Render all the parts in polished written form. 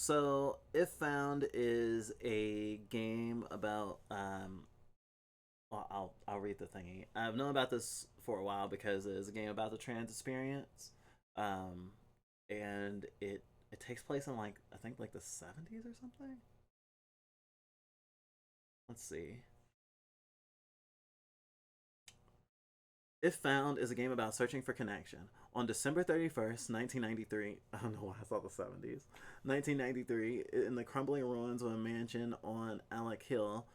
So, If Found is a game about well, I'll read the thingy. I've known about this for a while because it's a game about the trans experience, um, and it takes place in like I think like the 70s or something. Let's see. If Found is a game about searching for connection. On December 31st, 1993, I don't know why I saw the 70s, 1993, in the crumbling ruins of a mansion on Alec Hill,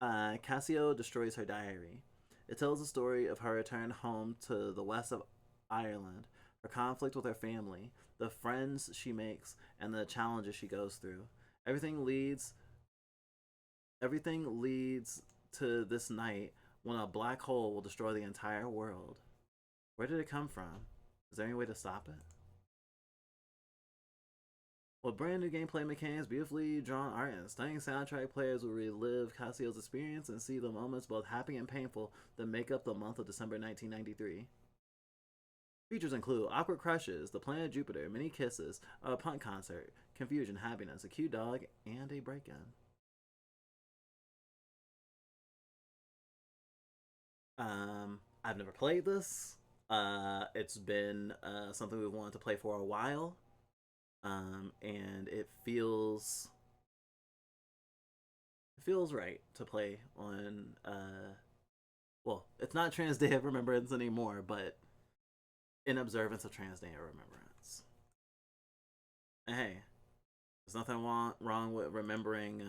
Cassio destroys her diary. It tells the story of her return home to the west of Ireland, her conflict with her family, the friends she makes, and the challenges she goes through. Everything leads everything leads to this night when a black hole will destroy the entire world. Where did it come from? Is there any way to stop it? With brand new gameplay mechanics, beautifully drawn art, and stunning soundtrack, players will relive Cassio's experience and see the moments, both happy and painful, that make up the month of December 1993. Features include awkward crushes, the planet Jupiter, many kisses, a punk concert, confusion, happiness, a cute dog, and a break-in. I've never played this. It's been something we've wanted to play for a while, and it feels right to play on. Well, it's not Trans Day of Remembrance anymore, but in observance of Trans Day of Remembrance. And hey, there's nothing wrong with remembering.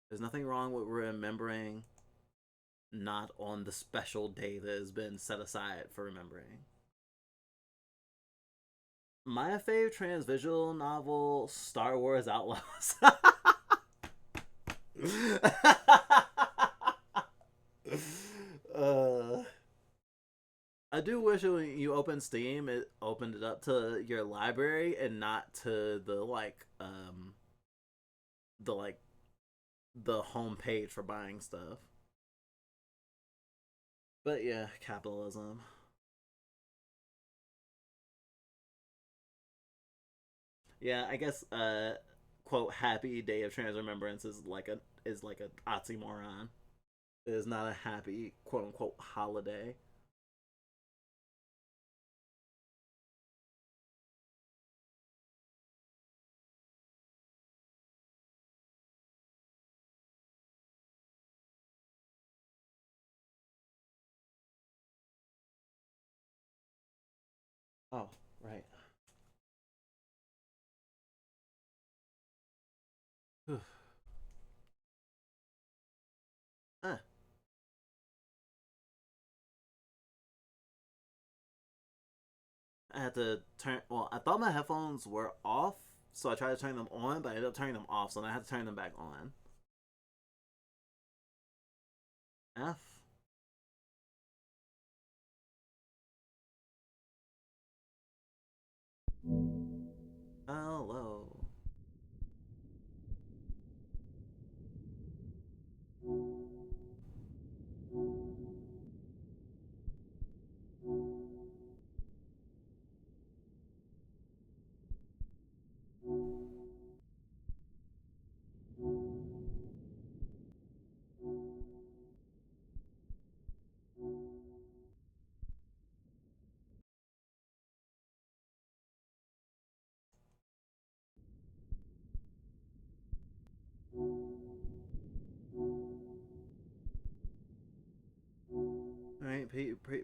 There's nothing wrong with remembering not on the special day that has been set aside for remembering. My fave trans visual novel, Star Wars Outlaws. uh, I do wish when you open Steam, it opened it up to your library and not to the like the home page for buying stuff. But yeah, capitalism. Yeah, I guess quote happy day of trans remembrance is like a oxymoron. It is not a happy quote unquote holiday. Oh, right. Huh. I had to turn. Well, I thought my headphones were off, so I tried to turn them on, but I ended up turning them off, so then I had to turn them back on. F. Hello. All right,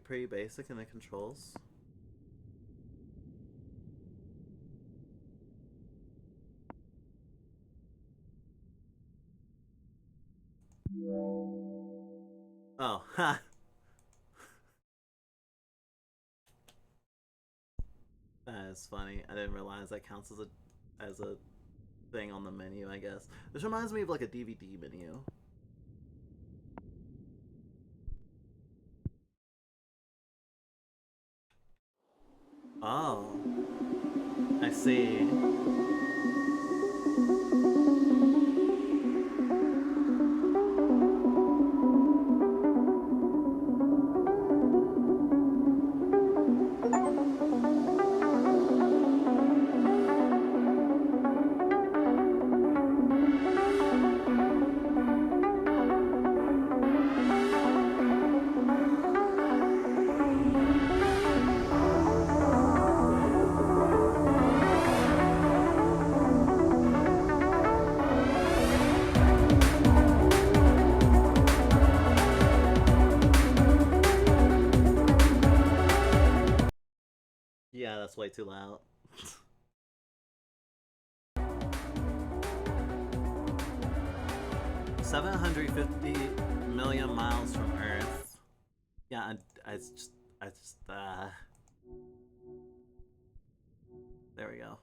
pretty basic in the controls. Oh, ha. That is funny. I didn't realize that counts as a thing on the menu. I guess this reminds me of like a DVD menu. Oh, I see. that's way too loud. 750 million miles from Earth. Yeah, I just, there we go.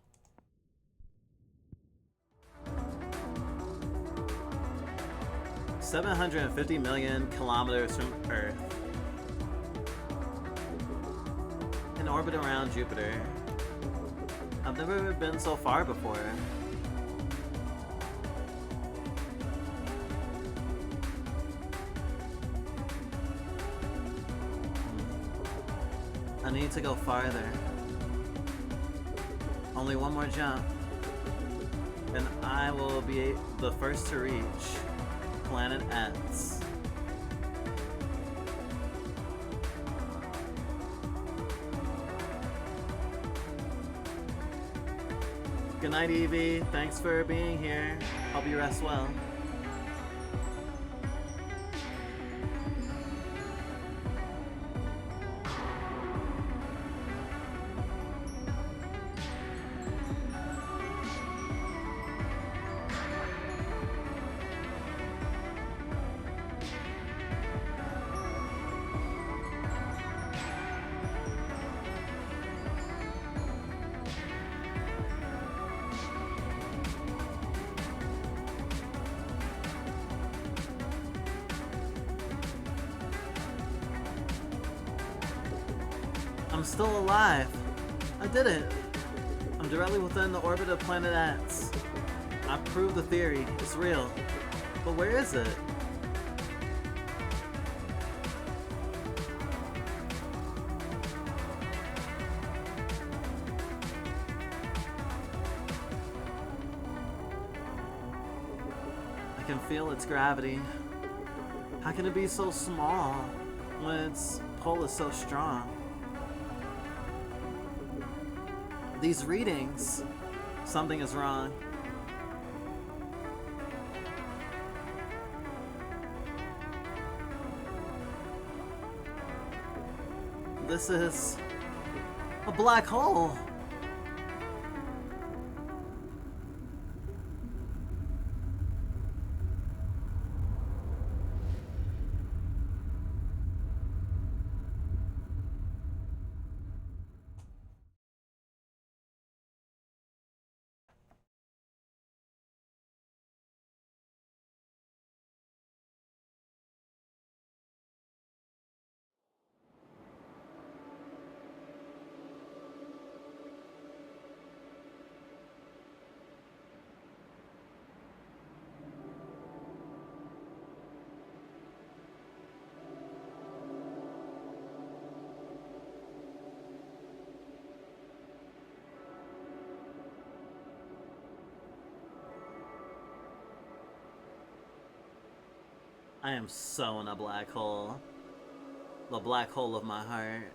750 million kilometers from Earth. In orbit around Jupiter. I've never been so far before. I need to go farther. Only one more jump, and I will be the first to reach planet X. Good night, Evie. Thanks for being here. Hope you rest well. I'm still alive. I did it. I'm directly within the orbit of planet X. I proved the theory. It's real. But where is it? I can feel its gravity. How can it be so small when its pull is so strong? These readings, something is wrong. This is a black hole. I am so in a black hole. The black hole of my heart.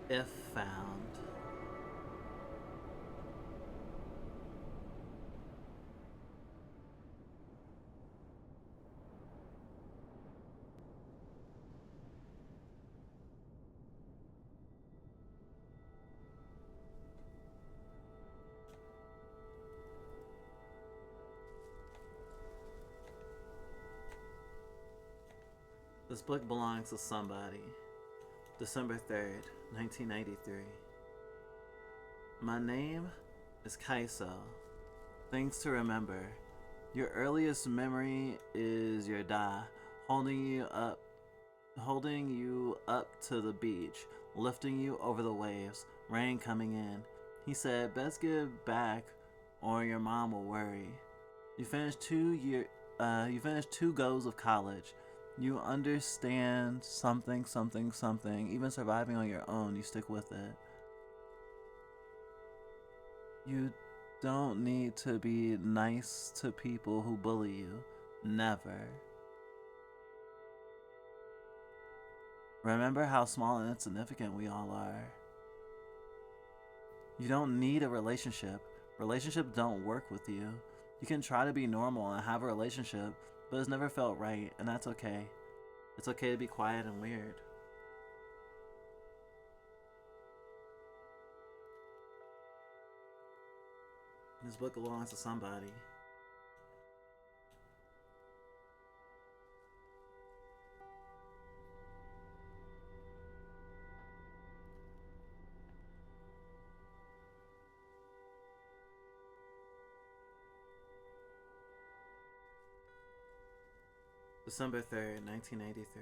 If found. This book belongs to somebody. December 3rd, 1993. My name is Kaiso. Things to remember. Your earliest memory is your dad holding you up to the beach, lifting you over the waves, rain coming in. He said, "Best get back or your mom will worry." You finished 2 goes of college. You understand something, something, something. Even surviving on your own, you stick with it. You don't need to be nice to people who bully you. Never. Remember how small and insignificant we all are. You don't need a relationship. Relationships don't work with you. You can try to be normal and have a relationship, but it's never felt right, and that's okay. It's okay to be quiet and weird. This book belongs to somebody. December 3rd, 1983.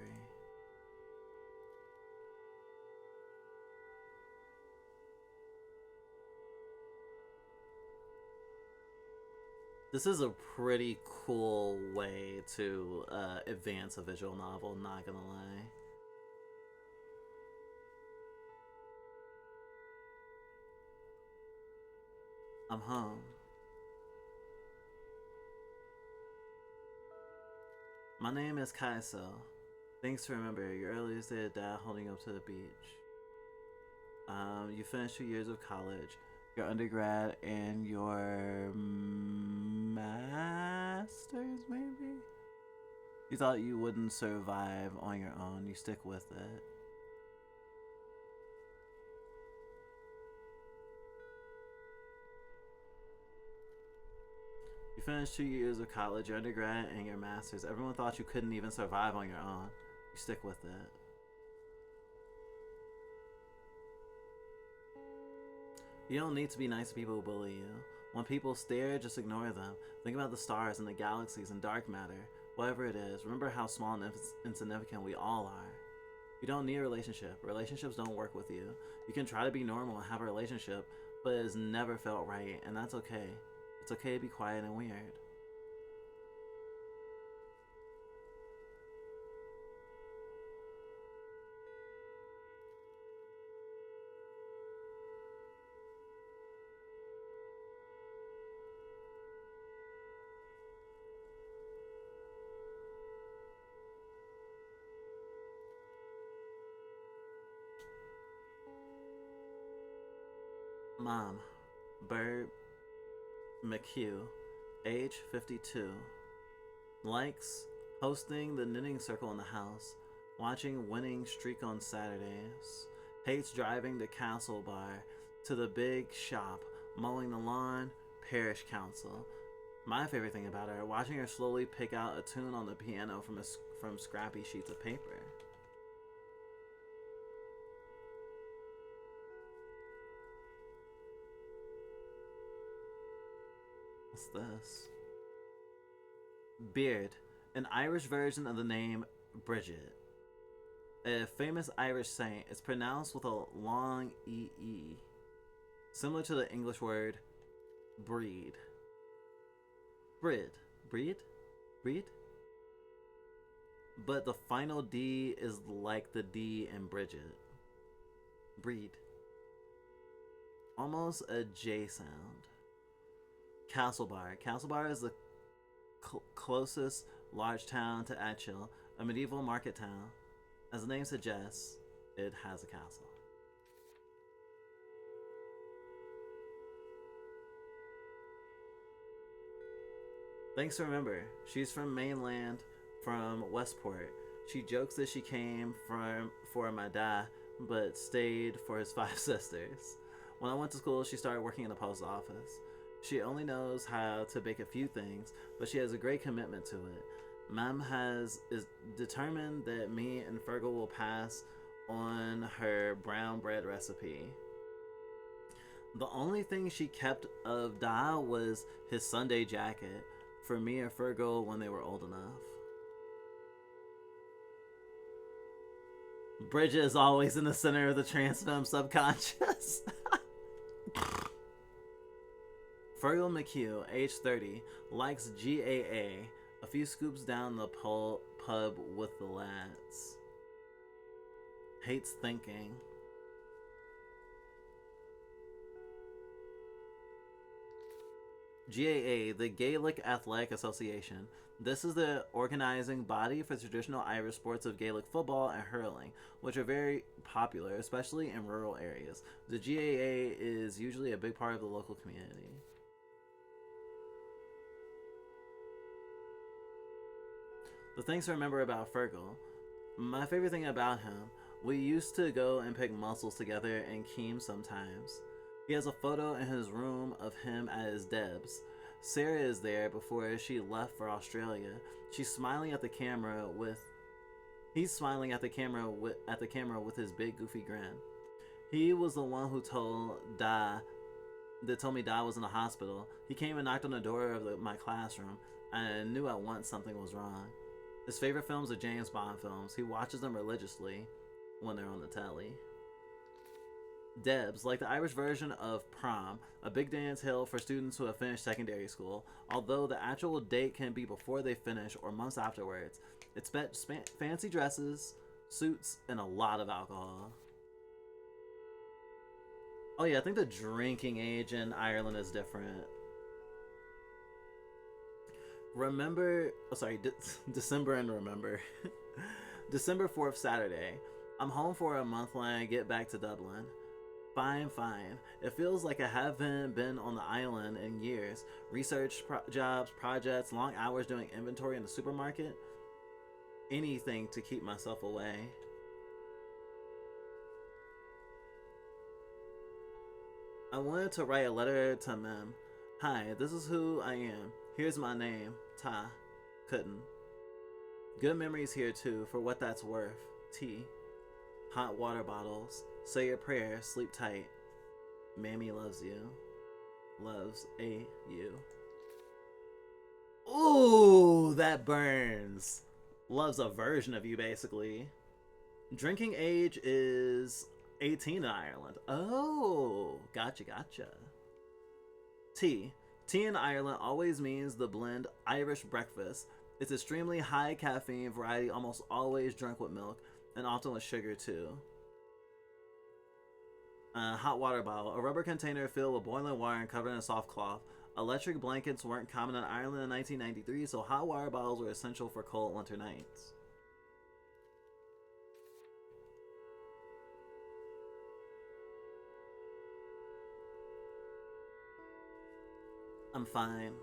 This is a pretty cool way to advance a visual novel, not gonna lie. I'm home. My name is Kaiso. Thanks to remember your earliest day of dad holding up to the beach. You finished 2 years of college, your undergrad, and your master's, maybe? You thought you wouldn't survive on your own. You stick with it. You finished 2 years of college, your undergrad, and your master's. Everyone thought you couldn't even survive on your own. You stick with it. You don't need to be nice to people who bully you. When people stare, just ignore them. Think about the stars and the galaxies and dark matter. Whatever it is, remember how small and insignificant we all are. You don't need a relationship. Relationships don't work with you. You can try to be normal and have a relationship, but it's never felt right, and that's okay. It's okay to be quiet and weird. Mom, Bird McHugh, age 52. Likes hosting the knitting circle in the house, watching winning streak on Saturdays. Hates driving to Castle Bar, to the big shop, mowing the lawn, parish council. My favorite thing about her, watching her slowly pick out a tune on the piano from scrappy sheets of paper. What's this? Beard, an Irish version of the name Bridget. A famous Irish saint, is pronounced with a long EE, similar to the English word breed. Brid. Breed? Breed? But the final D is like the D in Bridget. Breed. Almost a J sound. Castlebar. Castlebar is the closest large town to Atchil, a medieval market town. As the name suggests, it has a castle. Thanks to remember, she's from mainland, from Westport. She jokes that she came from for my dad, but stayed for his five sisters. When I went to school, she started working in the post office. She only knows how to bake a few things, but she has a great commitment to it. Mom is determined that me and Fergal will pass on her brown bread recipe. The only thing she kept of Da was his Sunday jacket for me and Fergal when they were old enough. Bridget is always in the center of the transfem subconscious. Fergal McHugh, age 30, likes GAA, a few scoops down the pub with the lads. Hates thinking. GAA, the Gaelic Athletic Association. This is the organizing body for traditional Irish sports of Gaelic football and hurling, which are very popular, especially in rural areas. The GAA is usually a big part of the local community. The things to remember about Fergal. My favorite thing about him, we used to go and pick mussels together in Keem sometimes. He has a photo in his room of him at his Debs. Sarah is there before she left for Australia. She's smiling at the camera with He's smiling at the camera with his big goofy grin. He was the one who told me Da was in the hospital. He came and knocked on the door of my classroom, and I knew at once something was wrong. His favorite films are James Bond films. He watches them religiously when they're on the telly. Debs, like the Irish version of prom, a big dance held for students who have finished secondary school, although the actual date can be before they finish or months afterwards. It's fancy dresses, suits, and a lot of alcohol. Oh yeah, I think the drinking age in Ireland is different. December and remember. December 4th, Saturday. I'm home for a month when I get back to Dublin. Fine, fine. It feels like I haven't been on the island in years. Research jobs, projects, long hours doing inventory in the supermarket. Anything to keep myself away. I wanted to write a letter to Mem. Hi, this is who I am. Here's my name. Ta. Couldn't. Good memories here too, for what that's worth. Tea. Hot water bottles. Say your prayers. Sleep tight. Mammy loves you. Loves you. Ooh, that burns. Loves a version of you, basically. Drinking age is 18 in Ireland. Oh, gotcha. Tea. Tea in Ireland always means the blend Irish breakfast. It's extremely high caffeine variety, almost always drunk with milk, and often with sugar too. Hot water bottle. A rubber container filled with boiling water and covered in a soft cloth. Electric blankets weren't common in Ireland in 1993, so hot water bottles were essential for cold winter nights. I'm fine.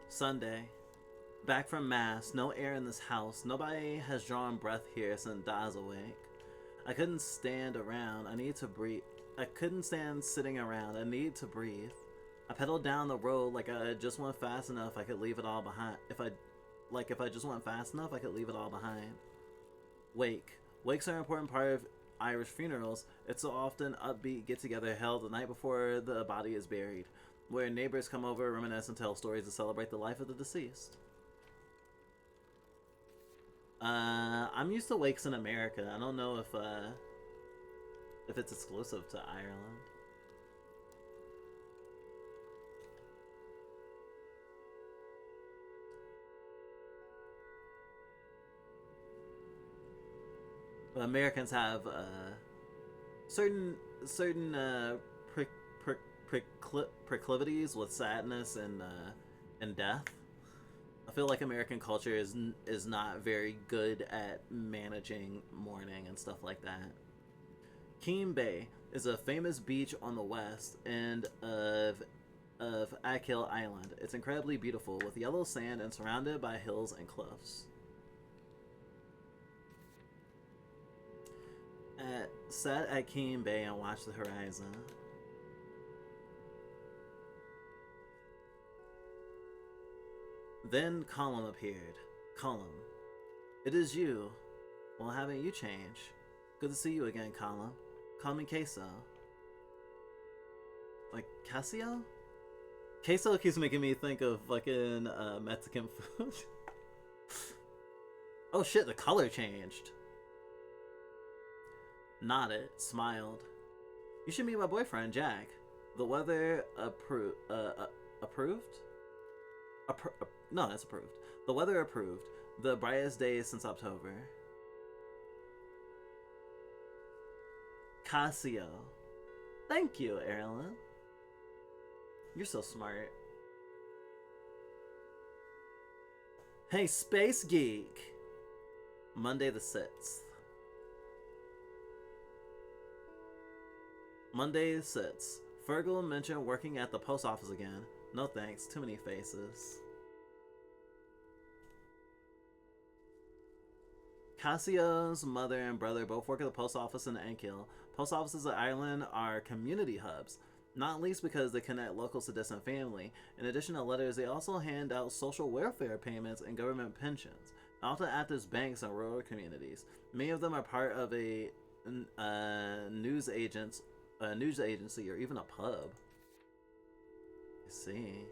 Sunday. Back from mass, no air in this house. Nobody has drawn breath here since Da's awake. I couldn't stand around. I need to breathe. I couldn't stand sitting around. I need to breathe. I pedaled down the road like I just went fast enough I could leave it all behind. If I just went fast enough I could leave it all behind. Wake. Wakes are an important part of Irish funerals. It's so often upbeat get together held the night before the body is buried, where neighbors come over, reminisce, and tell stories to celebrate the life of the deceased. I'm used to wakes in America. I don't know if it's exclusive to Ireland. But Americans have certain proclivities with sadness and death. I feel like American culture is not very good at managing mourning and stuff like that. Keem Bay is a famous beach on the west end of Achill Island. It's incredibly beautiful with yellow sand and surrounded by hills and cliffs. Sat at Keem Bay and watched the horizon. Then Colum appeared. Colum. It is you. Well, haven't you changed? Good to see you again, Colum. Call me Queso. Like, Casio? Queso keeps making me think of fucking Mexican food. Oh shit, the color changed. Nodded, smiled. You should meet my boyfriend, Jack. The weather approved? No, that's approved. The weather approved. The brightest days since October. Casio. Thank you, Erilyn. You're so smart. Hey, Space Geek. Monday the 6th. Monday the 6th. Fergal mentioned working at the post office again. No thanks, too many faces. Cassio's mother and brother both work at the post office in Ankil. Post offices in Ireland are community hubs, not least because they connect locals to distant family. In addition to letters, they also hand out social welfare payments and government pensions. They often act as banks in rural communities. Many of them are part of a news agency, or even a pub. I see.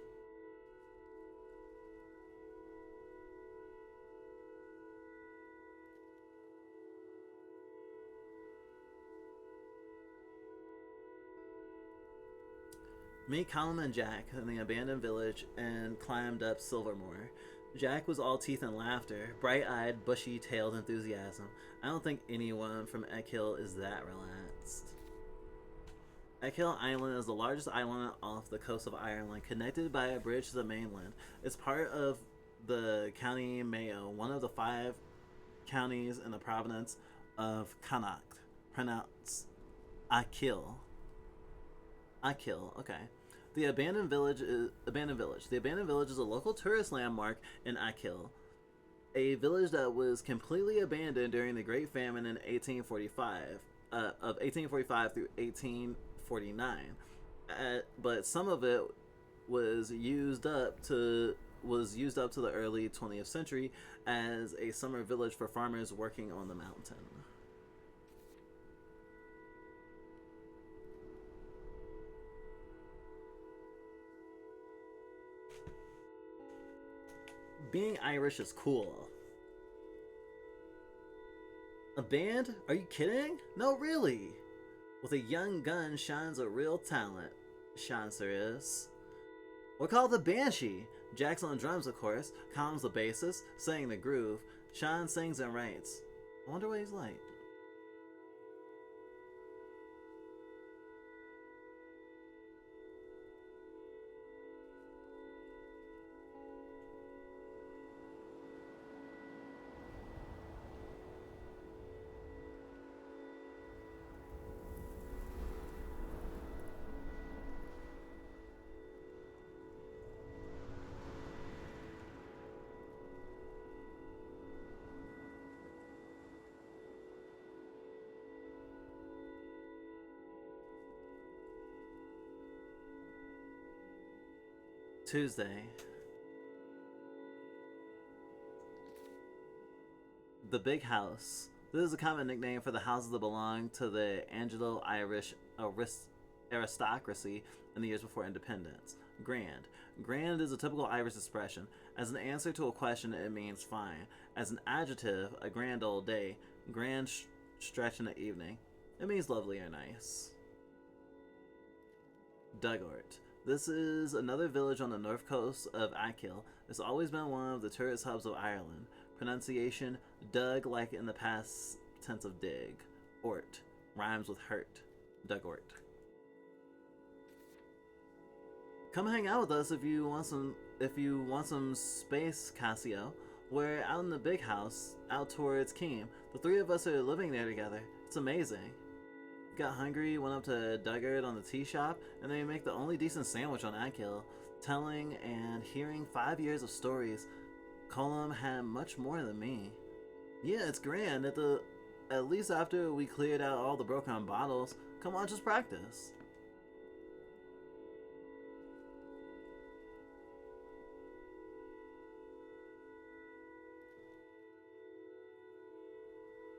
Meet Colin and Jack in the abandoned village and climbed up Silvermore. Jack was all teeth and laughter, bright-eyed, bushy-tailed enthusiasm. I don't think anyone from Eckhill is that relaxed. Eckhill Island is the largest island off the coast of Ireland, connected by a bridge to the mainland. It's part of the County Mayo, one of the 5 counties in the province of Connacht, pronounced Achill. Achill, okay. The abandoned village is The abandoned village is a local tourist landmark in Achill, a village that was completely abandoned during the Great Famine in 1845, of 1845 through 1849. But some of it was used up to the early 20th century as a summer village for farmers working on the mountain. Being Irish is cool. A band? Are you kidding? No, really. With a young gun shines a real talent. Shines there is. We'll call the Banshee. Jack's on drums, of course. Colin's the bassist, saying the groove. Sean sings and writes. I wonder what he's like. Tuesday. The Big House. This is a common nickname for the houses that belong to the Anglo-Irish aristocracy in the years before independence. Grand. Grand is a typical Irish expression. As an answer to a question, it means fine. As an adjective, a grand old day. Grand stretch in the evening. It means lovely or nice. Dugort. This is another village on the north coast of Achill. It's always been one of the tourist hubs of Ireland. Pronunciation, dug like in the past tense of dig. Ort. Rhymes with hurt. Dugort. Come hang out with us if you want some space, Cassio. We're out in the big house, out towards Keem. The 3 of us are living there together. It's amazing. Got hungry, went up to Duggard on the tea shop, and they make the only decent sandwich on Achill. Telling and hearing 5 years of stories. Colum had much more than me. Yeah, it's grand. At least after we cleared out all the broken bottles. Come on, just practice.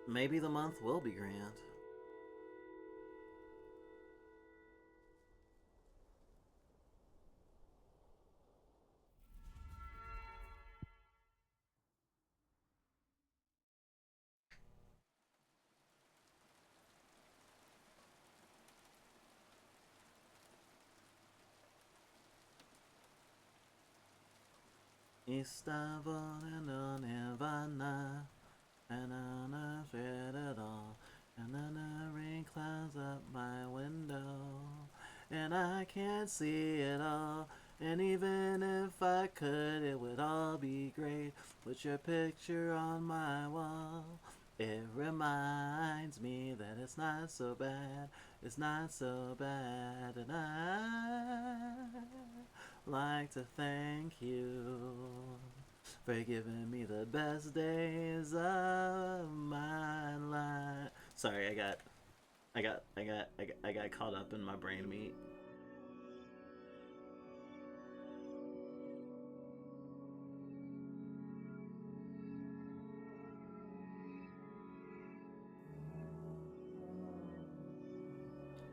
Maybe the month will be grand. Estaba Nirvana, and I feared it all. And then the rain clouds up my window, and I can't see it all. And even if I could, it would all be great with your picture on my wall. It reminds me that it's not so bad, it's not so bad, and I like to thank you for giving me the best days of my life. Sorry, I got caught up in my brain meat.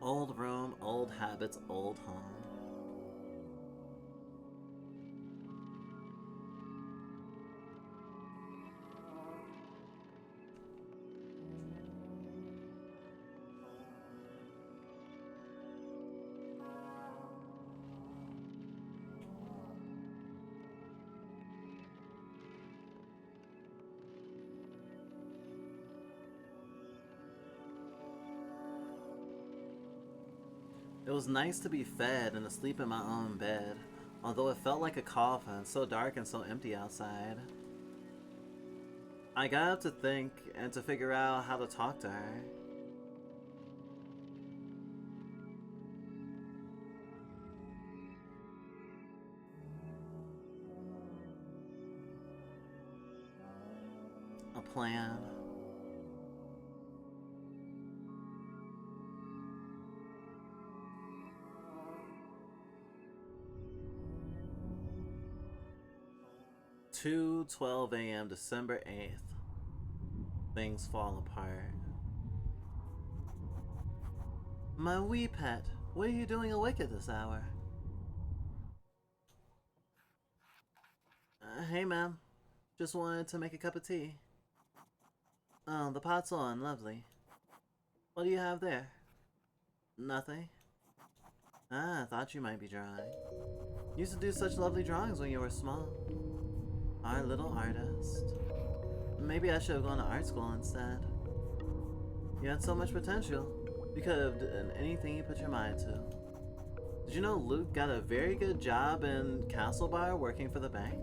Old room, old habits, old home. It was nice to be fed and to sleep in my own bed, although it felt like a coffin, so dark and so empty outside. I got up to think and to figure out how to talk to her. A plan. Two 12 a.m. December 8th. Things fall apart. My wee pet, what are you doing awake at this hour? Hey, ma'am. Just wanted to make a cup of tea. Oh, the pot's on. Lovely. What do you have there? Nothing. Ah, I thought you might be drawing. You used to do such lovely drawings when you were small. Our little artist. Maybe I should have gone to art school instead. You had so much potential. You could have done anything you put your mind to. Did you know Luke got a very good job in Castlebar working for the bank?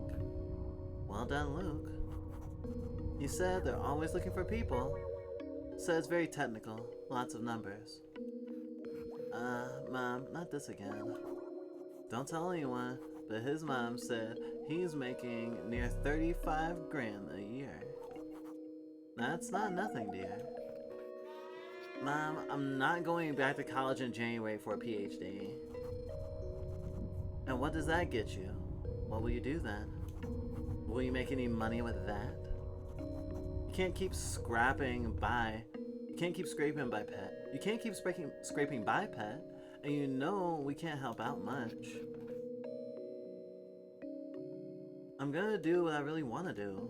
Well done, Luke. He said they're always looking for people. Said it's very technical, lots of numbers. Mom, not this again. Don't tell anyone, but his mom said he's making near 35 grand a year. That's not nothing, dear. Mom, I'm not going back to college in January for a PhD. And what does that get you? What will you do then? Will you make any money with that? You can't keep scraping by. You can't keep scraping by pet. You can't keep scraping by pet, and you know we can't help out much. I'm gonna do what I really want to do.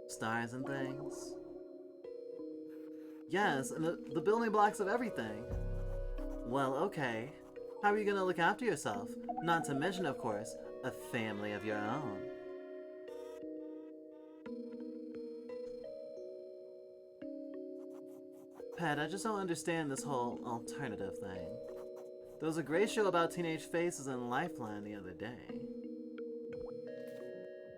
Stars and things. Yes, and the building blocks of everything. Well, okay. How are you gonna look after yourself? Not to mention, of course, a family of your own. Pat, I just don't understand this whole alternative thing. There was a great show about teenage faces in Lifeline the other day.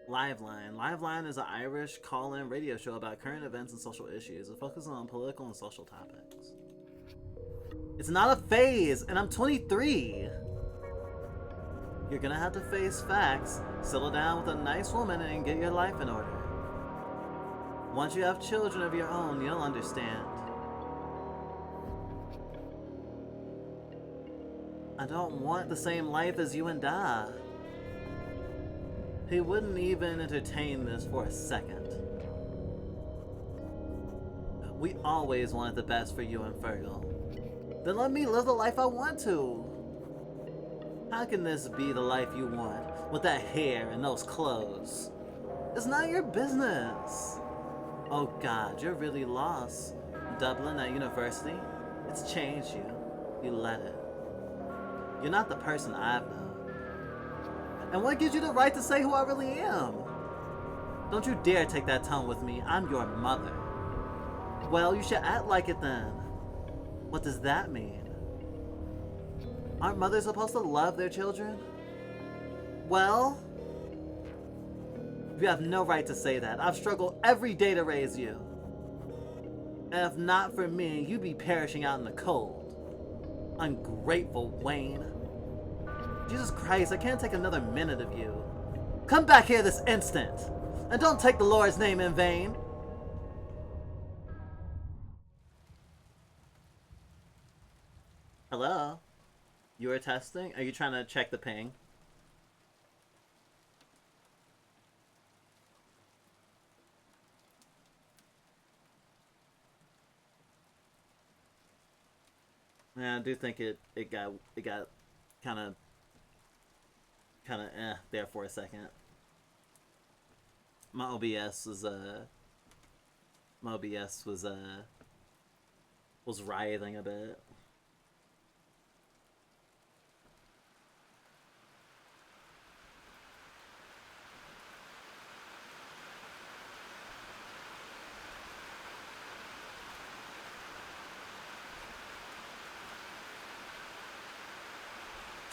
Liveline. Liveline is an Irish call-in radio show about current events and social issues. It focuses on political and social topics. It's not a phase, and I'm 23! You're gonna have to face facts, settle down with a nice woman, and get your life in order. Once you have children of your own, you'll understand. I don't want the same life as you and Da. He wouldn't even entertain this for a second. We always wanted the best for you and Fergal. Then let me live the life I want to. How can this be the life you want with that hair and those clothes? It's not your business. Oh God, you're really lost. Dublin at university, it's changed you. You let it. You're not the person I've known. And what gives you the right to say who I really am? Don't you dare take that tone with me. I'm your mother. Well, you should act like it then. What does that mean? Aren't mothers supposed to love their children? Well, you have no right to say that. I've struggled every day to raise you. And if not for me, you'd be perishing out in the cold. Ungrateful Wayne. Jesus Christ, I can't take another minute of you. Come back here this instant! And don't take the Lord's name in vain! Hello? You were testing? Are you trying to check the ping? Yeah, I do think it got kind of there for a second. My OBS was my OBS was writhing a bit.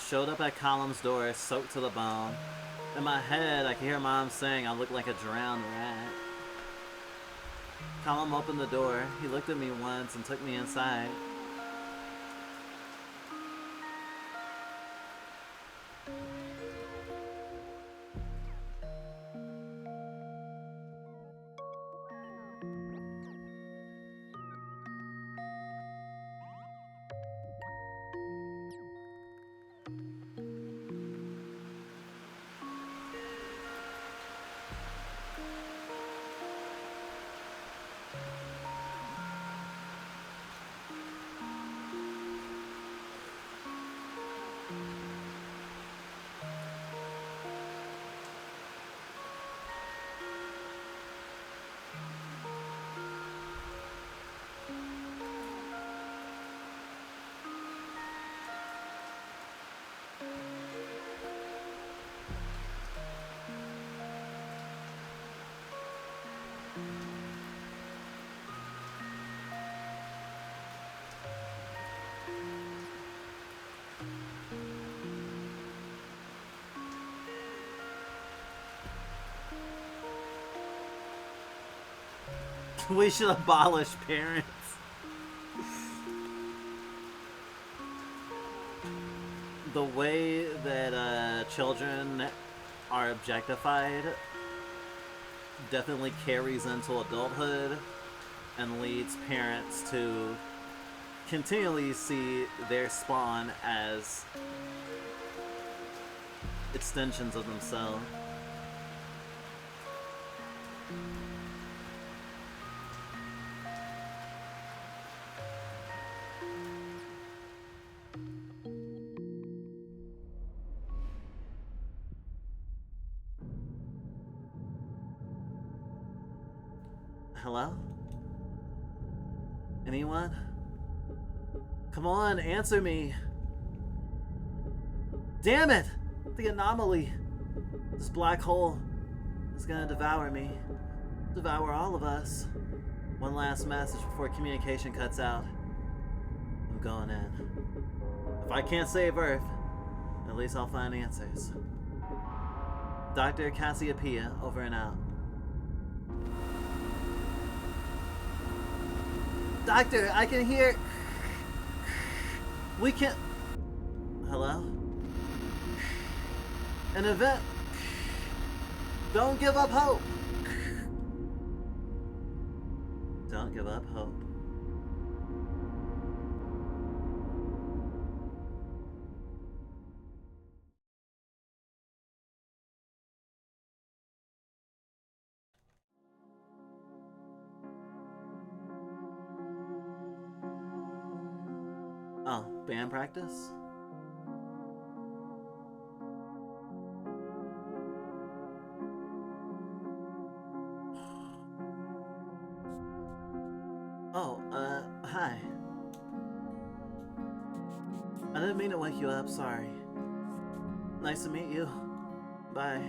Showed up at Column's door, soaked to the bone. In my head, I could hear Mom saying I looked like a drowned rat. Column opened the door. He looked at me once and took me inside. We should abolish parents. The way that children are objectified definitely carries into adulthood and leads parents to continually see their spawn as extensions of themselves. Hello? Anyone? Come on, answer me. Damn it! The anomaly. This black hole is gonna devour me. Devour all of us. One last message before communication cuts out. I'm going in. If I can't save Earth, at least I'll find answers. Dr. Cassiopeia, over and out. Doctor, I can hear... We can... Hello? An event... Don't give up hope! Don't give up hope. Oh, band practice? Oh, hi. I didn't mean to wake you up, sorry. Nice to meet you. Bye.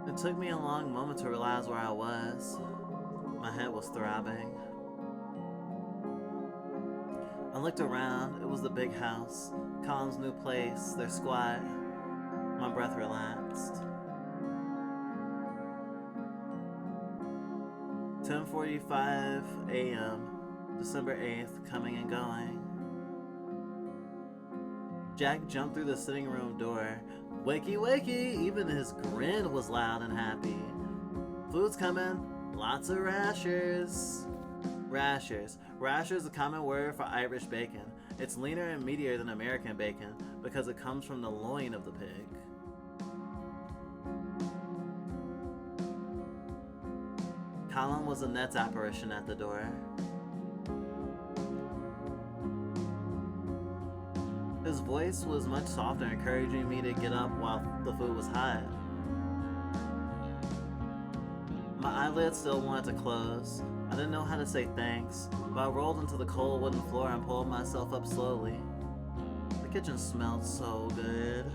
It took me a long moment to realize where I was. My head was throbbing. I looked around. It was the big house, Colin's new place, their squad. My breath relaxed. 10:45 a.m., December 8th, coming and going. Jack jumped through the sitting room door. Wakey, wakey! Even his grin was loud and happy. Food's coming. Lots of rashers. Rashers. Rashers is a common word for Irish bacon. It's leaner and meatier than American bacon because it comes from the loin of the pig. Colin was a Net's apparition at the door. His voice was much softer, encouraging me to get up while the food was hot. My eyelids still wanted to close. I didn't know how to say thanks, but I rolled into the cold wooden floor and pulled myself up slowly. The kitchen smelled so good.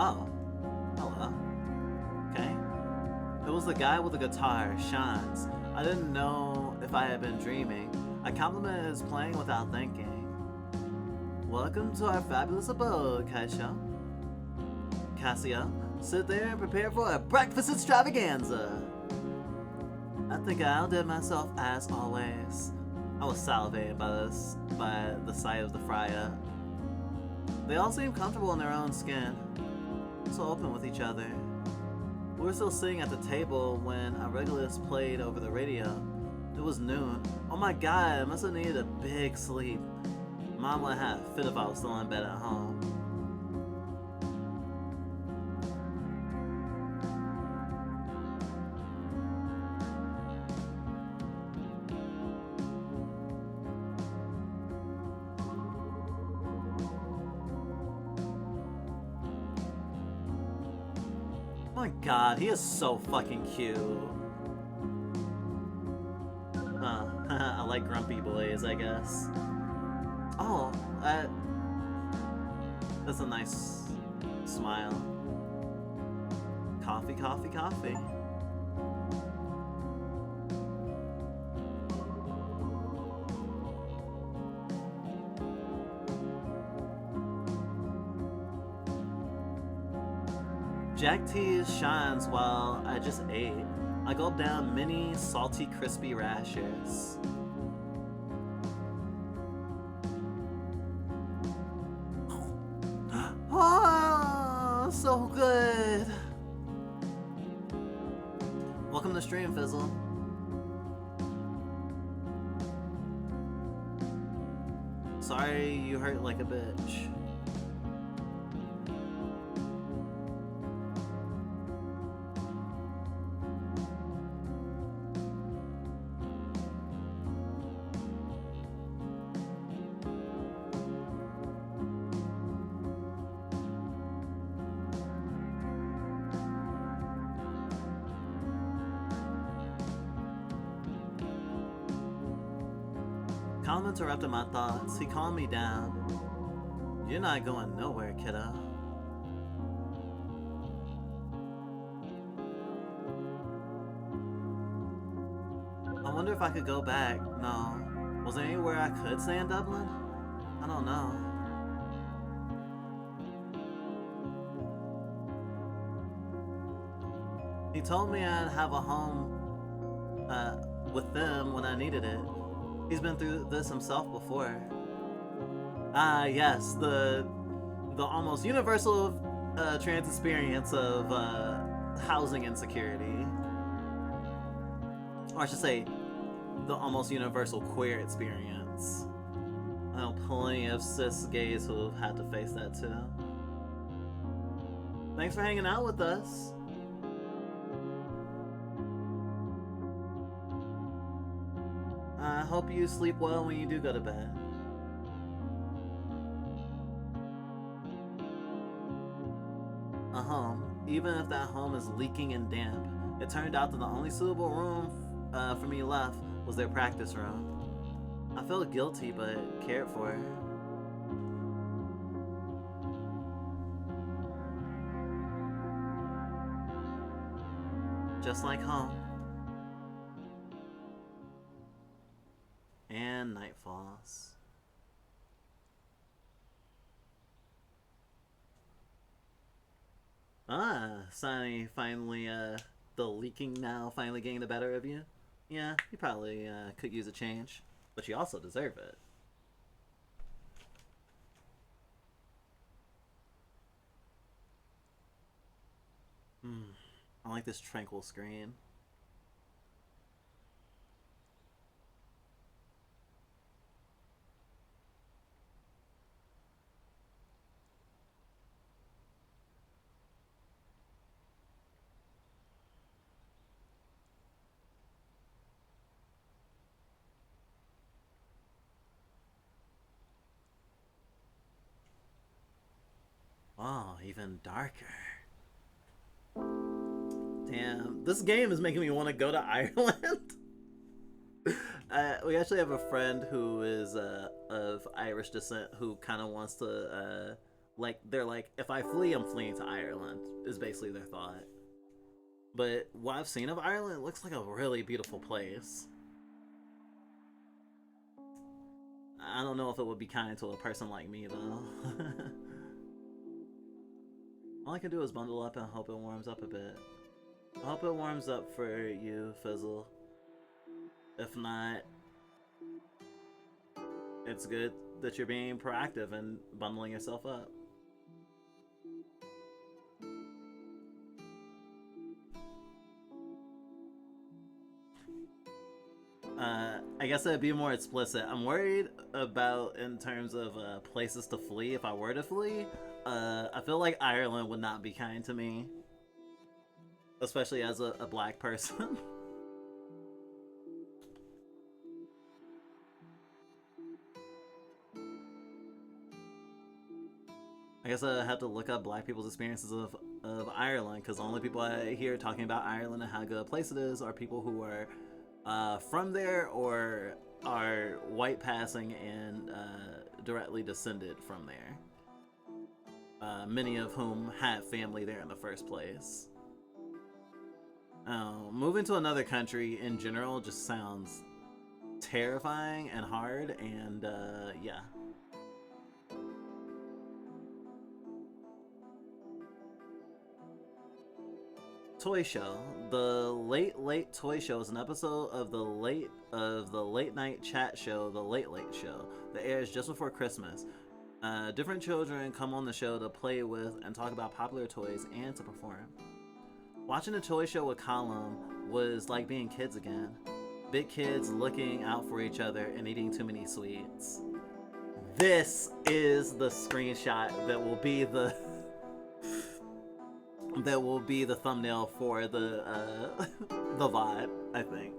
Oh, hello. Okay. It was the guy with the guitar, Sean's. I didn't know if I had been dreaming. I complimented his playing without thinking. Welcome to our fabulous abode, Cassio. Sit there and prepare for a breakfast extravaganza. I think I outdid myself as always. I was salivating by the sight of the fry-up. They all seemed comfortable in their own skin, so open with each other. We were still sitting at the table when a regularist played over the radio. It was noon. Oh my god, I must have needed a big sleep. Mom would have had a fit if I was still in bed at home. Oh my god, he is so fucking cute. I like grumpy boys, I guess. Oh, that's a nice smile. Coffee, coffee, coffee. Jack teased Shines while I just ate. I gulped down many salty, crispy rashers. Oh, so good. Welcome to Stream Fizzle. Sorry you hurt like a bitch. Colin interrupted my thoughts. He calmed me down. You're not going nowhere, kiddo. wonder if I could go back. No. Was there anywhere I could stay in Dublin? I don't know. He told me I'd have a home with them when I needed it. He's been through this himself before. Ah, yes, the almost universal trans experience of housing insecurity. Or I should say, the almost universal queer experience. I know plenty of cis gays who have had to face that too. Thanks for hanging out with us. I hope you sleep well when you do go to bed. A home, even if that home is leaking and damp. It turned out that the only suitable room for me left was their practice room. I felt guilty but cared for. Just like home. And night falls. Ah, Sonny finally, the leaking now finally getting the better of you? Yeah, you probably could use a change, but you also deserve it. I like this tranquil screen. Oh, even darker. Damn, this game is making me want to go to Ireland. We actually have a friend who is of Irish descent who kind of wants to, they're like, if I flee, I'm fleeing to Ireland, is basically their thought. But what I've seen of Ireland, it looks like a really beautiful place. I don't know if it would be kind to a person like me, though. All I can do is bundle up and hope it warms up a bit. I hope it warms up for you, Fizzle. If not, it's good that you're being proactive and bundling yourself up. I guess I'd be more explicit. I'm worried about in terms of places to flee if I were to flee. I feel like Ireland would not be kind to me. Especially as a black person. I guess I have to look up black people's experiences of Ireland, because the only people I hear talking about Ireland and how good a place it is are people who are from there or are white passing and directly descended from there. Many of whom had family there in the first place. Moving to another country in general just sounds terrifying and hard, and yeah. Toy Show. The Late Toy Show is an episode of the late night chat show, The Late Late Show, that airs just before Christmas. Different children come on the show to play with and talk about popular toys and to perform. Watching the toy show with Colum was like being kids again. Big kids looking out for each other and eating too many sweets. This is the screenshot that will be the thumbnail for the the VOD, I think.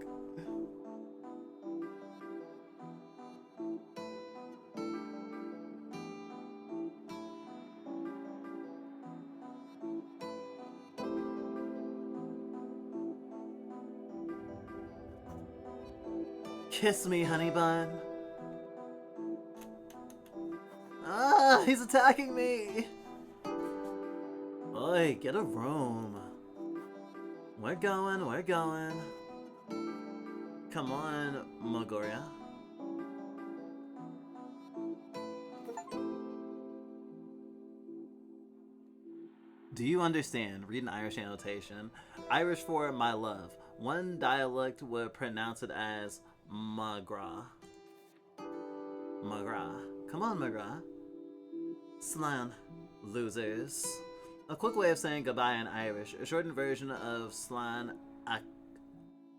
Kiss me, honey bun. Ah, he's attacking me. Oi, get a room. We're going. Come on, Magoria. Do you understand? Read an Irish annotation. Irish for my love. One dialect would pronounce it as magra. Magra. Come on, Magra. Slan. Losers. A quick way of saying goodbye in Irish, a shortened version of Slan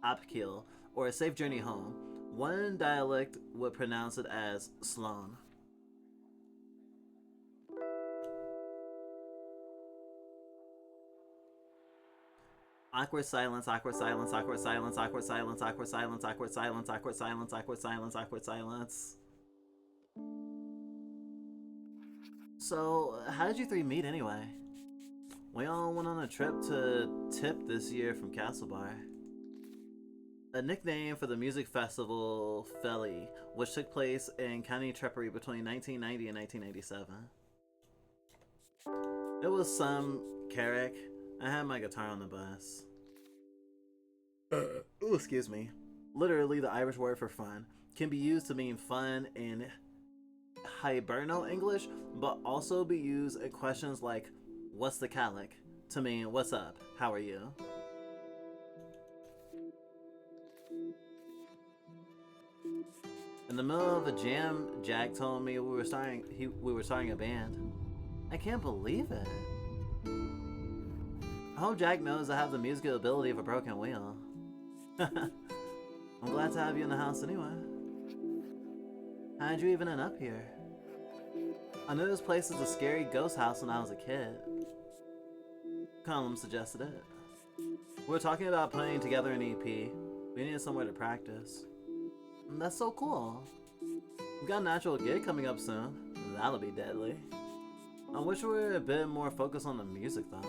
Apkil, or a safe journey home. One dialect would pronounce it as Sloan. Awkward silence, awkward silence, awkward silence, awkward silence, awkward silence, awkward silence, awkward silence, awkward silence, awkward silence. So, how did you three meet anyway? We all went on a trip to Tip this year from Castlebar. A nickname for the music festival Felly, which took place in County Trepery between 1990 and 1997. It was some Carrick. I had my guitar on the bus. Ooh, excuse me. Literally, the Irish word for fun can be used to mean fun in Hiberno English, but also be used in questions like, what's the calic? To mean, what's up? How are you? In the middle of a jam, Jack told me we were starting a band. I can't believe it. I hope Jack knows I have the musical ability of a broken wheel. I'm glad to have you in the house anyway. How'd you even end up here? I knew this place was a scary ghost house when I was a kid. Colum suggested it. We were talking about putting together an EP. We needed somewhere to practice. And that's so cool. We've got an actual gig coming up soon. That'll be deadly. I wish we were a bit more focused on the music though.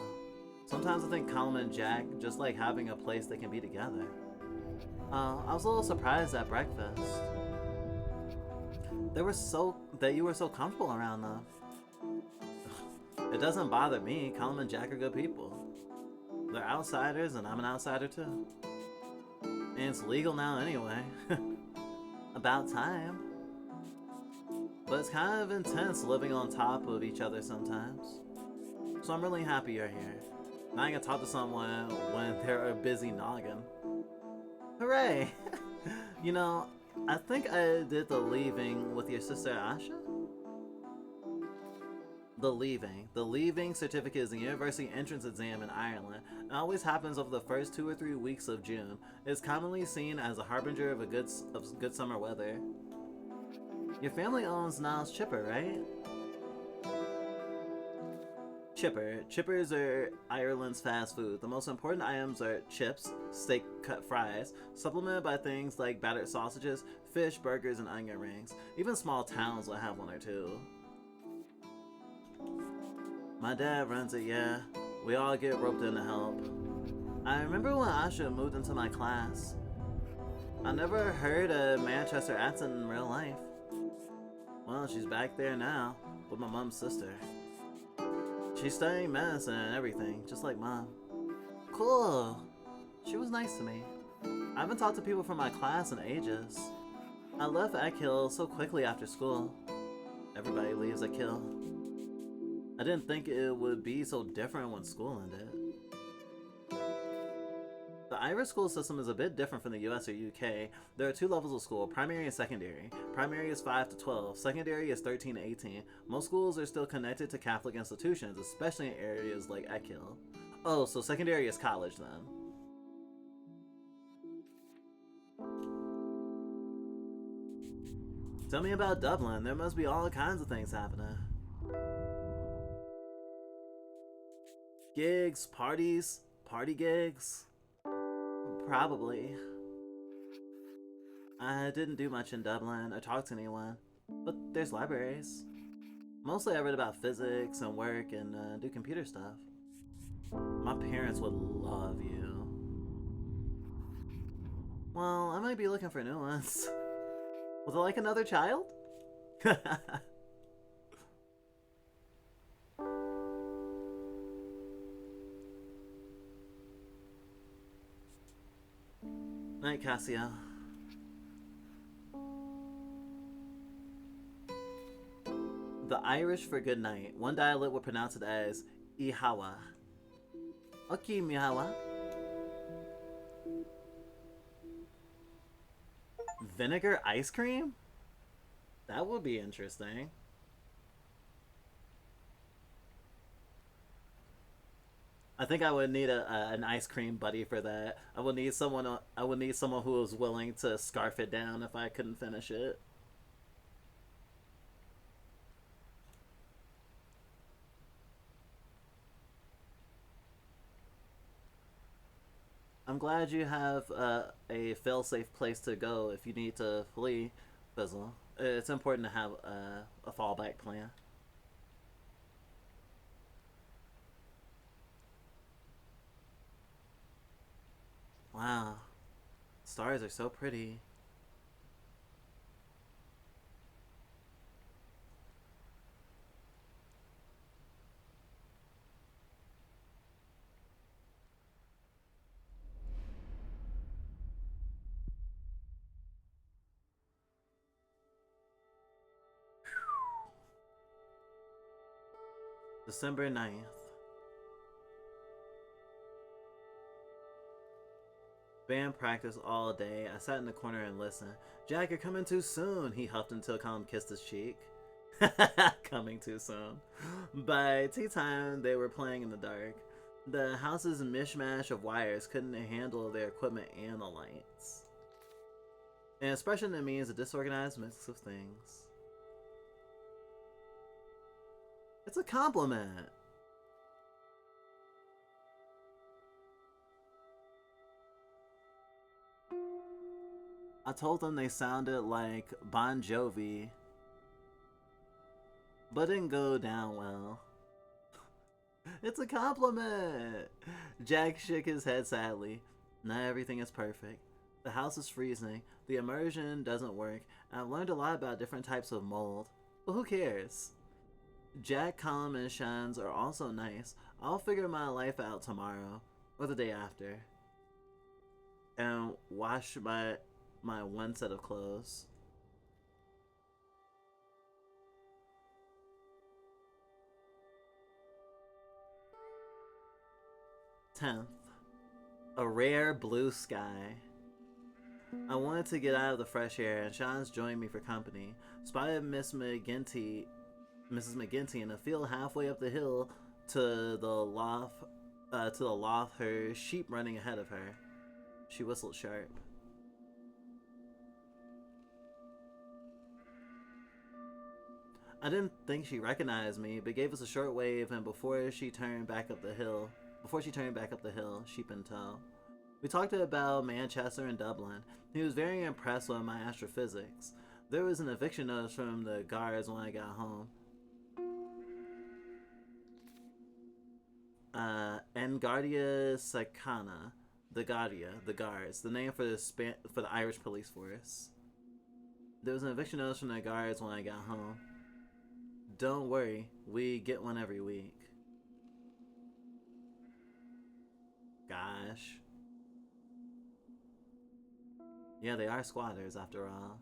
Sometimes I think Colum and Jack just like having a place they can be together. I was a little surprised at breakfast. That you were so comfortable around them. It doesn't bother me. Colum and Jack are good people. They're outsiders and I'm an outsider too. And it's legal now anyway. About time. But it's kind of intense living on top of each other sometimes. So I'm really happy you're here. Now I can talk to someone when they're a busy noggin. Hooray! You know, I think I did the leaving with your sister Asha? The leaving certificate is a university entrance exam in Ireland. It always happens over the first 2 or 3 weeks of June. It is commonly seen as a harbinger of good summer weather. Your family owns Niles Chipper, right? Chippers are Ireland's fast food. The most important items are chips, steak cut fries, supplemented by things like battered sausages, fish, burgers, and onion rings. Even small towns will have one or two. My dad runs it, yeah. We all get roped in to help. I remember when Asha moved into my class. I never heard a Manchester accent in real life. Well, she's back there now, with my mom's sister. She's studying medicine and everything, just like Mom. Cool. She was nice to me. I haven't talked to people from my class in ages. I left Eckhill so quickly after school. Everybody leaves Eckhill. I didn't think it would be so different when school ended. The Irish school system is a bit different from the US or UK. There are 2 levels of school, primary and secondary. Primary is 5 to 12, secondary is 13 to 18. Most schools are still connected to Catholic institutions, especially in areas like Eckhill. Oh, so secondary is college then. Tell me about Dublin, there must be all kinds of things happening. Gigs, parties, party gigs. Probably. I didn't do much in Dublin or talk to anyone, but there's libraries. Mostly I read about physics and work and do computer stuff. My parents would love you. Well, I might be looking for new ones. Was it like another child? Night, Cassio. The Irish for good night. One dialect would pronounce it as Ihawa. Okay, Mihawa. Vinegar ice cream? That would be interesting. I think I would need an ice cream buddy for that. I would need someone. I would need someone who was willing to scarf it down if I couldn't finish it. I'm glad you have a fail-safe place to go if you need to flee, Fizzle. It's important to have a fallback plan. Wow, stars are so pretty. December 9th. Band practice all day. I sat in the corner and listened. Jack, you're coming too soon, he huffed until Colin kissed his cheek. Coming too soon. By tea time, they were playing in the dark. The house's mishmash of wires couldn't handle their equipment and the lights. An expression that means a disorganized mix of things. It's a compliment. I told them they sounded like Bon Jovi, but didn't go down well. It's a compliment! Jack shook his head sadly. Not everything is perfect. The house is freezing, the immersion doesn't work, and I've learned a lot about different types of mold. But who cares? Jack, Colin, and Shans are also nice. I'll figure my life out tomorrow, or the day after, and wash my one set of clothes. 10th. A rare blue sky. I wanted to get out of the fresh air, and Shans joined me for company. Spotted Mrs. McGinty, in a field halfway up the hill to the loft. Her sheep running ahead of her. She whistled sharp. I didn't think she recognized me, but gave us a short wave, and before she turned back up the hill, sheep in tow. We talked about Manchester and Dublin. He was very impressed with my astrophysics. There was an eviction notice from the guards when I got home. Engardia Sicana, the guards, the name for the Irish police force. There was an eviction notice from the guards when I got home. Don't worry, we get one every week. Gosh. Yeah, they are squatters after all.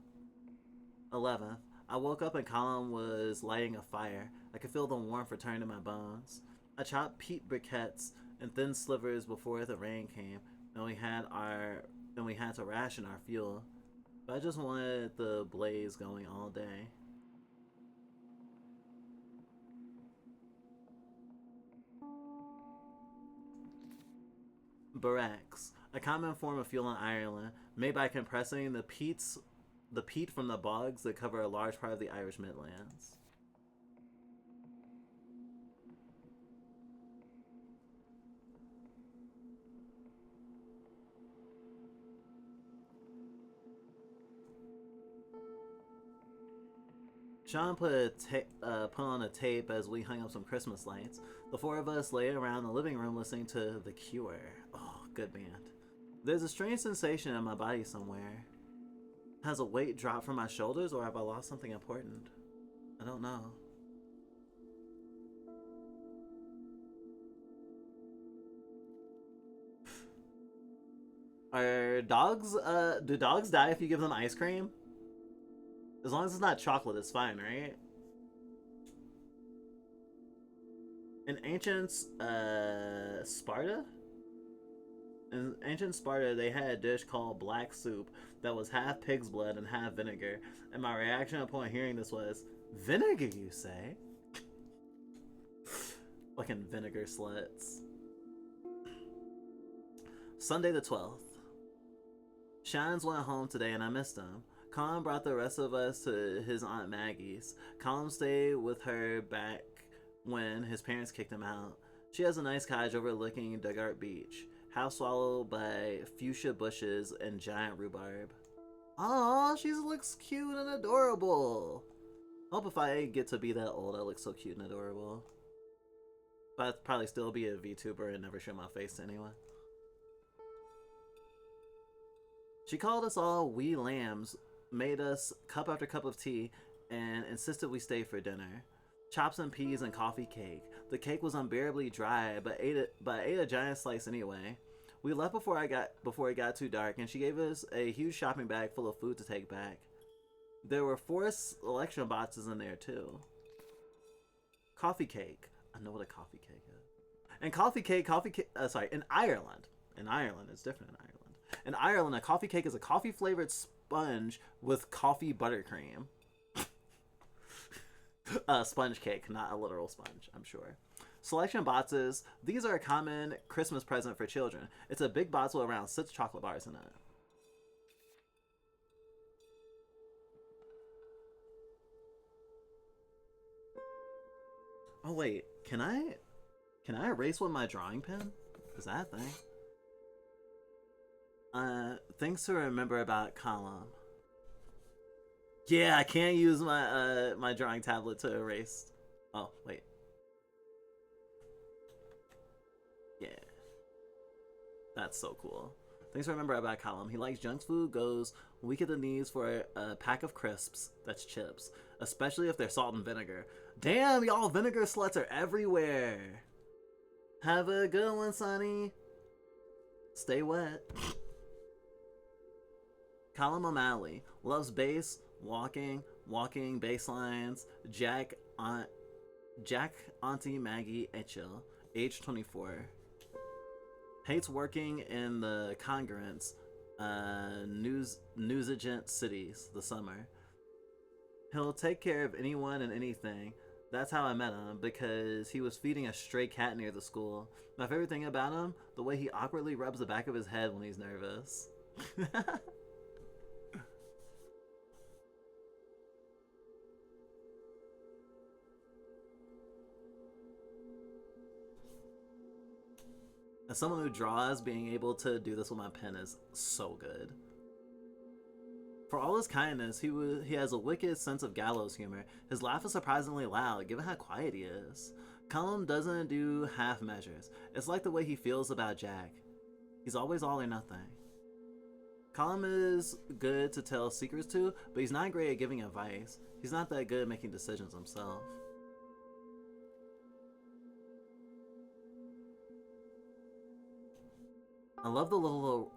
11th. I woke up and Colin was lighting a fire. I could feel the warmth return to my bones. I chopped peat briquettes in thin slivers before the rain came, and we had to ration our fuel. But I just wanted the blaze going all day. Borax, a common form of fuel in Ireland, made by compressing the peat from the bogs that cover a large part of the Irish Midlands. Sean put on a tape as we hung up some Christmas lights. The four of us lay around the living room listening to The Cure. Oh, good band. There's a strange sensation in my body somewhere. Has a weight dropped from my shoulders, or have I lost something important? I don't know. Do dogs die if you give them ice cream? As long as it's not chocolate, it's fine, right? In ancient Sparta, in ancient Sparta, they had a dish called black soup that was half pig's blood and half vinegar. And my reaction upon hearing this was, "Vinegar, you say?" Fucking vinegar sluts. Sunday the 12th. Shines went home today and I missed him. Colin brought the rest of us to his Aunt Maggie's. Colin stayed with her back when his parents kicked him out. She has a nice cottage overlooking Duggart Beach, house swallowed by fuchsia bushes and giant rhubarb. Aw, she looks cute and adorable. Hope if I get to be that old, I look so cute and adorable. But I'd probably still be a VTuber and never show my face to anyone. She called us all wee lambs, made us cup after cup of tea, and insisted we stay for dinner. Chops and peas and coffee cake. The cake was unbearably dry, but I ate a giant slice anyway. We left before it got too dark, and she gave us a huge shopping bag full of food to take back. There were 4 selection boxes in there too. Coffee cake. I know what a coffee cake is. And in Ireland. In Ireland, it's different in Ireland. In Ireland, a coffee cake is a coffee flavored sponge with coffee buttercream. Sponge cake, not a literal sponge, I'm sure. Selection boxes. These are a common Christmas present for children. It's a big box with around 6 chocolate bars in it. Oh wait, can I erase with my drawing pen? Is that a thing? Things to remember about column. Yeah, I can't use my drawing tablet to erase. Oh wait. Yeah, that's so cool. Things to remember about Column. He likes junk food, goes weak at the knees for a pack of crisps, that's chips, especially if they're salt and vinegar. Damn, y'all vinegar sluts are everywhere. Have a good one, Sonny. Stay wet. Colin O'Malley loves bass, walking bass lines. Jack Auntie Maggie Etchell, age 24. Hates working in the congruence, newsagent cities, the summer. He'll take care of anyone and anything. That's how I met him, because he was feeding a stray cat near the school. My favorite thing about him, the way he awkwardly rubs the back of his head when he's nervous. As someone who draws, being able to do this with my pen is so good. For all his kindness, he has a wicked sense of gallows humor. His laugh is surprisingly loud, given how quiet he is. Callum doesn't do half measures. It's like the way he feels about Jack. He's always all or nothing. Callum is good to tell secrets to, but he's not great at giving advice. He's not that good at making decisions himself. I love the little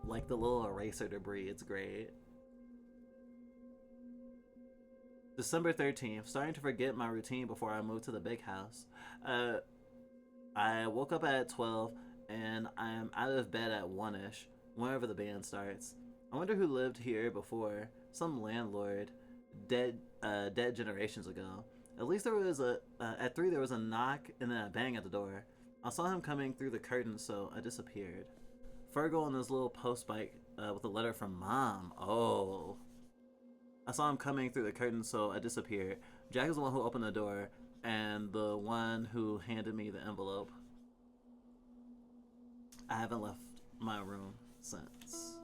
eraser debris. It's great. December 13th. Starting to forget my routine before I moved to the big house. Uh, I woke up at 12 and I'm out of bed at 1ish, whenever the band starts. I wonder who lived here before. Some landlord, dead generations ago. At least there was at 3 there was a knock and then a bang at the door. I saw him coming through the curtain, so I disappeared. Fergal on his little post bike with a letter from Mom. Oh. I saw him coming through the curtain, so I disappeared. Jack is the one who opened the door, and the one who handed me the envelope. I haven't left my room since.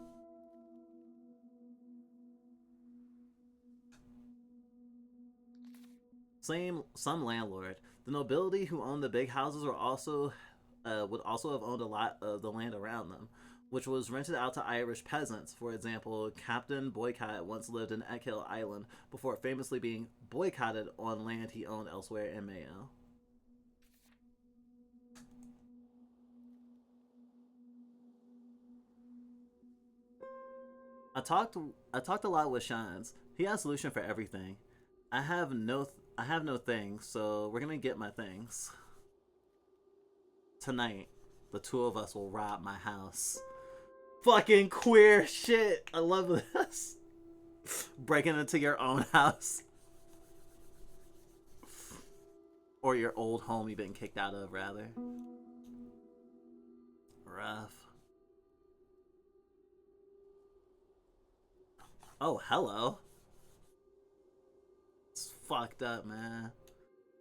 Some landlord. The nobility who owned the big houses would also have owned a lot of the land around them, which was rented out to Irish peasants. For example, Captain Boycott once lived in Eckhill Island before famously being boycotted on land he owned elsewhere in Mayo. I talked I talked a lot with Shines. He has a solution for everything. I have no things, so we're gonna get my things. Tonight, the two of us will rob my house. Fucking queer shit. I love this. Breaking into your own house. Or your old home you've been kicked out of, rather. Rough. Oh, hello. It's fucked up, man.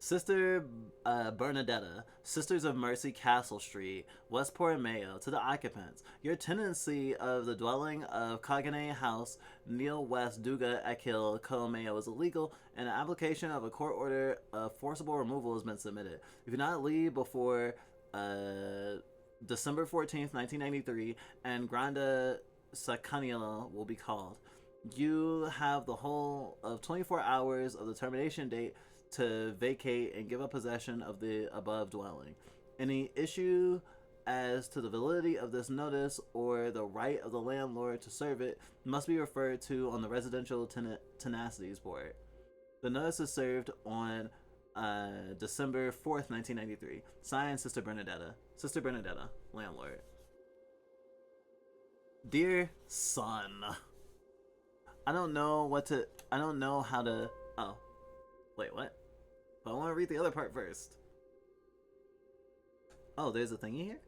Sister Bernadetta, Sisters of Mercy, Castle Street, Westport, Mayo. To the occupants, your tenancy of the dwelling of Kagane House, Neil West, Duga, Akil, Ko, Mayo is illegal, and an application of a court order of forcible removal has been submitted. If you do not leave before December 14th, 1993, and Granda Sakanila will be called. You have the whole of 24 hours of the termination date to vacate and give up possession of the above dwelling. Any issue as to the validity of this notice or the right of the landlord to serve it must be referred to on the Residential Tenacities Board. The notice is served on December 4th, 1993. Signed, Sister Bernadetta. Sister Bernadetta, landlord. Dear son, I don't know how to. Oh. Wait, what? But I want to read the other part first. Oh, there's a thingy here?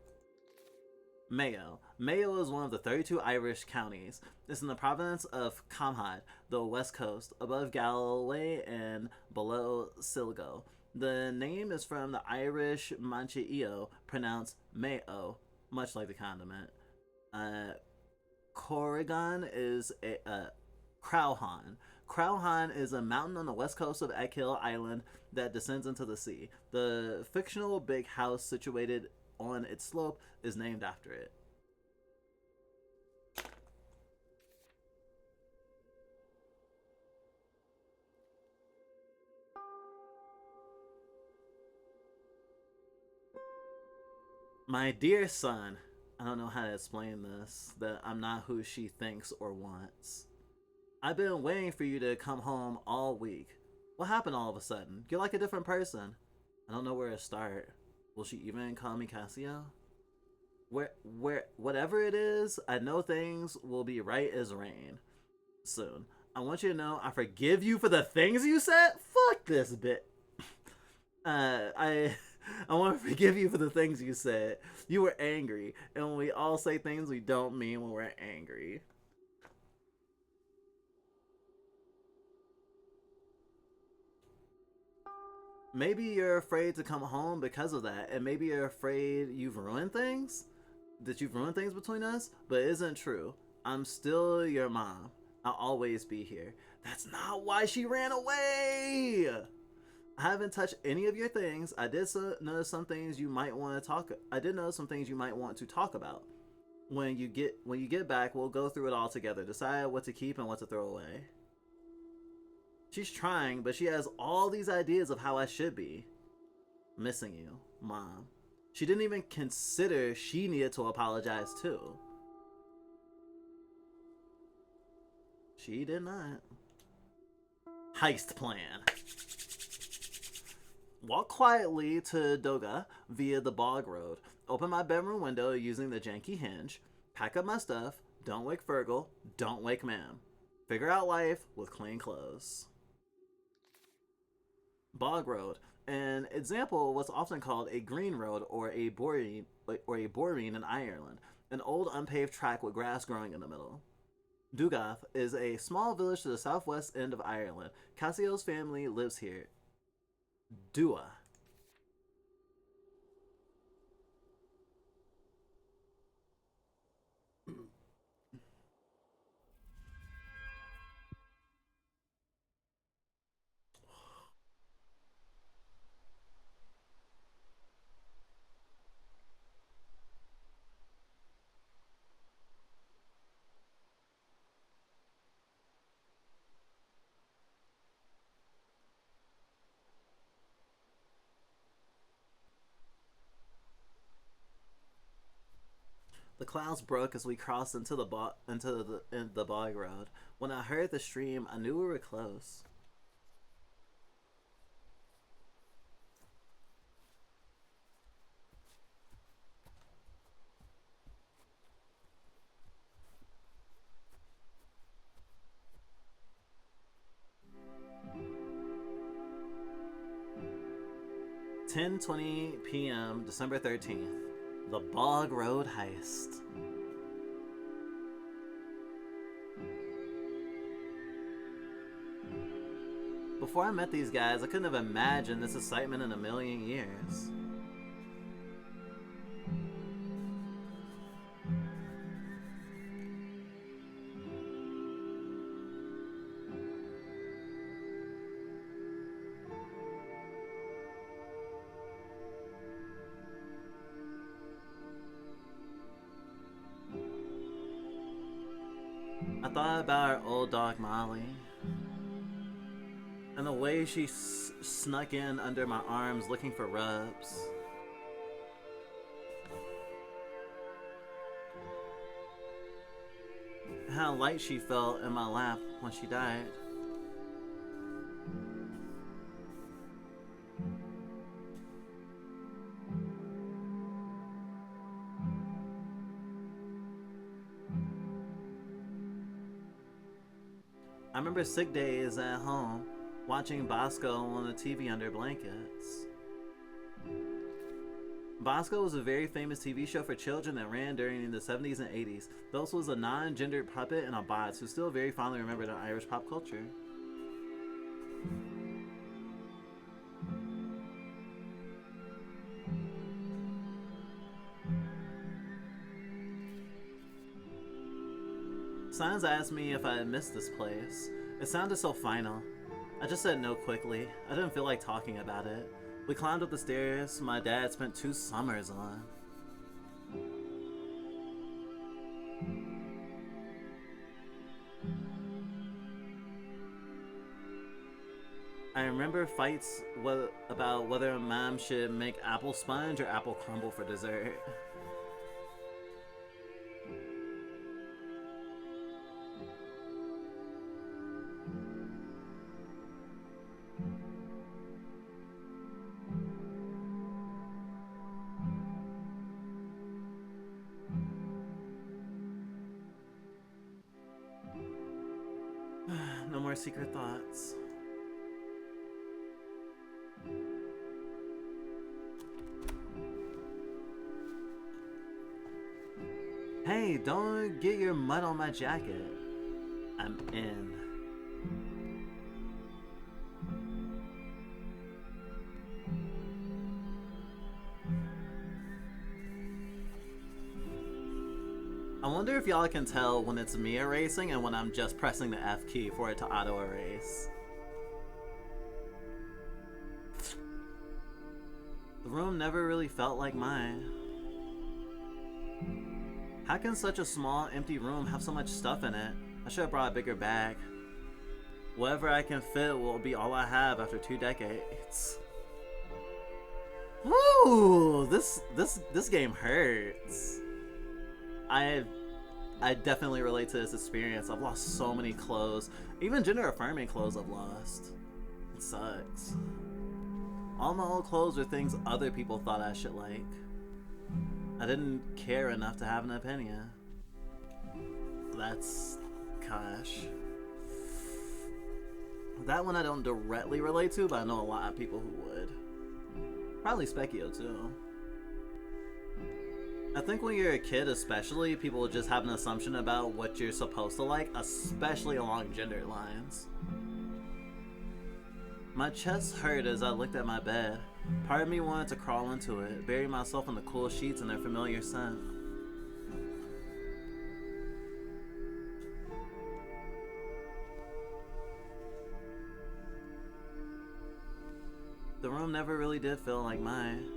Mayo. Mayo is one of the 32 Irish counties. It's in the province of Camhad, the west coast, above Galway and below Sligo. The name is from the Irish mancha pronounced Mayo, much like the condiment. Corrigan is a Crowhan. Crowhan is a mountain on the west coast of Achill Island that descends into the sea. The fictional big house situated on its slope is named after it. My dear son, I don't know how to explain this, that I'm not who she thinks or wants. I've been waiting for you to come home all week. What happened all of a sudden? You're like a different person. I don't know where to start. Will she even call me Cassio? Whatever it is, I know things will be right as rain soon. I want you to know I forgive you for the things you said. Fuck this bit. I want to forgive you for the things you said. You were angry, and we all say things we don't mean when we're angry. Maybe you're afraid to come home because of that, and maybe you're afraid you've ruined things? That you've ruined things between us? But it isn't true. I'm still your mom. I'll always be here. That's not why she ran away! I haven't touched any of your things. I did notice some things you might want to talk. I did notice some things you might want to talk about. When you get back, we'll go through it all together. Decide what to keep and what to throw away. She's trying, but she has all these ideas of how I should be. Missing you, Mom. She didn't even consider she needed to apologize too. She did not. Heist plan. Walk quietly to Doga via the bog road. Open my bedroom window using the janky hinge. Pack up my stuff. Don't wake Fergal. Don't wake Ma'am. Figure out life with clean clothes. Bog road. An example was often called a green road or a boreen in Ireland, an old unpaved track with grass growing in the middle. Dugath is a small village to the southwest end of Ireland. Cassio's family lives here. Dua. The clouds broke as we crossed into the bog road. When I heard the stream, I knew we were close. 10:20 p.m. December 13th. The Bog Road Heist. Before I met these guys, I couldn't have imagined this excitement in a million years. I thought about our old dog Molly, and the way she snuck in under my arms looking for rubs. How light she felt in my lap when she died. I remember sick days at home, watching Bosco on the TV under blankets. Bosco was a very famous TV show for children that ran during the 70s and 80s. Those was a non-gendered puppet and a boss who still very fondly remembered in Irish pop culture. Signs asked me if I had missed this place. It sounded so final. I just said no quickly. I didn't feel like talking about it. We climbed up the stairs my dad spent 2 summers on. I remember fights about whether mom should make apple sponge or apple crumble for dessert. No more secret thoughts. Hey, don't get your mud on my jacket. I'm in. I wonder if y'all can tell when it's me erasing and when I'm just pressing the F key for it to auto erase. The room never really felt like mine. How can such a small, empty room have so much stuff in it? I should have brought a bigger bag. Whatever I can fit will be all I have after 2 decades. Woo! This game hurts. I definitely relate to this experience. I've lost so many clothes. Even gender-affirming clothes I've lost. It sucks. All my old clothes are things other people thought I should like. I didn't care enough to have an opinion. That's... gosh. That one I don't directly relate to, but I know a lot of people who would. Probably Specchio too. I think when you're a kid especially, people just have an assumption about what you're supposed to like, especially along gender lines. My chest hurt as I looked at my bed. Part of me wanted to crawl into it, bury myself in the cool sheets and their familiar scent. The room never really did feel like mine.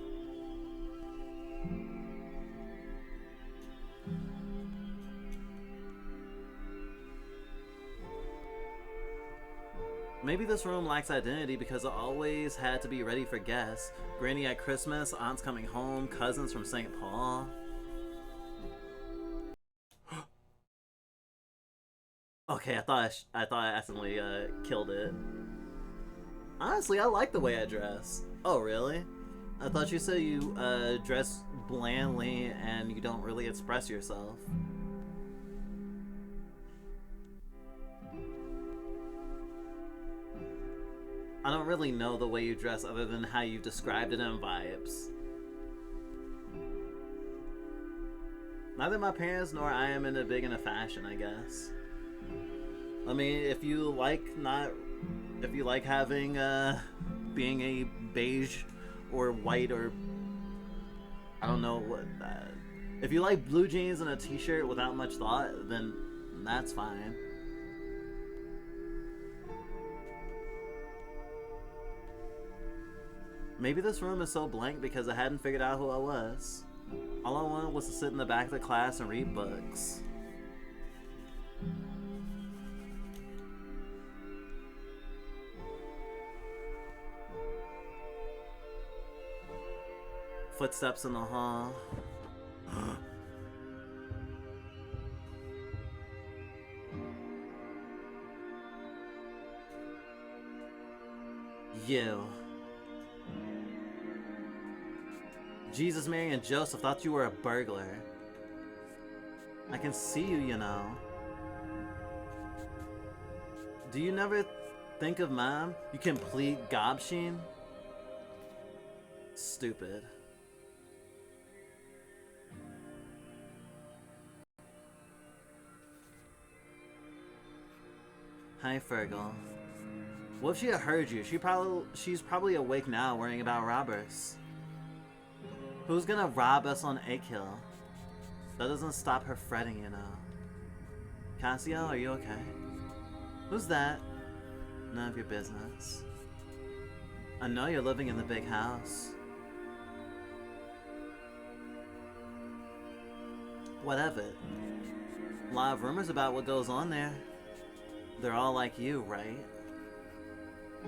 Maybe this room lacks identity because it always had to be ready for guests. Granny at Christmas, aunts coming home, cousins from St. Paul. Okay, I thought I accidentally killed it. Honestly, I like the way I dress. Oh, really? I thought you said you dress blandly and you don't really express yourself. I don't really know the way you dress other than how you described it in vibes. Neither my parents nor I am into big into fashion, I guess. I mean, if you like having being a beige or white or I don't know what if you like blue jeans and a t-shirt without much thought, then that's fine. Maybe this room is so blank because I hadn't figured out who I was. All I wanted was to sit in the back of the class and read books. Footsteps in the hall. You. Jesus, Mary, and Joseph thought you were a burglar. I can see you, you know. Do you never think of Mom? You complete gobsheen? Stupid. Hi, Fergal. What if she had heard you? She's probably awake now worrying about robbers. Who's gonna rob us on Akill? That doesn't stop her fretting, you know. Cassio, are you okay? Who's that? None of your business. I know you're living in the big house. Whatever. A lot of rumors about what goes on there. They're all like you, right?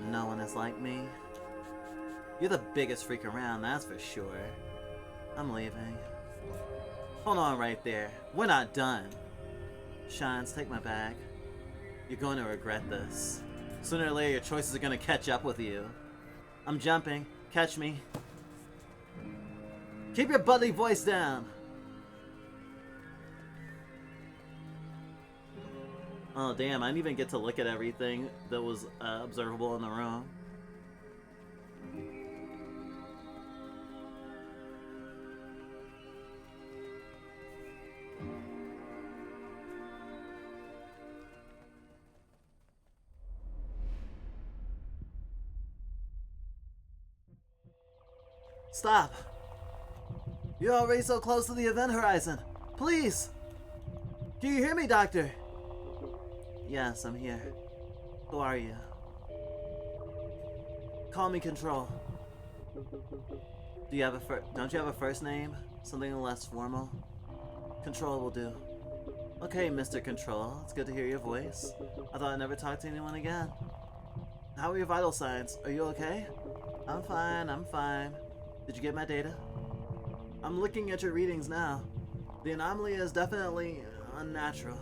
No one is like me. You're the biggest freak around, that's for sure. I'm leaving. Hold on right there. We're not done. Shines, take my bag. You're going to regret this. Sooner or later, your choices are going to catch up with you. I'm jumping. Catch me. Keep your buddy voice down. Oh, damn. I didn't even get to look at everything that was observable in the room. Stop! You're already so close to the event horizon. Please! Can you hear me, Doctor? Yes, I'm here. Who are you? Call me Control. Do you have don't you have a first name? Something less formal? Control will do. Okay, Mr. Control. It's good to hear your voice. I thought I'd never talk to anyone again. How are your vital signs? Are you okay? I'm fine, I'm fine. Did you get my data? I'm looking at your readings now. The anomaly is definitely unnatural.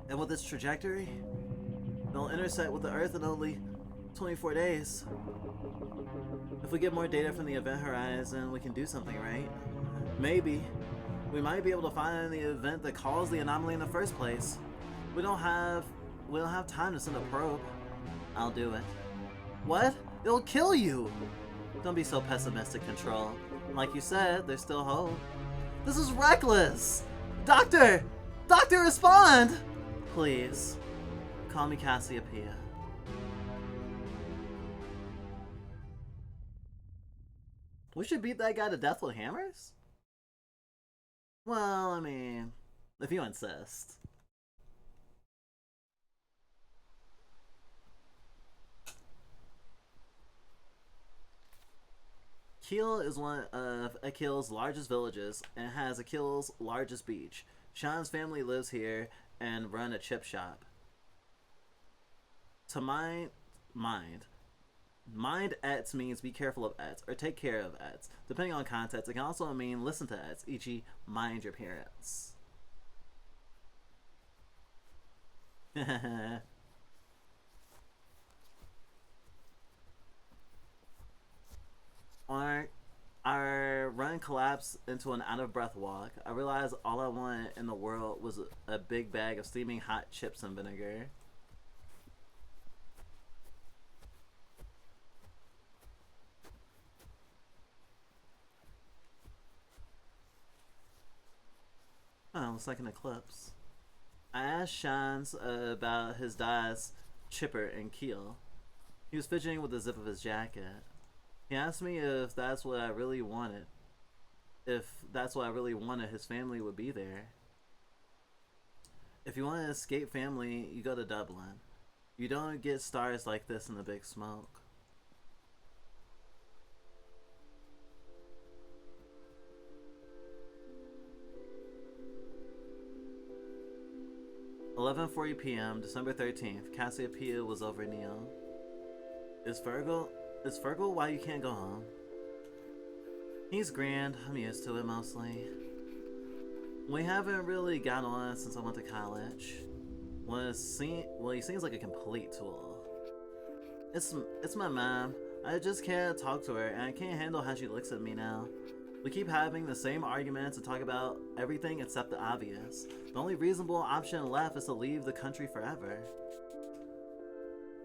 And with its trajectory, it'll intersect with the Earth in only 24 days. If we get more data from the event horizon, we can do something, right? Maybe. We might be able to find the event that caused the anomaly in the first place. We don't have time to send a probe. I'll do it. What? It'll kill you! Don't be so pessimistic, Control. Like you said, there's still hope. This is reckless! Doctor! Doctor, respond! Please. Call me Cassiopeia. We should beat that guy to death with hammers? Well, I mean, if you insist. Kiel is one of Akil's largest villages and has Akil's largest beach. Sean's family lives here and run a chip shop. To mind ets means be careful of ets or take care of ets. Depending on context, it can also mean listen to ets, e.g. mind your parents. Our run collapsed into an out-of-breath walk. I realized all I wanted in the world was a big bag of steaming hot chips and vinegar. Oh, looks like an eclipse. I asked Shans about his dad's chipper and keel. He was fidgeting with the zip of his jacket. He asked me if that's what I really wanted. If that's what I really wanted, his family would be there. If you want to escape family, you go to Dublin. You don't get stars like this in the big smoke. "11:40 p.m., December 13th. Cassiopeia was over Neil. Is Fergal why you can't go home? He's grand. I'm used to it mostly. We haven't really got on since I went to college. Well, he seems like a complete tool. It's my mom. I just can't talk to her, and I can't handle how she looks at me now. We keep having the same arguments and talk about everything except the obvious. The only reasonable option left is to leave the country forever.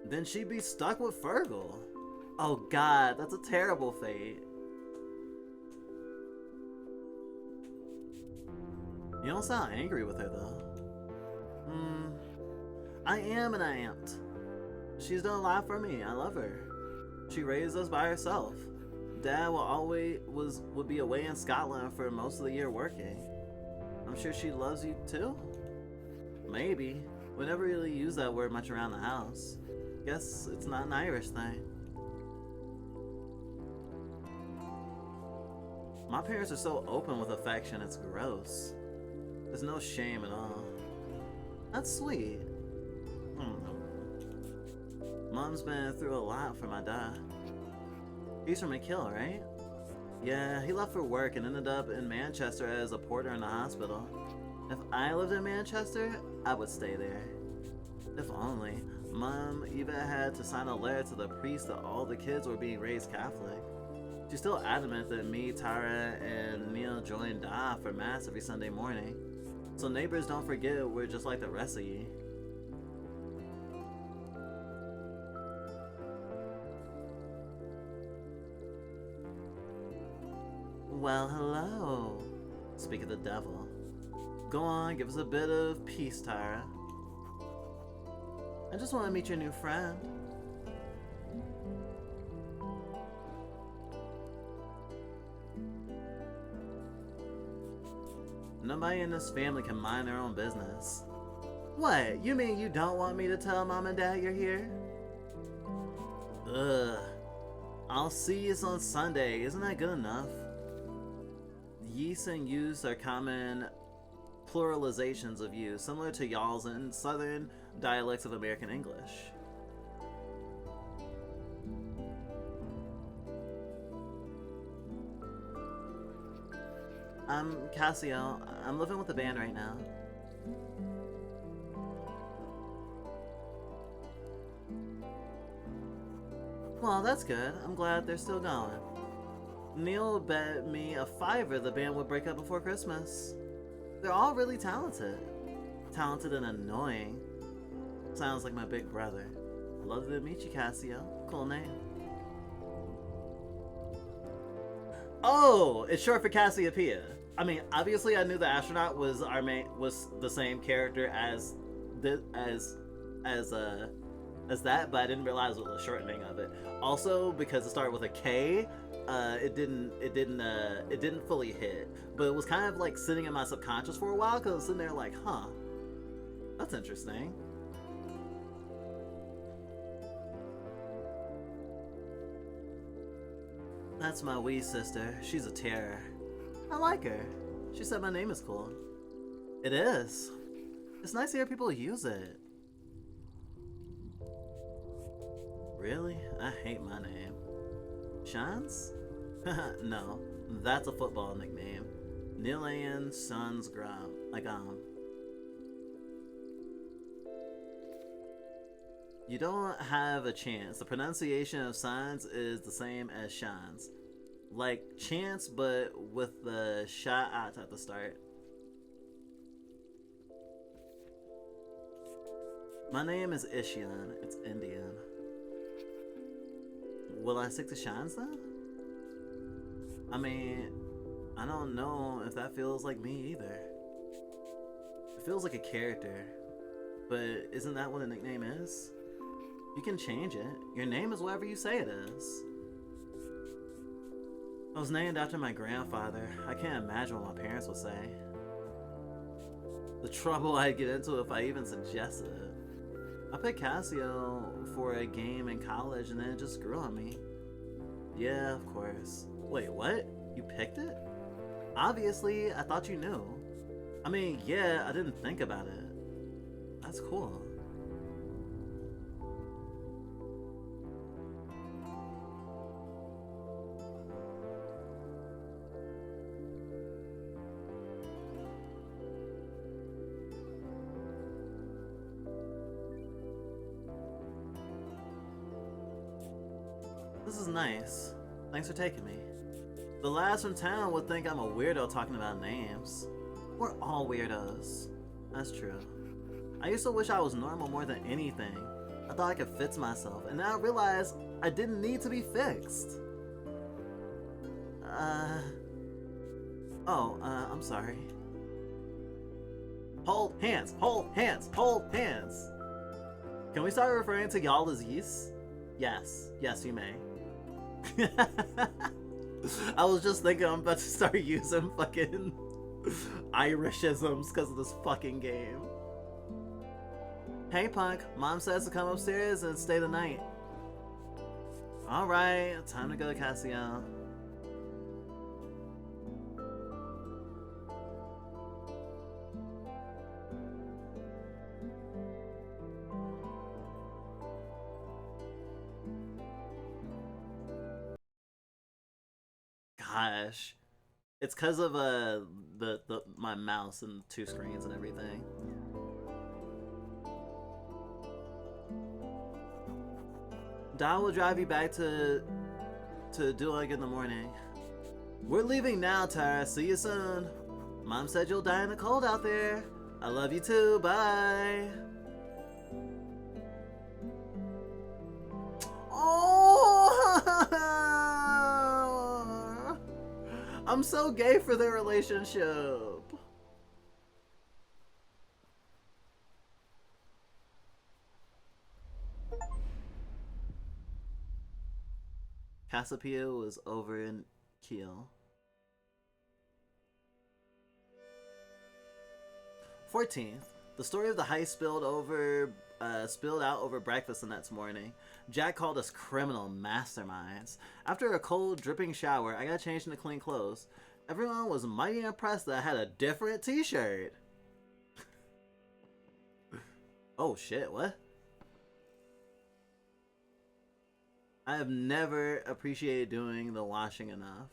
Then she'd be stuck with Fergal. Oh god, that's a terrible fate. You don't sound angry with her though. I am and I ain't. She's done a lot for me. I love her. She raised us by herself. Dad would be away in Scotland for most of the year working. I'm sure she loves you too? Maybe. We never really use that word much around the house. Guess it's not an Irish thing. My parents are so open with affection, it's gross. There's no shame at all. That's sweet. Mom's been through a lot for my dad. He's from McKill, right? Yeah, he left for work and ended up in Manchester as a porter in the hospital. If I lived in Manchester, I would stay there. If only. Mom even had to sign a letter to the priest that all the kids were being raised Catholic. She's still adamant that me, Tara, and Neil join Da for Mass every Sunday morning. So neighbors don't forget we're just like the rest of ye. Well, hello. Speak of the devil. Go on, give us a bit of peace, Tara. I just want to meet your new friend. Nobody in this family can mind their own business. What? You mean you don't want me to tell Mom and Dad you're here? Ugh. I'll see you on Sunday. Isn't that good enough? Yeast and use are common pluralizations of you, similar to y'alls in southern dialects of American English. I'm Cassio. I'm living with the band right now. Well, that's good. I'm glad they're still going. Neil bet me a fiver the band would break up before Christmas. They're all really talented. Talented and annoying. Sounds like my big brother. Love to meet you, Cassio. Cool name. Oh, it's short for Cassiopeia. I mean, obviously I knew the astronaut was the same character as that, but I didn't realize it was a shortening of it. Also, because it started with a K, it didn't fully hit. But it was kind of like sitting in my subconscious for a while because I was sitting there like, huh, that's interesting. That's my wee sister. She's a terror. I like her. She said my name is cool. It is. It's nice to hear people use it. Really? I hate my name. Shans? No, that's a football nickname. Nilayan Sons Grom. You don't have a chance. The pronunciation of signs is the same as shines. Like chance, but with the sha'at at the start. My name is Ishian. It's Indian. Will I stick to shines then? I mean, I don't know if that feels like me either. It feels like a character, but isn't that what a nickname is? You can change it. Your name is whatever you say it is. I was named after my grandfather. I can't imagine what my parents would say. The trouble I'd get into if I even suggested it. I picked Casio for a game in college and then it just grew on me. Yeah, of course. Wait, what? You picked it? Obviously, I thought you knew. I mean, yeah, I didn't think about it. That's cool. This is nice. Thanks for taking me. The lads from town would think I'm a weirdo talking about names. We're all weirdos. That's true. I used to wish I was normal more than anything. I thought I could fix myself, and now I realize I didn't need to be fixed. I'm sorry. Hold hands, hold hands, hold hands! Can we start referring to y'all as yeast? Yes, yes you may. I was just thinking I'm about to start using fucking Irishisms because of this fucking game. Hey punk, mom says to come upstairs and stay the night. Alright, time to go to Cassio. Gosh. It's because of my mouse and 2 screens and everything. Don will drive you back to Dulag in the morning. We're leaving now, Tara. See you soon. Mom said you'll die in the cold out there. I love you too. Bye. Oh! I'm so gay for their relationship. Cassiopeia was over in Kiel. 14th. The story of the heist spilled out over breakfast the next morning. Jack called us criminal masterminds. After a cold, dripping shower, I got changed into clean clothes. Everyone was mighty impressed that I had a different t-shirt. Oh shit, what? I have never appreciated doing the washing enough.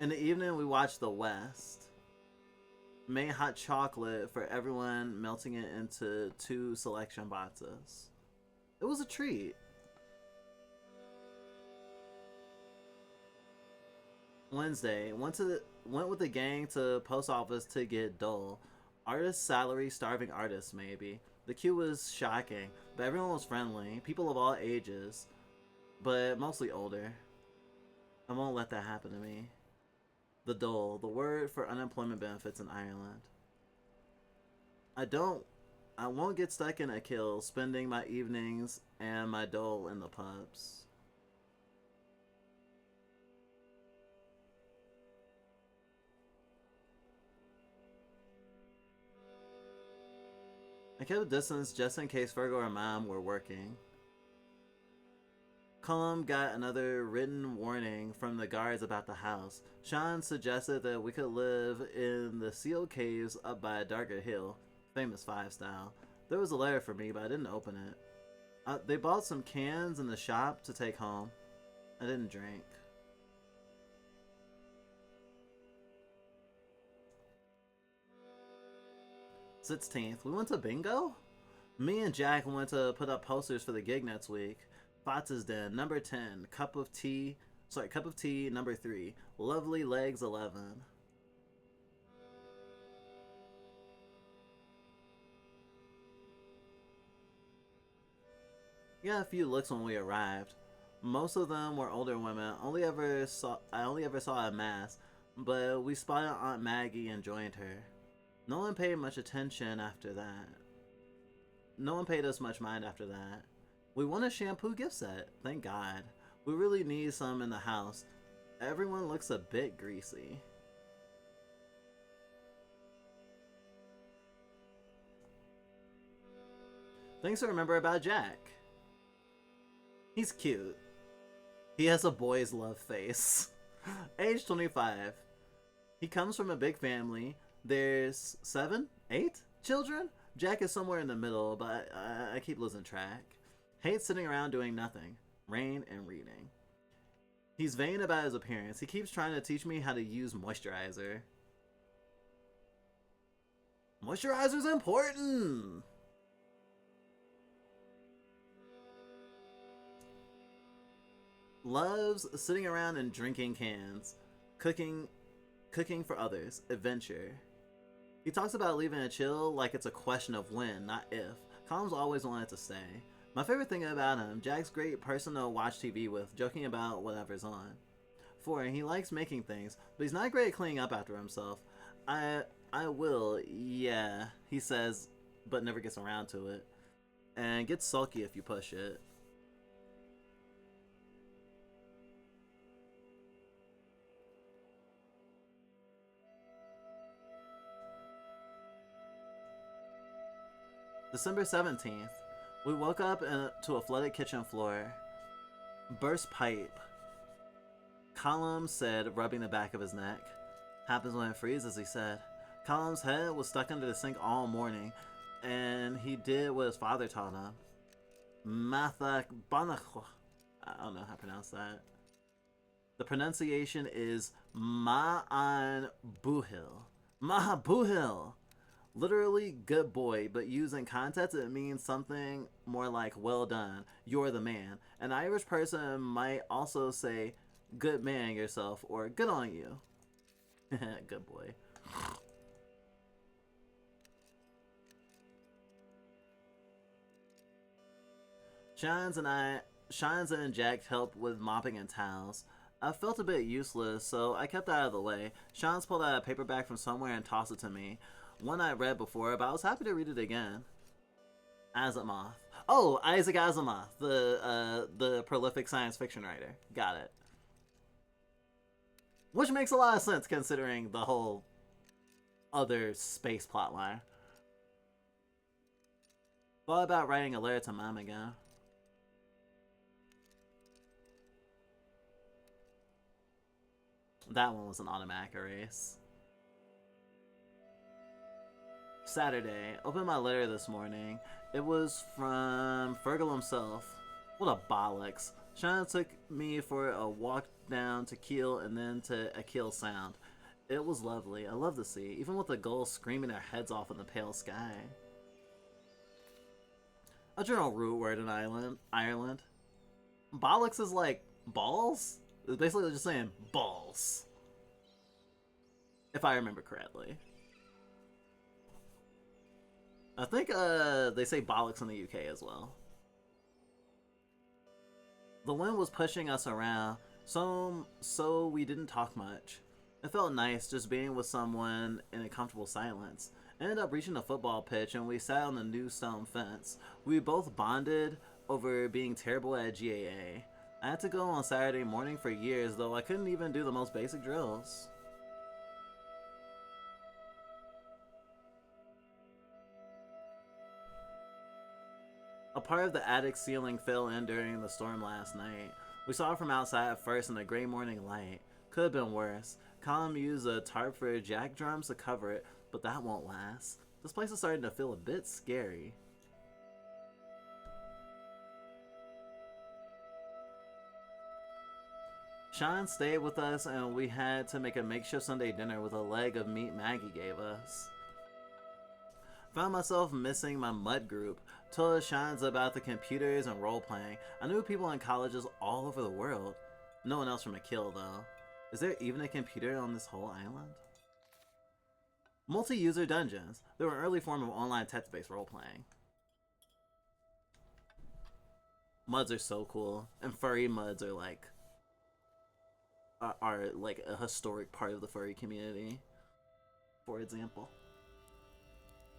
In the evening, we watched The West. Made hot chocolate for everyone, melting it into 2 selection boxes. It was a treat. Wednesday, went with the gang to post office to get dole. Artist salary, starving artists maybe. The queue was shocking, but everyone was friendly. People of all ages, but mostly older. I won't let that happen to me. The dole, the word for unemployment benefits in Ireland. I won't get stuck in a kill, spending my evenings and my dole in the pubs. I kept a distance just in case Virgo or Mom were working. Cullum got another written warning from the guards about the house. Sean suggested that we could live in the sealed caves up by a darker hill, famous 5 style. There was a letter for me, but I didn't open it. They bought some cans in the shop to take home. I didn't drink. "16th, we went to bingo? Me and Jack went to put up posters for the gig next week. Fotz's Den, number 10. Cup of tea, number 3. Lovely legs, 11. We got a few looks when we arrived. Most of them were older women. I only ever saw a mass, but we spotted Aunt Maggie and joined her. No one paid much attention after that. No one paid us much mind after that. We won a shampoo gift set, thank God. We really need some in the house. Everyone looks a bit greasy. Things to remember about Jack. He's cute. He has a boy's love face. Age 25. He comes from a big family. There's 7, 8 children? Jack is somewhere in the middle, but I keep losing track. Hates sitting around doing nothing. Rain and reading. He's vain about his appearance. He keeps trying to teach me how to use moisturizer. Moisturizer's important! Loves sitting around and drinking cans. Cooking for others. Adventure. He talks about leaving a chill like it's a question of when, not if. Colum's always wanted to stay. My favorite thing about him, Jack's great person to watch TV with, joking about whatever's on. 4, he likes making things, but he's not great at cleaning up after himself. I will, yeah, he says, but never gets around to it. And gets sulky if you push it. December 17th. We woke up to a flooded kitchen floor. Burst pipe. Colum said, rubbing the back of his neck. Happens when it freezes, he said. Colum's head was stuck under the sink all morning, and he did what his father taught him. Mathak Banach. I don't know how to pronounce that. The pronunciation is Ma'an Buhil. Mahabuhil. Literally good boy, but used in context it means something more like well done, you're the man. An Irish person might also say good man yourself or good on you. Good boy. Shines and Jack helped with mopping and towels. I felt a bit useless, so I kept out of the way. Shines pulled out a paperback from somewhere and tossed it to me. One I'd read before, but I was happy to read it again. Asimov. Oh, Isaac Asimov, the prolific science fiction writer. Got it. Which makes a lot of sense considering the whole other space plotline. Thought about writing a letter to Mom again. That one was an automatic erase. Saturday. Opened my letter this morning. It was from Fergal himself. What a bollocks. Sean took me for a walk down to Kiel and then to Akil Sound. It was lovely. I love the sea, even with the gulls screaming their heads off in the pale sky. A general root word in Ireland. Bollocks is like balls? It's basically just saying balls. If I remember correctly. I think they say bollocks in the UK as well. The wind was pushing us around, so we didn't talk much. It felt nice just being with someone in a comfortable silence. Ended up reaching the football pitch and we sat on the new stone fence. We both bonded over being terrible at GAA. I had to go on Saturday morning for years, though I couldn't even do the most basic drills. A part of the attic ceiling fell in during the storm last night. We saw it from outside at first in the gray morning light. Could have been worse. Colin used a tarp for jack drums to cover it, but that won't last. This place is starting to feel a bit scary. Sean stayed with us and we had to make a makeshift Sunday dinner with a leg of meat Maggie gave us. Found myself missing my mud group. Told Shines about the computers and role-playing. I knew people in colleges all over the world. No one else from Akil, though. Is there even a computer on this whole island? Multi-user dungeons. They were an early form of online text-based role-playing. Muds are so cool, and furry muds are like a historic part of the furry community. For example,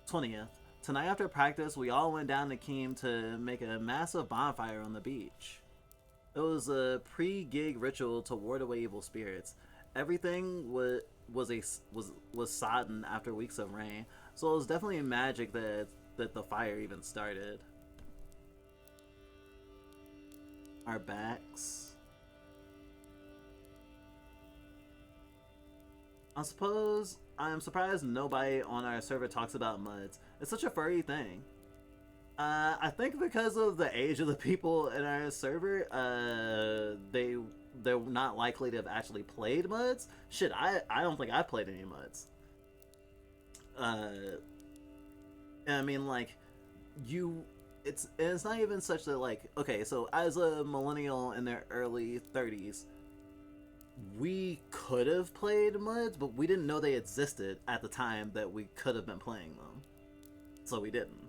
20th. Tonight after practice, we all went down to Keem to make a massive bonfire on the beach. It was a pre-gig ritual to ward away evil spirits. Everything was sodden after weeks of rain, so it was definitely magic that the fire even started. Our backs. I'm surprised nobody on our server talks about muds. It's such a furry thing. I think because of the age of the people in our server, they're not likely to have actually played muds. Shit, I don't think I've played any muds. And I mean, like, it's not even such that, like, okay, so as a millennial in their early 30s, we could have played muds, but we didn't know they existed at the time that we could have been playing them, so we didn't.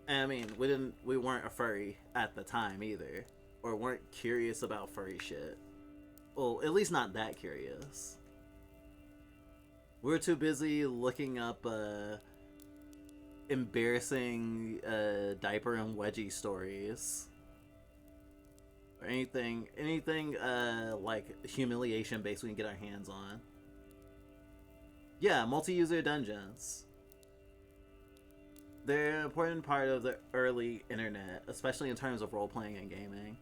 And I mean, we weren't a furry at the time either, or weren't curious about furry shit. Well, at least not that curious. We were too busy looking up embarrassing diaper and wedgie stories, or anything like humiliation based we can get our hands on. Yeah, multi-user dungeons. They're an important part of the early internet, especially in terms of role-playing and gaming.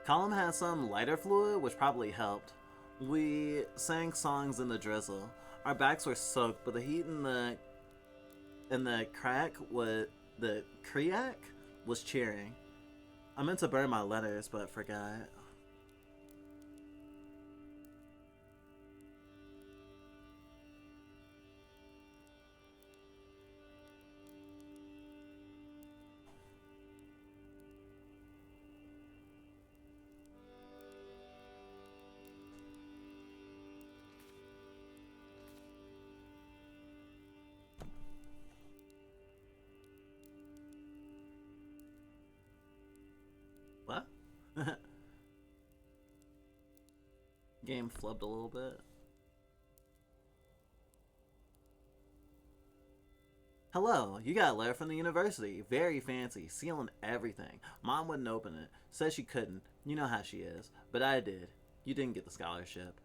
Column had some lighter fluid, which probably helped. We sang songs in the drizzle. Our backs were soaked, but the heat in the kriak was cheering. I meant to burn my letters, but forgot. What? Game flubbed a little bit. Hello, you got a letter from the university. Very fancy, sealing everything. Mom wouldn't open it. Said she couldn't. You know how she is. But I did. You didn't get the scholarship.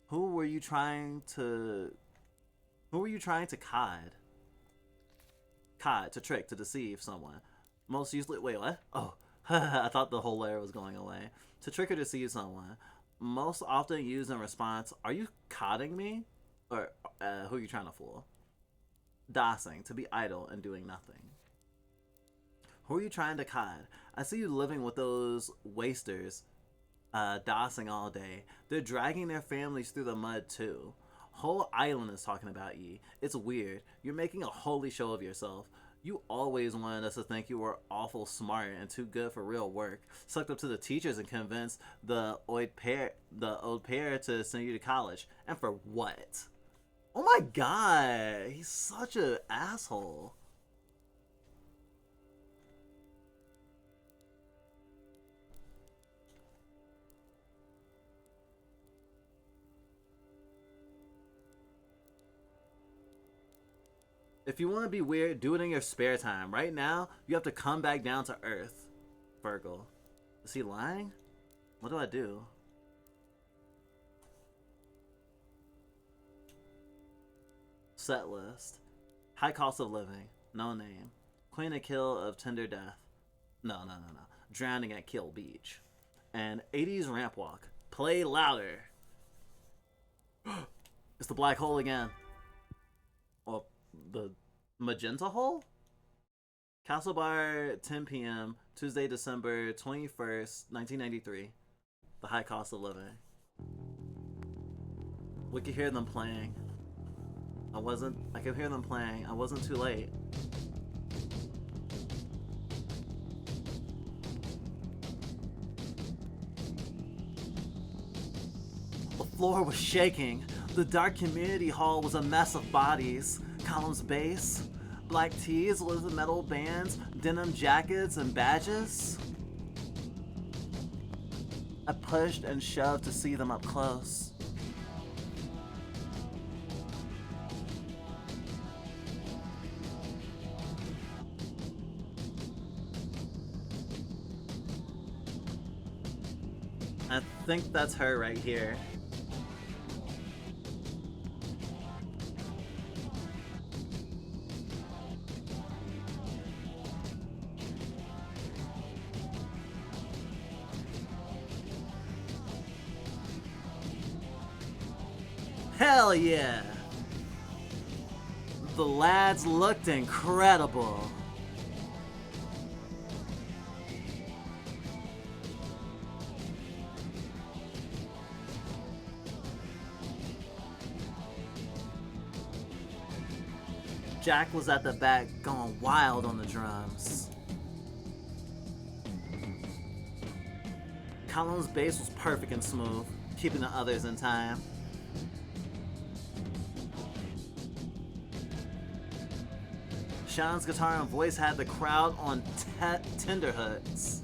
Who were you trying to... Who were you trying to cod? Cod, to trick, to deceive someone. Most usually... Wait, what? Oh, I thought the whole letter was going away. To trick or deceive someone. Most often used in response, are you codding me? Or who are you trying to fool? Dossing, to be idle and doing nothing. Who are you trying to cod? I see you living with those wasters, dossing all day. They're dragging their families through the mud too. Whole island is talking about ye. It's weird. You're making a holy show of yourself. You always wanted us to think you were awful smart and too good for real work. Sucked up to the teachers and convinced the old pair to send you to college. And for what? Oh my god, he's such an asshole. If you want to be weird, do it in your spare time. Right now, you have to come back down to earth. Virgil. Is he lying? What do I do? Set list. High cost of living. No name. Queen of Kill of Tender Death. No. Drowning at Kill Beach. And 80s ramp walk. Play louder. It's the black hole again. Well, the magenta hole? Castle Bar, 10 p.m., Tuesday, December 21st, 1993. The high cost of living. We could hear them playing. I could hear them playing. I wasn't too late. The floor was shaking. The dark community hall was a mess of bodies. Column's base, black tees with metal bands, denim jackets, and badges. I pushed and shoved to see them up close. I think that's her right here. Hell yeah! The lads looked incredible. Jack was at the back going wild on the drums. Column's bass was perfect and smooth, keeping the others in time. Sean's guitar and voice had the crowd on tenterhooks.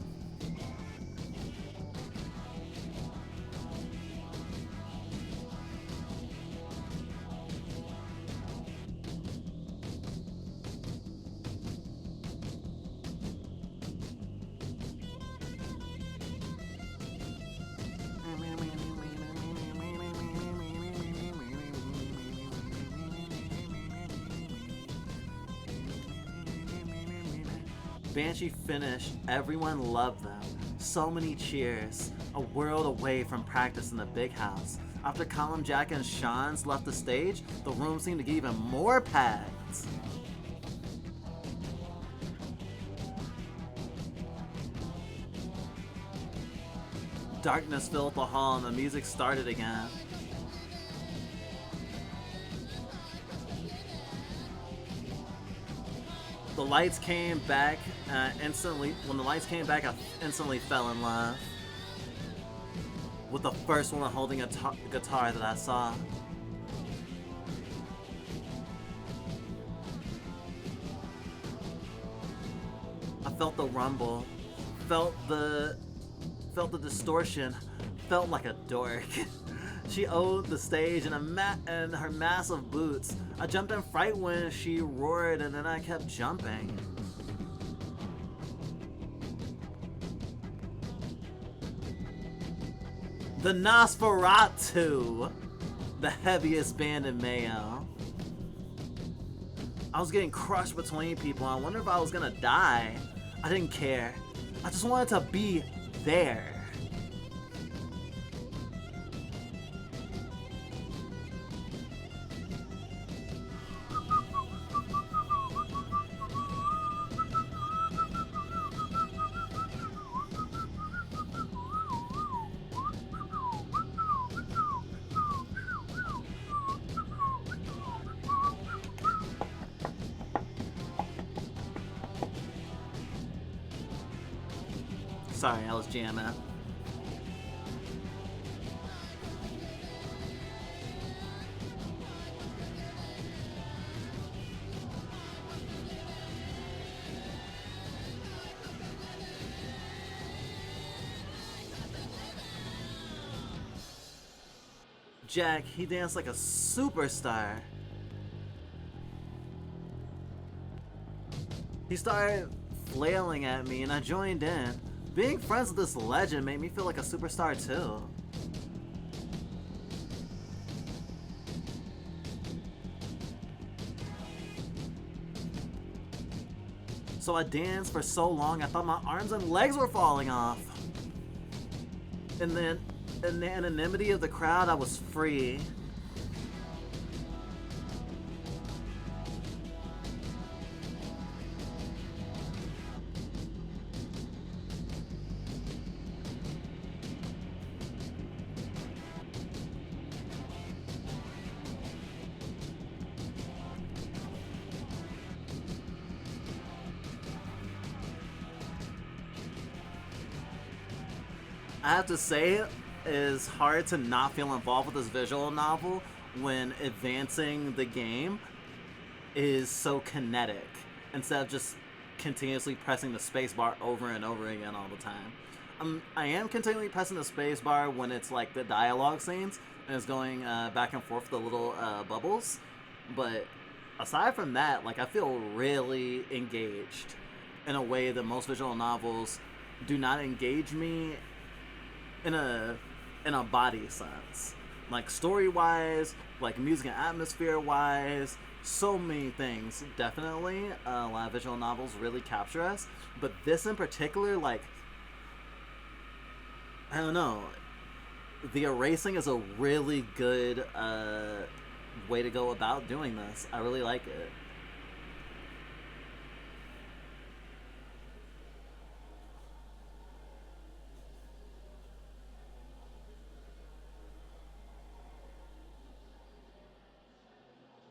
Banshee finished, everyone loved them. So many cheers, a world away from practice in the big house. After Colin, Jack, and Sean's left the stage, the room seemed to get even more packed. Darkness filled the hall and the music started again. The lights came back instantly. When the lights came back, I instantly fell in love with the first woman holding a guitar that I saw. I felt the rumble, felt the distortion, felt like a dork. She owed the stage and her massive boots. I jumped in fright when she roared, and then I kept jumping. The Nosferatu, the heaviest band in Mayo. I was getting crushed between people. I wondered if I was gonna die. I didn't care. I just wanted to be there. Sorry, I was jamming. Jack, he danced like a superstar. He started flailing at me and I joined in. Being friends with this legend made me feel like a superstar too. So I danced for so long I thought my arms and legs were falling off. And then, in the anonymity of the crowd, I was free. I have to say, it is hard to not feel involved with this visual novel when advancing the game is so kinetic instead of just continuously pressing the spacebar over and over again all the time. I am continually pressing the spacebar when it's like the dialogue scenes and it's going back and forth with the little bubbles, but aside from that, like I feel really engaged in a way that most visual novels do not engage me in a body sense. Like story wise, like music and atmosphere wise, so many things. Definitely, a lot of visual novels really capture us, but this in particular, like I don't know, the erasing is a really good way to go about doing this. I really like it.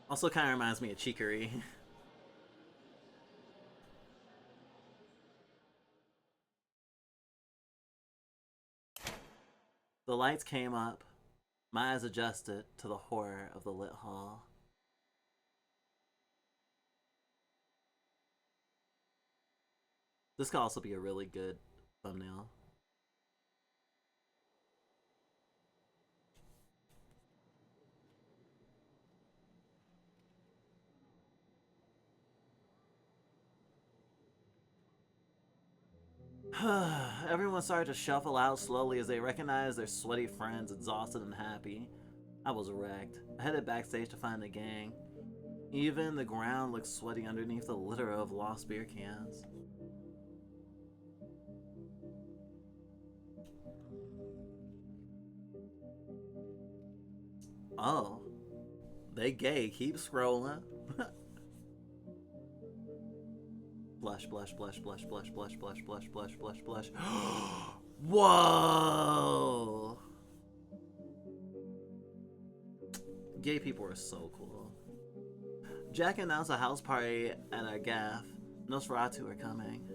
Also, kind of reminds me of Chicory. The lights came up. My eyes adjusted to the horror of the lit hall. This could also be a really good thumbnail. Everyone started to shuffle out slowly as they recognized their sweaty friends, exhausted and happy. I was wrecked. I headed backstage to find the gang. Even the ground looked sweaty underneath the litter of lost beer cans. Oh, they gay. Keep scrolling. Blush, blush, blush, blush, blush, blush, blush, blush, blush, blush, blush. Whoa! Gay people are so cool. Jack announced a house party at our gaff. Nosferatu are coming.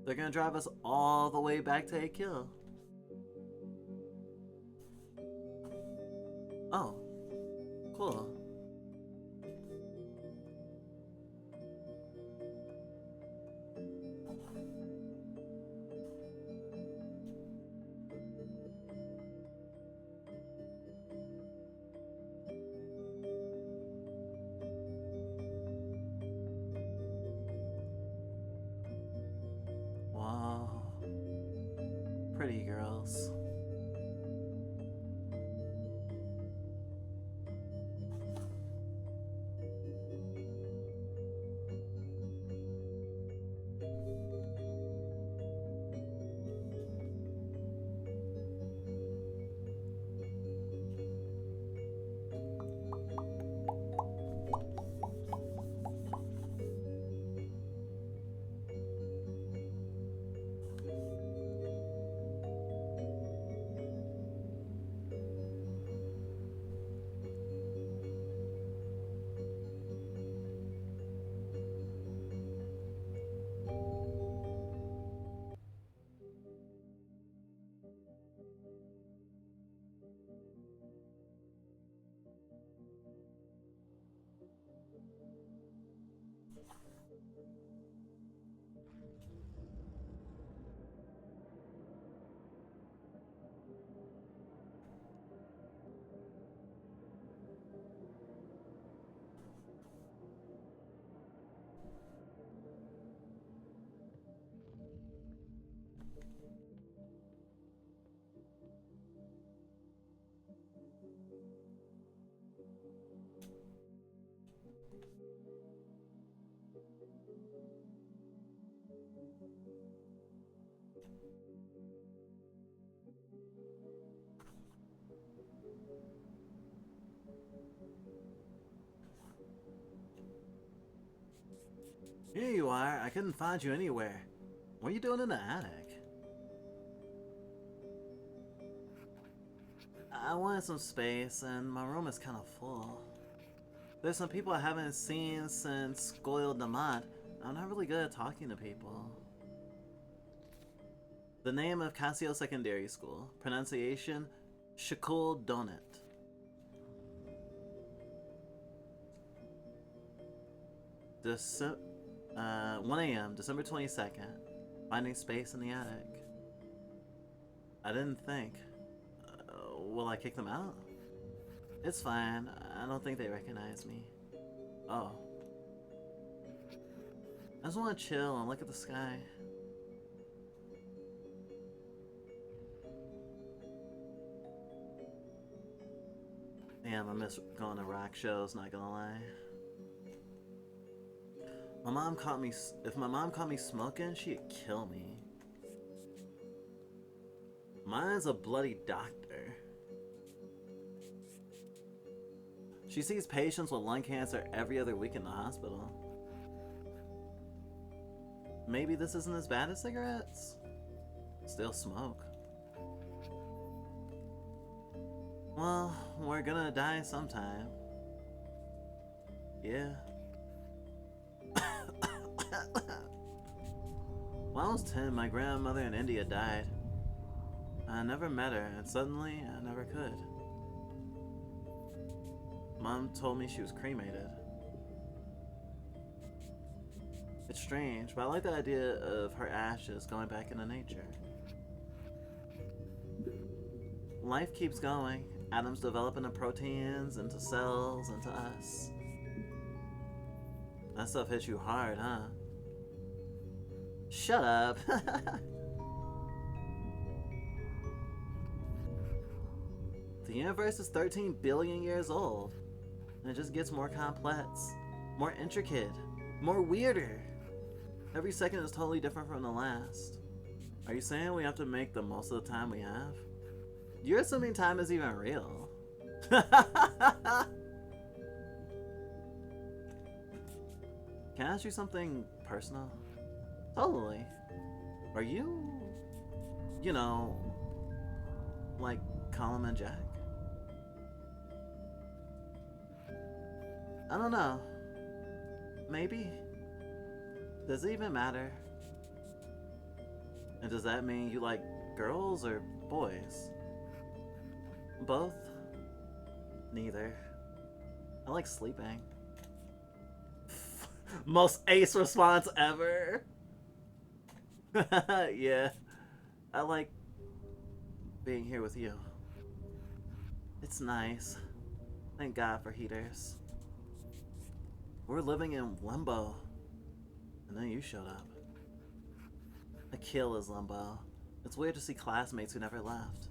They're gonna drive us all the way back to a kill. Oh, cool. Wow. Pretty girls. Here you are. I couldn't find you anywhere. What are you doing in the attic? I wanted some space, and my room is kind of full. There's some people I haven't seen since Goyle Damat. I'm not really good at talking to people. The name of Casio Secondary School. Pronunciation, Shakul Donut. 1 a.m., December 22nd. Finding space in the attic. I didn't think. Will I kick them out? It's fine. I don't think they recognize me. Oh. I just want to chill and look at the sky. Damn, I miss going to rock shows, not gonna lie. My mom caught me. If my mom caught me smoking, she'd kill me. Mine's a bloody doctor. She sees patients with lung cancer every other week in the hospital. Maybe this isn't as bad as cigarettes. Still smoke. Well, we're gonna die sometime. Yeah. When I was 10, my grandmother in India died. I never met her, and suddenly I never could. Mom told me she was cremated. It's strange, but I like the idea of her ashes going back into nature. Life keeps going. Atoms develop into proteins, into cells, into us. That stuff hits you hard, huh? Shut up! The universe is 13 billion years old, and it just gets more complex, more intricate, more weirder. Every second is totally different from the last. Are you saying we have to make the most of the time we have? You're assuming time is even real. Can I ask you something personal? Totally. Are you, like Colin and Jack? I don't know. Maybe. Does it even matter? And does that mean you like girls or boys? Both? Neither. I like sleeping. Most ace response ever! Yeah. I like being here with you. It's nice. Thank God for heaters. We're living in limbo. And then you showed up. A kill is limbo. It's weird to see classmates who never left.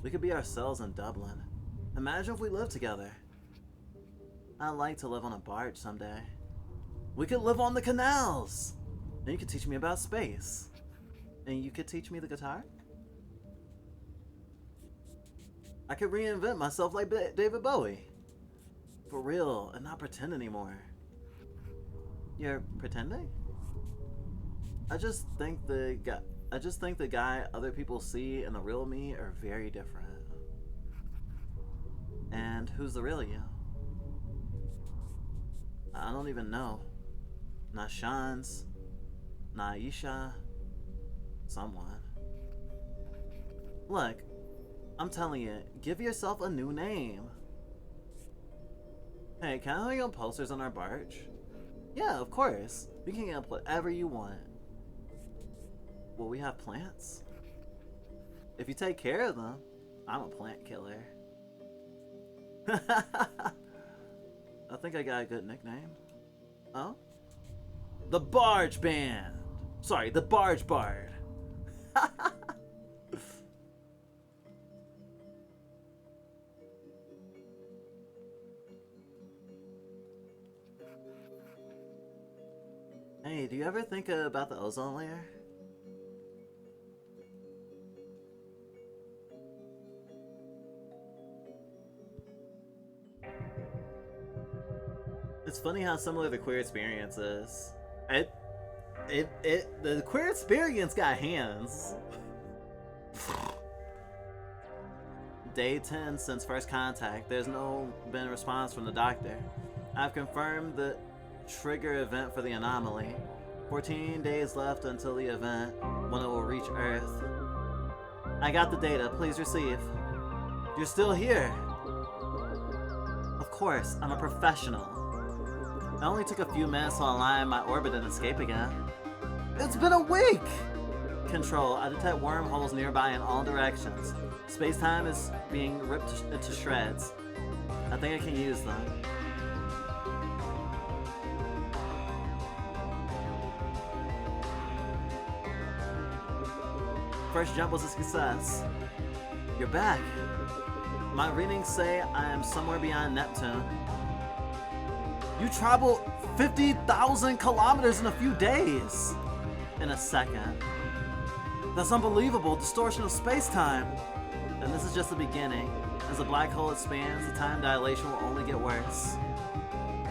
We could be ourselves in Dublin. Imagine if we lived together. I'd like to live on a barge someday. We could live on the canals! And you could teach me about space. And you could teach me the guitar? I could reinvent myself like David Bowie. For real, and not pretend anymore. You're pretending? I just think the guy other people see and the real me are very different. And who's the real you? I don't even know. Not Sean's, not Aisha, someone. Look, I'm telling you, give yourself a new name. Hey, can I hang up posters on our barge? Yeah, of course. You can get whatever you want. Will we have plants? If you take care of them, I'm a plant killer. I think I got a good nickname. Oh? The Barge Band! Sorry, the Barge Bard. Hey, do you ever think about the ozone layer? It's funny how similar the queer experience is. The queer experience got hands. Day 10 since first contact. There's no been a response from the doctor. I've confirmed the trigger event for the anomaly. 14 days left until the event, when it will reach Earth. I got the data. Please receive. You're still here. Of course, I'm a professional. It only took a few minutes to align my orbit and escape again. It's been a week! Control, I detect wormholes nearby in all directions. Space-time is being ripped into shreds. I think I can use them. First jump was a success. You're back. My readings say I am somewhere beyond Neptune. You traveled 50,000 kilometers in a few days. In a second. That's unbelievable. Distortion of space-time. And this is just the beginning. As the black hole expands, the time dilation will only get worse.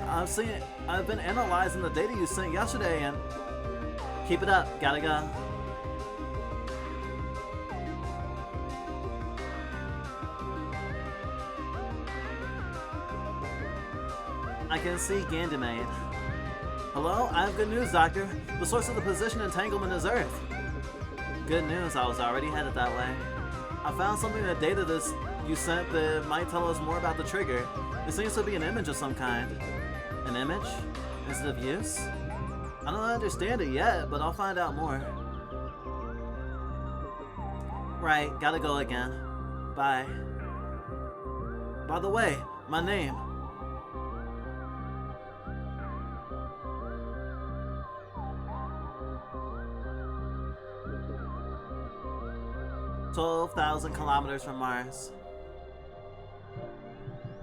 I've been analyzing the data you sent yesterday and... Keep it up. Gotta go. I can see Ganymede. Hello? I have good news, Doctor. The source of the position entanglement is Earth. Good news, I was already headed that way. I found something in the data you sent that might tell us more about the trigger. It seems to be an image of some kind. An image? Is it of use? I don't understand it yet, but I'll find out more. Right, gotta go again. Bye. By the way, my name. "12,000 kilometers from Mars.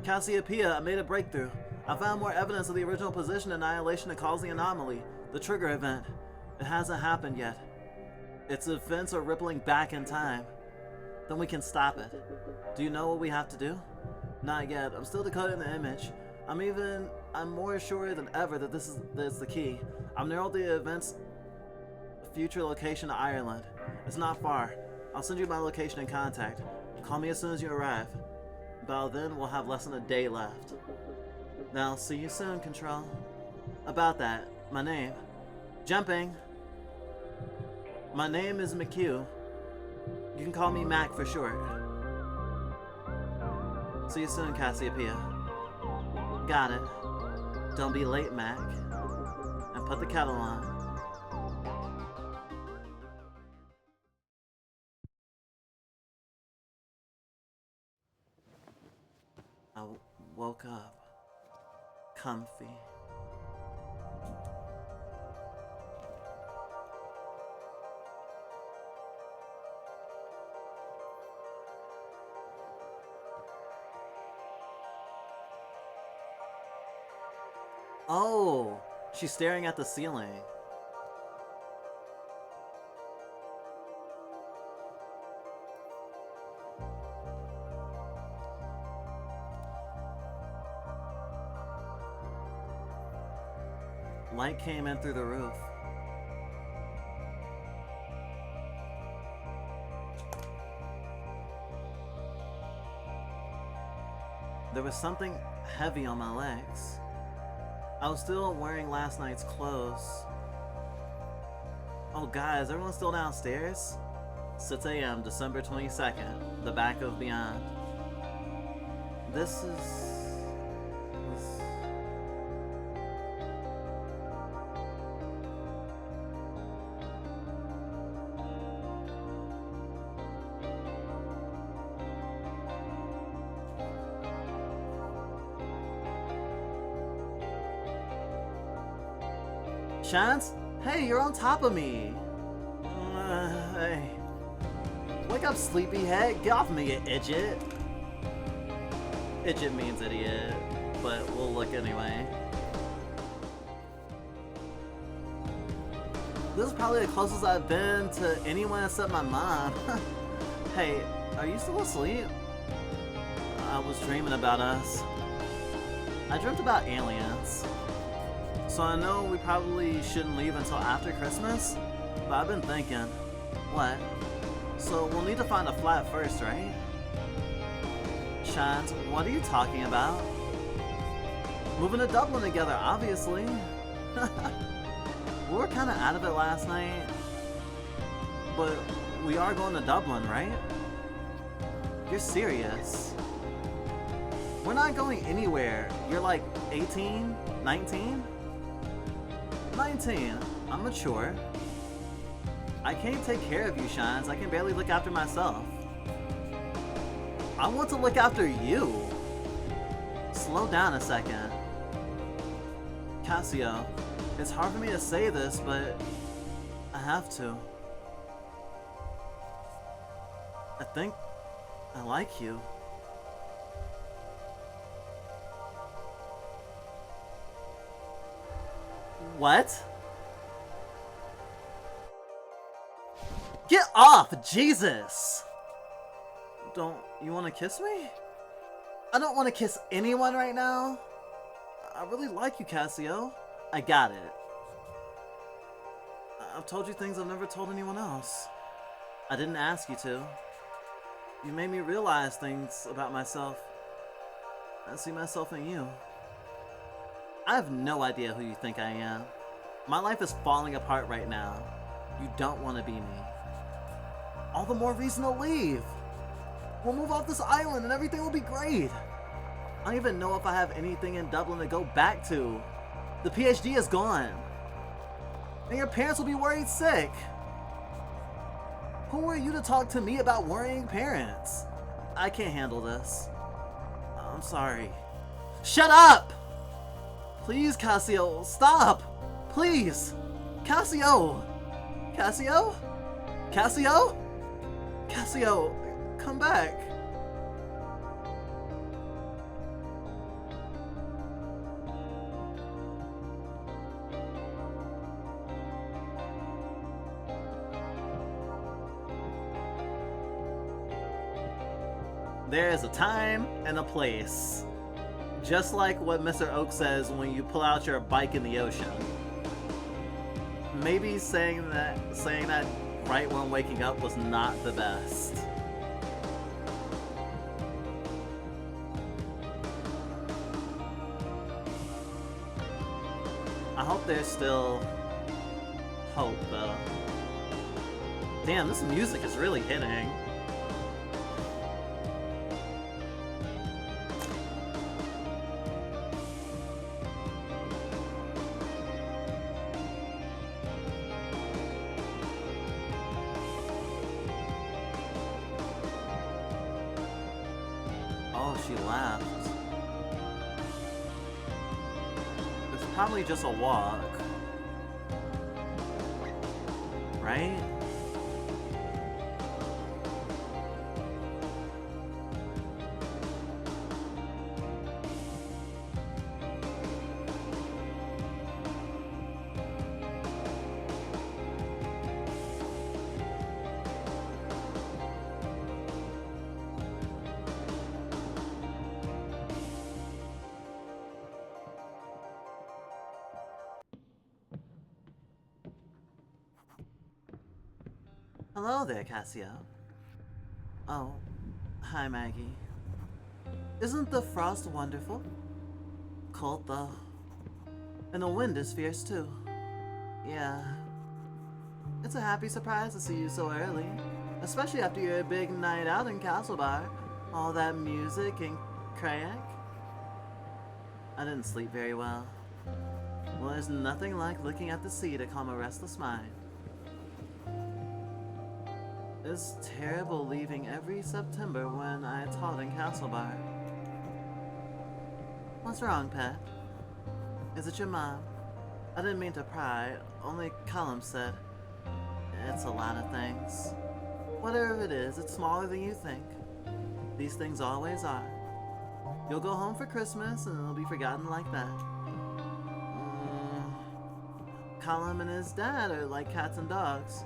Cassiopeia, I made a breakthrough. I found more evidence of the original position annihilation that caused the anomaly, the trigger event. It hasn't happened yet. Its events are rippling back in time. Then we can stop it. Do you know what we have to do? Not yet. I'm still decoding the image. I'm more sure than ever that this is the key. I've narrowed the event's future location to Ireland. It's not far. I'll send you my location and contact. Call me as soon as you arrive. By then, we'll have less than a day left. Now, see you soon, Control. About that, my name. Jumping! My name is McHugh. You can call me Mac for short. See you soon, Cassiopeia. Got it. Don't be late, Mac. And put the kettle on. I woke up, comfy. Oh, she's staring at the ceiling. Light came in through the roof. There was something heavy on my legs. I was still wearing last night's clothes. Oh guys, everyone still downstairs? 6 a.m. December 22nd, the back of Beyond. This is... Chance? Hey, you're on top of me! Hey. Wake up, sleepyhead! Get off me, you idiot! Idiot means idiot, but we'll look anyway. This is probably the closest I've been to anyone except my mom. Hey, are you still asleep? I was dreaming about us. I dreamt about aliens. So I know we probably shouldn't leave until after Christmas, but I've been thinking, what? So we'll need to find a flat first, right? Shines. What are you talking about? Moving to Dublin together, obviously. We were kind of out of it last night. But we are going to Dublin, right? You're serious. We're not going anywhere. You're like 18? 19? 19. I'm mature. I can't take care of you, Shines. I can barely look after myself. I want to look after you. Slow down a second. Cassio, it's hard for me to say this, but I have to. I think I like you. What? Get off! Jesus! Don't you want to kiss me? I don't want to kiss anyone right now. I really like you, Cassio. I got it. I've told you things I've never told anyone else. I didn't ask you to. You made me realize things about myself. I see myself in you. I have no idea who you think I am. My life is falling apart right now. You don't want to be me. All the more reason to leave. We'll move off this island and everything will be great. I don't even know if I have anything in Dublin to go back to. The PhD is gone. And your parents will be worried sick. Who are you to talk to me about worrying parents? I can't handle this. I'm sorry. Shut up! Please, Cassio, stop! Please! Cassio! Cassio? Cassio? Cassio, come back. There is a time and a place. Just like what Mr. Oak says when you pull out your bike in the ocean. Maybe saying that right when waking up was not the best. I hope there's still hope, though. Damn, this music is really hitting. Oh, she laughed. It's probably just a walk. Right? Hello there, Cassio. Oh, hi, Maggie. Isn't the frost wonderful? Cold, though. And the wind is fierce, too. Yeah. It's a happy surprise to see you so early. Especially after your big night out in Castle Bar. All that music and crayak. I didn't sleep very well. Well, there's nothing like looking at the sea to calm a restless mind. It's terrible leaving every September when I taught in Castle Bar. What's wrong, pet? Is it your mom? I didn't mean to pry, only Callum said. It's a lot of things. Whatever it is, it's smaller than you think. These things always are. You'll go home for Christmas and it'll be forgotten like that. Callum and his dad are like cats and dogs.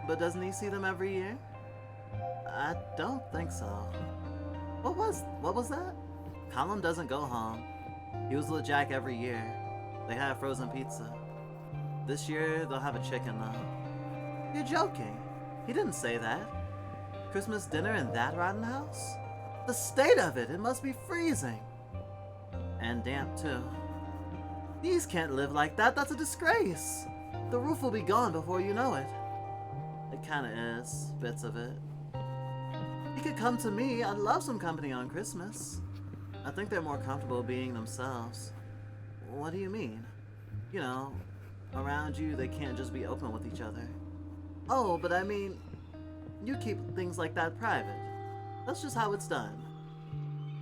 But doesn't he see them every year? I don't think so. What was that? Callum doesn't go home. He was with Jack every year. They have frozen pizza. This year, they'll have a chicken though. You're joking. He didn't say that. Christmas dinner in that rotten house? The state of it, it must be freezing. And damp, too. These can't live like that, that's a disgrace. The roof will be gone before you know it. It kinda is, bits of it. You could come to me, I'd love some company on Christmas. I think they're more comfortable being themselves. What do you mean? You know, around you they can't just be open with each other. Oh, but I mean, you keep things like that private. That's just how it's done.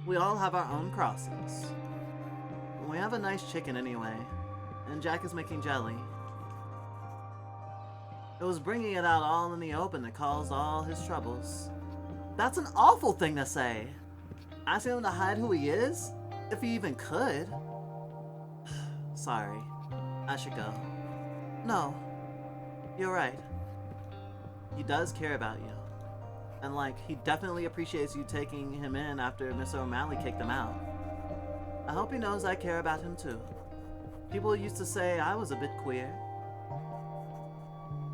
We all have our own crosses. We have a nice chicken anyway, and Jack is making jelly. It was bringing it out all in the open that caused all his troubles. That's an awful thing to say. Asking him to hide who he is? If he even could. Sorry. I should go. No. You're right. He does care about you. And he definitely appreciates you taking him in after Mr. O'Malley kicked him out. I hope he knows I care about him too. People used to say I was a bit queer.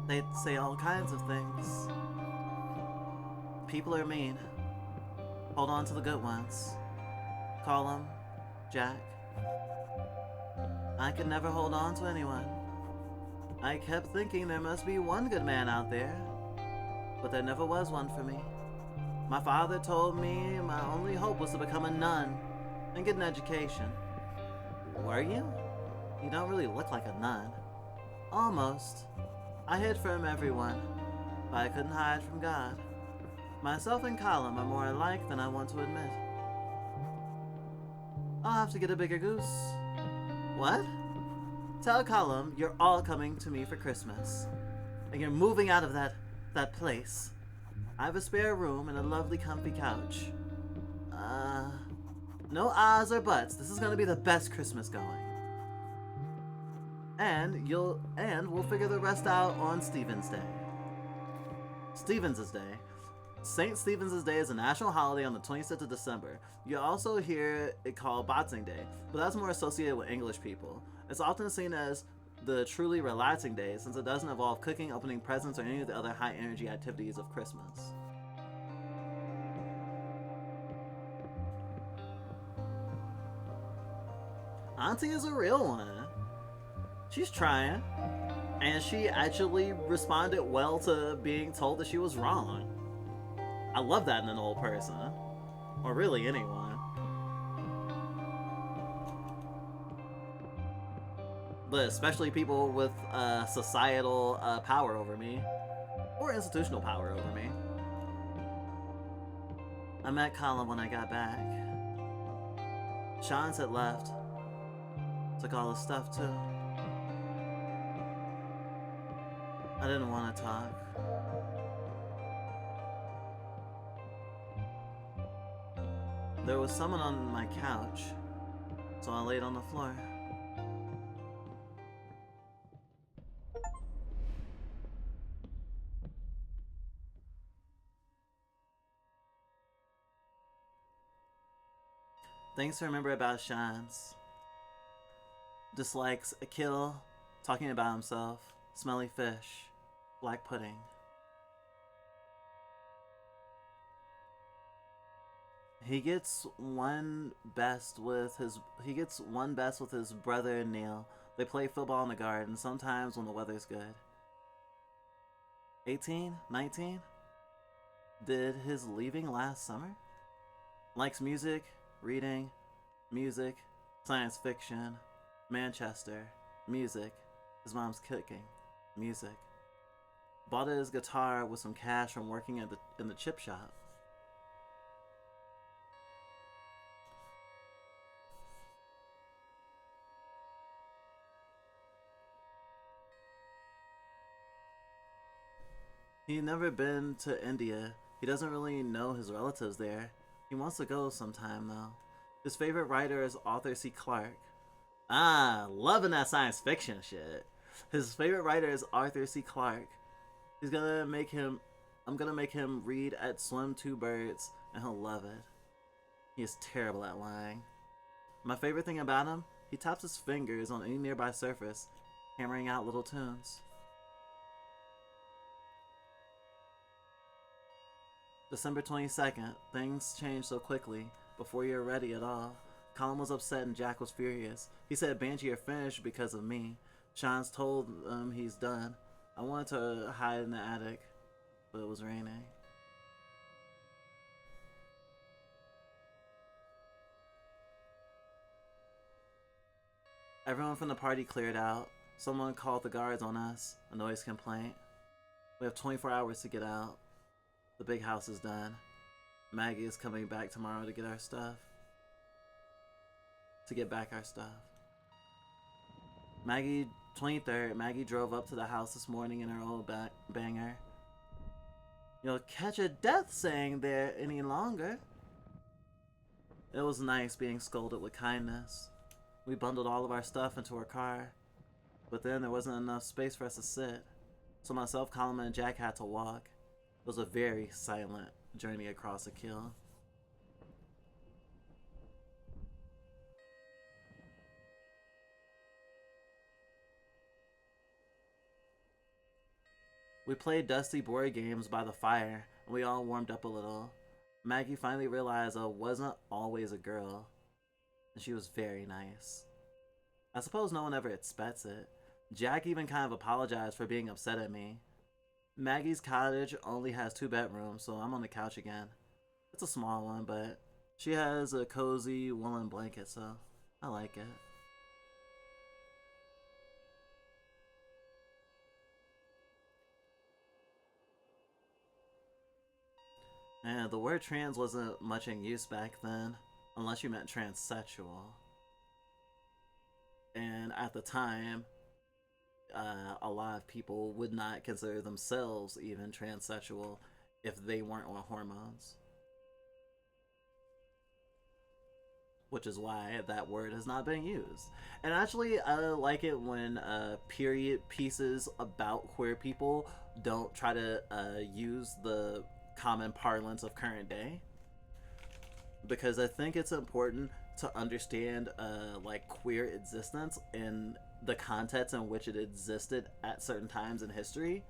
They'd say all kinds of things. People are mean. Hold on to the good ones. Call him Jack. I could never hold on to anyone. I kept thinking there must be one good man out there, but there never was one for me. My father told me my only hope was to become a nun and get an education. Were you? You don't really look like a nun. Almost. I hid from everyone, but I couldn't hide from God. Myself and Colum are more alike than I want to admit. I'll have to get a bigger goose. What? Tell Colum you're all coming to me for Christmas. And you're moving out of that place. I have a spare room and a lovely comfy couch. No ahs or buts. This is gonna be the best Christmas going. And we'll figure the rest out on Stephen's Day. Stephen's Day. St. Stephen's Day is a national holiday on the 26th of December. You also hear it called Boxing Day, but that's more associated with English people. It's often seen as the truly relaxing day since it doesn't involve cooking, opening presents, or any of the other high energy activities of Christmas. Auntie is a real one. She's trying, and she actually responded well to being told that she was wrong. I love that in an old person. Or really anyone. But especially people with societal power over me. Or institutional power over me. I met Colin when I got back. Sean's had left. Took all his stuff too. I didn't want to talk. There was someone on my couch, so I laid on the floor. Things to remember about Shans. Dislikes a kill, talking about himself, smelly fish, black pudding. He gets one best with his brother Neil. They play football in the garden, sometimes when the weather's good. 18? 19? Did his leaving last summer? Likes music, reading, music, science fiction, Manchester, music, his mom's cooking, music. Bought his guitar with some cash from working in the chip shop. He's never been to India. He doesn't really know his relatives there. He wants to go sometime, though. His favorite writer is Arthur C. Clarke. Ah, loving that science fiction shit. His favorite writer is Arthur C. Clarke. I'm gonna make him read at Swim Two Birds, and he'll love it. He is terrible at lying. My favorite thing about him, he taps his fingers on any nearby surface, hammering out little tunes. December 22nd, things changed so quickly, before you're ready at all. Colin was upset and Jack was furious. He said Banshee are finished because of me. Sean's told him he's done. I wanted to hide in the attic, but it was raining. Everyone from the party cleared out. Someone called the guards on us, a noise complaint. We have 24 hours to get out. The big house is done. Maggie is coming back tomorrow to get our stuff. To get back our stuff. Maggie, 23rd, Maggie drove up to the house this morning in her old banger. You'll catch a death saying there any longer. It was nice being scolded with kindness. We bundled all of our stuff into her car, but then there wasn't enough space for us to sit. So myself, Colin, and Jack had to walk. It was a very silent journey across a kill. We played dusty board games by the fire, and we all warmed up a little. Maggie finally realized I wasn't always a girl, and she was very nice. I suppose no one ever expects it. Jack even kind of apologized for being upset at me. Maggie's cottage only has 2 bedrooms, so I'm on the couch again. It's a small one, but she has a cozy woolen blanket, so I like it. And the word trans wasn't much in use back then, unless you meant transsexual. And at the time, a lot of people would not consider themselves even transsexual if they weren't on hormones. Which is why that word has not been used. And actually, I like it when period pieces about queer people don't try to use the common parlance of current day. Because I think it's important to understand like queer existence in the context in which it existed at certain times in history,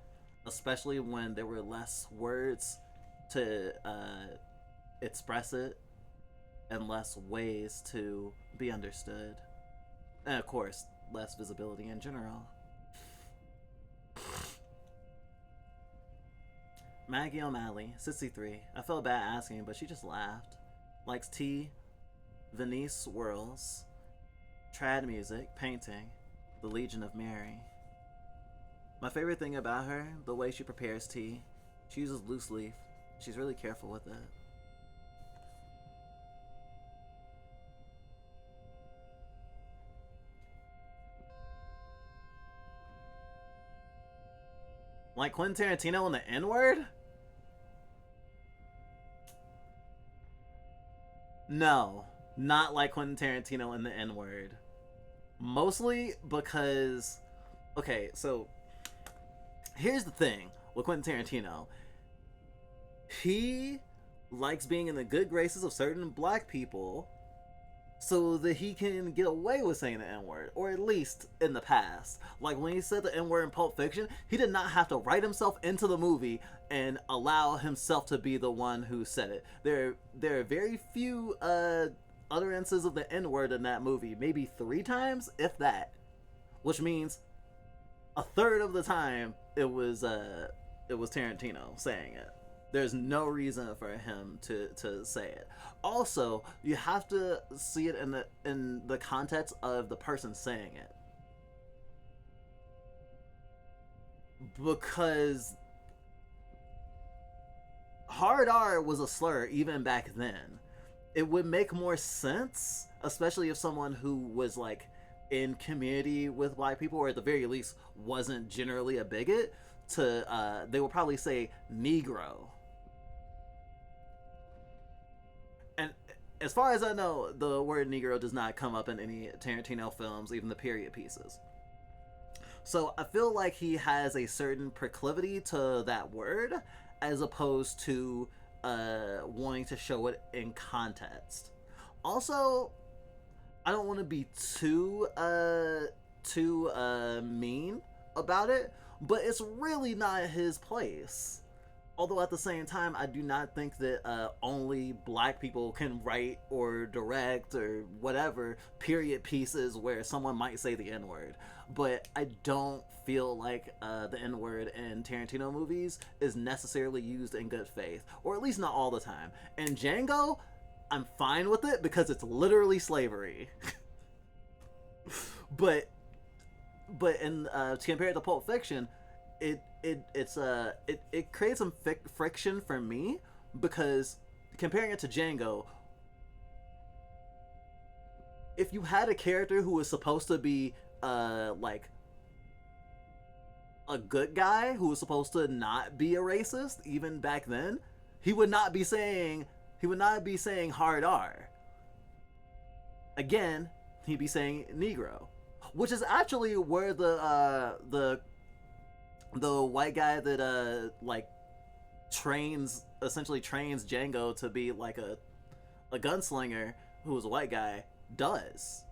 especially when there were less words to express it and less ways to be understood, and of course less visibility in general. Maggie O'Malley, 63. I felt bad asking, but she just laughed. Likes tea, Venice swirls, trad music, painting, the Legion of Mary. My favorite thing about her, the way she prepares tea. She uses loose leaf. She's really careful with it. Like Quentin Tarantino in the N-word? No, not like Quentin Tarantino in the N-word. Mostly because, okay, so here's the thing with Quentin Tarantino. He likes being in the good graces of certain black people so that he can get away with saying the N-word, or at least in the past. Like when he said the N-word in Pulp Fiction, he did not have to write himself into the movie and allow himself to be the one who said it. There are very few utterances of the N-word in that movie, maybe 3 times, if that. Which means a third of the time it was Tarantino saying it. There's no reason for him to say it. Also, you have to see it in the context of the person saying it. Because hard R was a slur even back then. It would make more sense, especially if someone who was like in community with black people, or at the very least wasn't generally a bigot, to they will probably say Negro. And as far as I know, the word Negro does not come up in any Tarantino films, even the period pieces. So I feel like he has a certain proclivity to that word, as opposed to wanting to show it in context. Also, I don't want to be too mean about it, but it's really not his place. Although at the same time, I do not think that only black people can write or direct or whatever period pieces where someone might say the N word. But I don't feel like the N word in Tarantino movies is necessarily used in good faith, or at least not all the time. And Django, I'm fine with it because it's literally slavery. but in compared to Pulp Fiction, it creates some friction for me because comparing it to Django, if you had a character who was supposed to be like a good guy who was supposed to not be a racist even back then, he would not be saying hard R. Again, he'd be saying Negro, which is actually where the white guy that like essentially trains Django to be like a gunslinger who is a white guy does.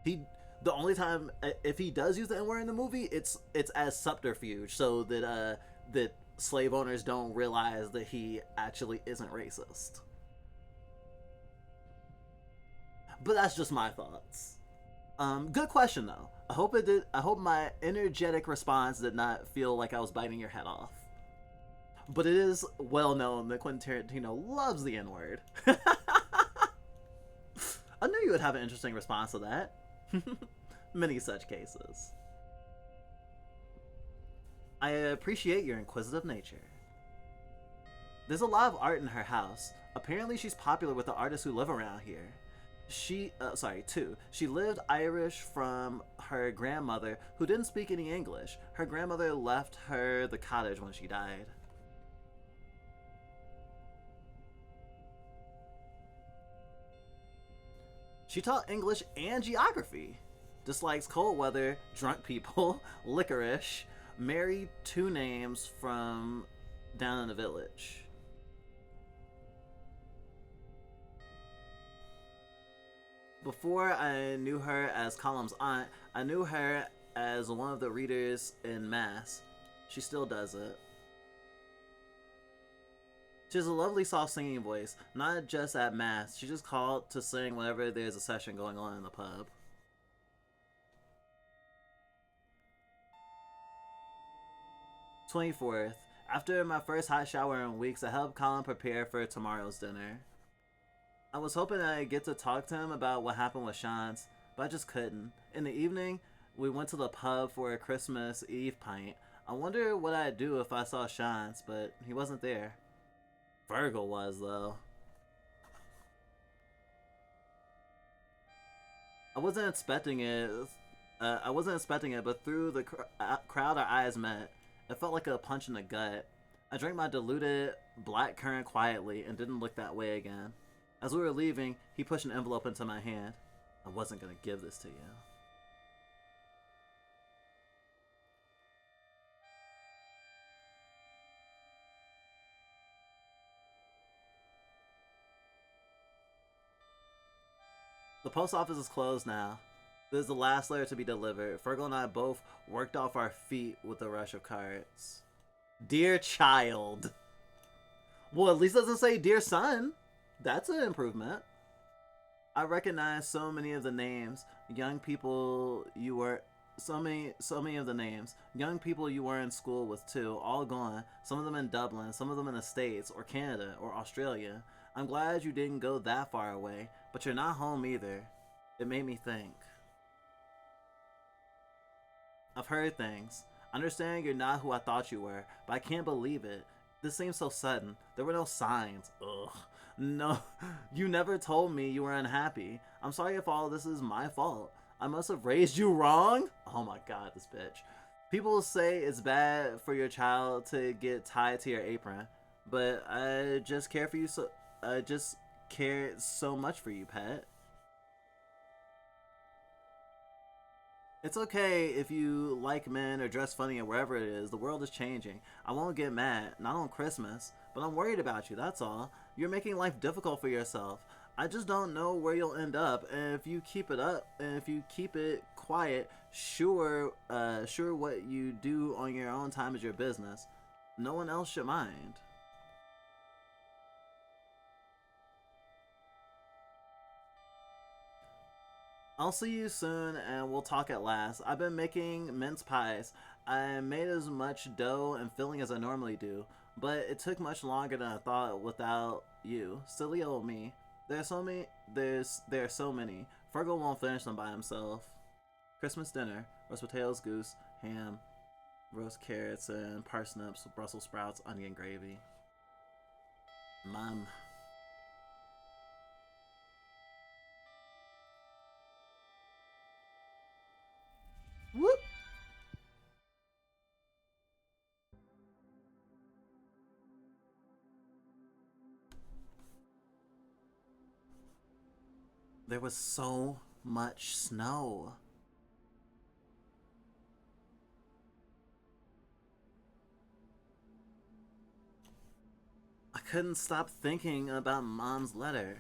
He the only time if he does use the N word in the movie, it's as subterfuge so that that slave owners don't realize that he actually isn't racist. But that's just my thoughts. Good question though. I hope it did. I hope my energetic response did not feel like I was biting your head off. But it is well known that Quentin Tarantino loves the N word. I knew you would have an interesting response to that. Many such cases. I appreciate your inquisitive nature. There's a lot of art in her house. Apparently, she's popular with the artists who live around here. She lived Irish from her grandmother, who didn't speak any English. Her grandmother left her the cottage when she died. She taught English and geography. Dislikes cold weather, drunk people, licorice. Married two names from down in the village. Before I knew her as Colum's aunt, I knew her as one of the readers in Mass. She still does it. She has a lovely soft singing voice, not just at Mass. She just called to sing whenever there's a session going on in the pub. 24th. After my first hot shower in weeks, I helped Colin prepare for tomorrow's dinner. I was hoping I'd get to talk to him about what happened with Shantz, but I just couldn't. In the evening, we went to the pub for a Christmas Eve pint. I wonder what I'd do if I saw Shantz, but he wasn't there. Virgil was, though. I wasn't expecting it. But through the crowd, our eyes met. It felt like a punch in the gut. I drank my diluted black currant quietly and didn't look that way again. As we were leaving, he pushed an envelope into my hand. I wasn't going to give this to you. The post office is closed now. This is the last letter to be delivered. Fergal and I both worked off our feet with the rush of cards. Dear child. Well, at least it doesn't say dear son. That's an improvement. I recognize so many of the names. Young people you were so many of the names. Young people you were in school with too, all gone. Some of them in Dublin, some of them in the States or Canada or Australia. I'm glad you didn't go that far away, but you're not home either. It made me think. I've heard things. I understand you're not who I thought you were, but I can't believe it. This seems so sudden. There were no signs. Ugh. No, you never told me you were unhappy. I'm sorry if all this is my fault. I must have raised you wrong. Oh my god, this bitch. People say it's bad for your child to get tied to your apron, but I just care for you so. I just care so much for you, pet. It's okay if you like men or dress funny or wherever it is. The world is changing. I won't get mad, not on Christmas, but I'm worried about you, that's all. You're making life difficult for yourself. I just don't know where you'll end up, and if you keep it up, and if you keep it quiet, sure what you do on your own time is your business. No one else should mind. I'll see you soon and we'll talk at last. I've been making mince pies. I made as much dough and filling as I normally do, but it took much longer than I thought without you. Silly old me. There are so many. Fergal won't finish them by himself. Christmas dinner: roast potatoes, goose, ham, roast carrots and parsnips, Brussels sprouts, onion gravy. Mom. Whoop! There was so much snow. I couldn't stop thinking about Mom's letter.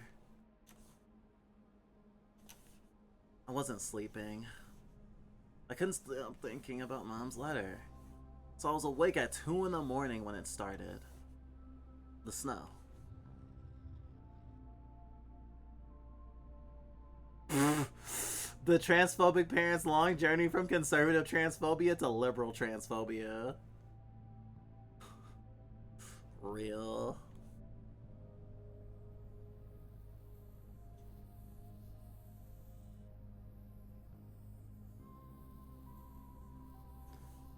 I wasn't sleeping. I couldn't stop thinking about Mom's letter. So I was awake at 2 in the morning when it started. The snow. The transphobic parents' long journey from conservative transphobia to liberal transphobia. Real.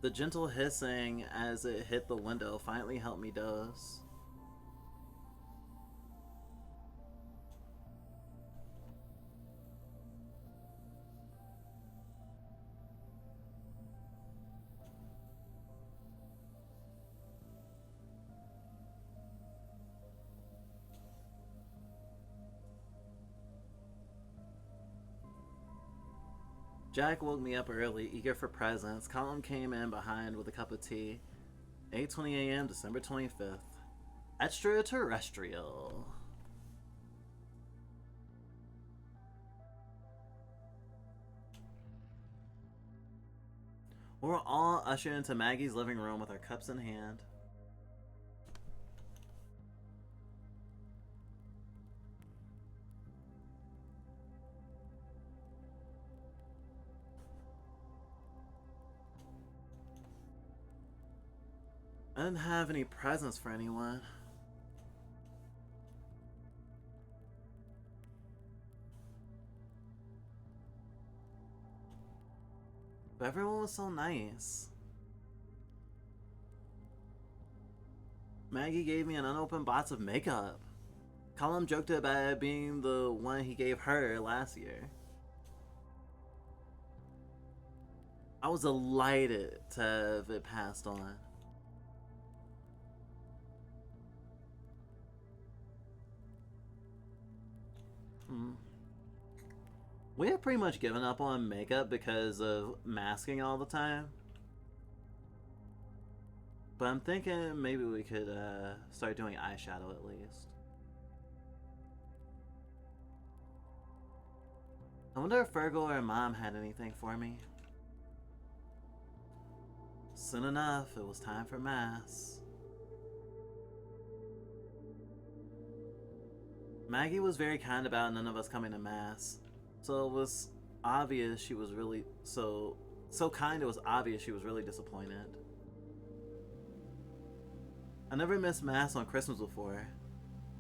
The gentle hissing as it hit the window finally helped me doze. Jack woke me up early, eager for presents. Colin came in behind with a cup of tea. 8:20 a.m., December 25th. Extraterrestrial. We were all ushered into Maggie's living room with our cups in hand. I didn't have any presents for anyone. But everyone was so nice. Maggie gave me an unopened box of makeup. Colin joked about it being the one he gave her last year. I was delighted to have it passed on. We have pretty much given up on makeup because of masking all the time. But I'm thinking maybe we could start doing eyeshadow at least. I wonder if Fergal or Mom had anything for me. Soon enough, it was time for Mass. Maggie was very kind about none of us coming to Mass. So it was obvious she was really so kind it was obvious she was really disappointed. I never missed Mass on Christmas before.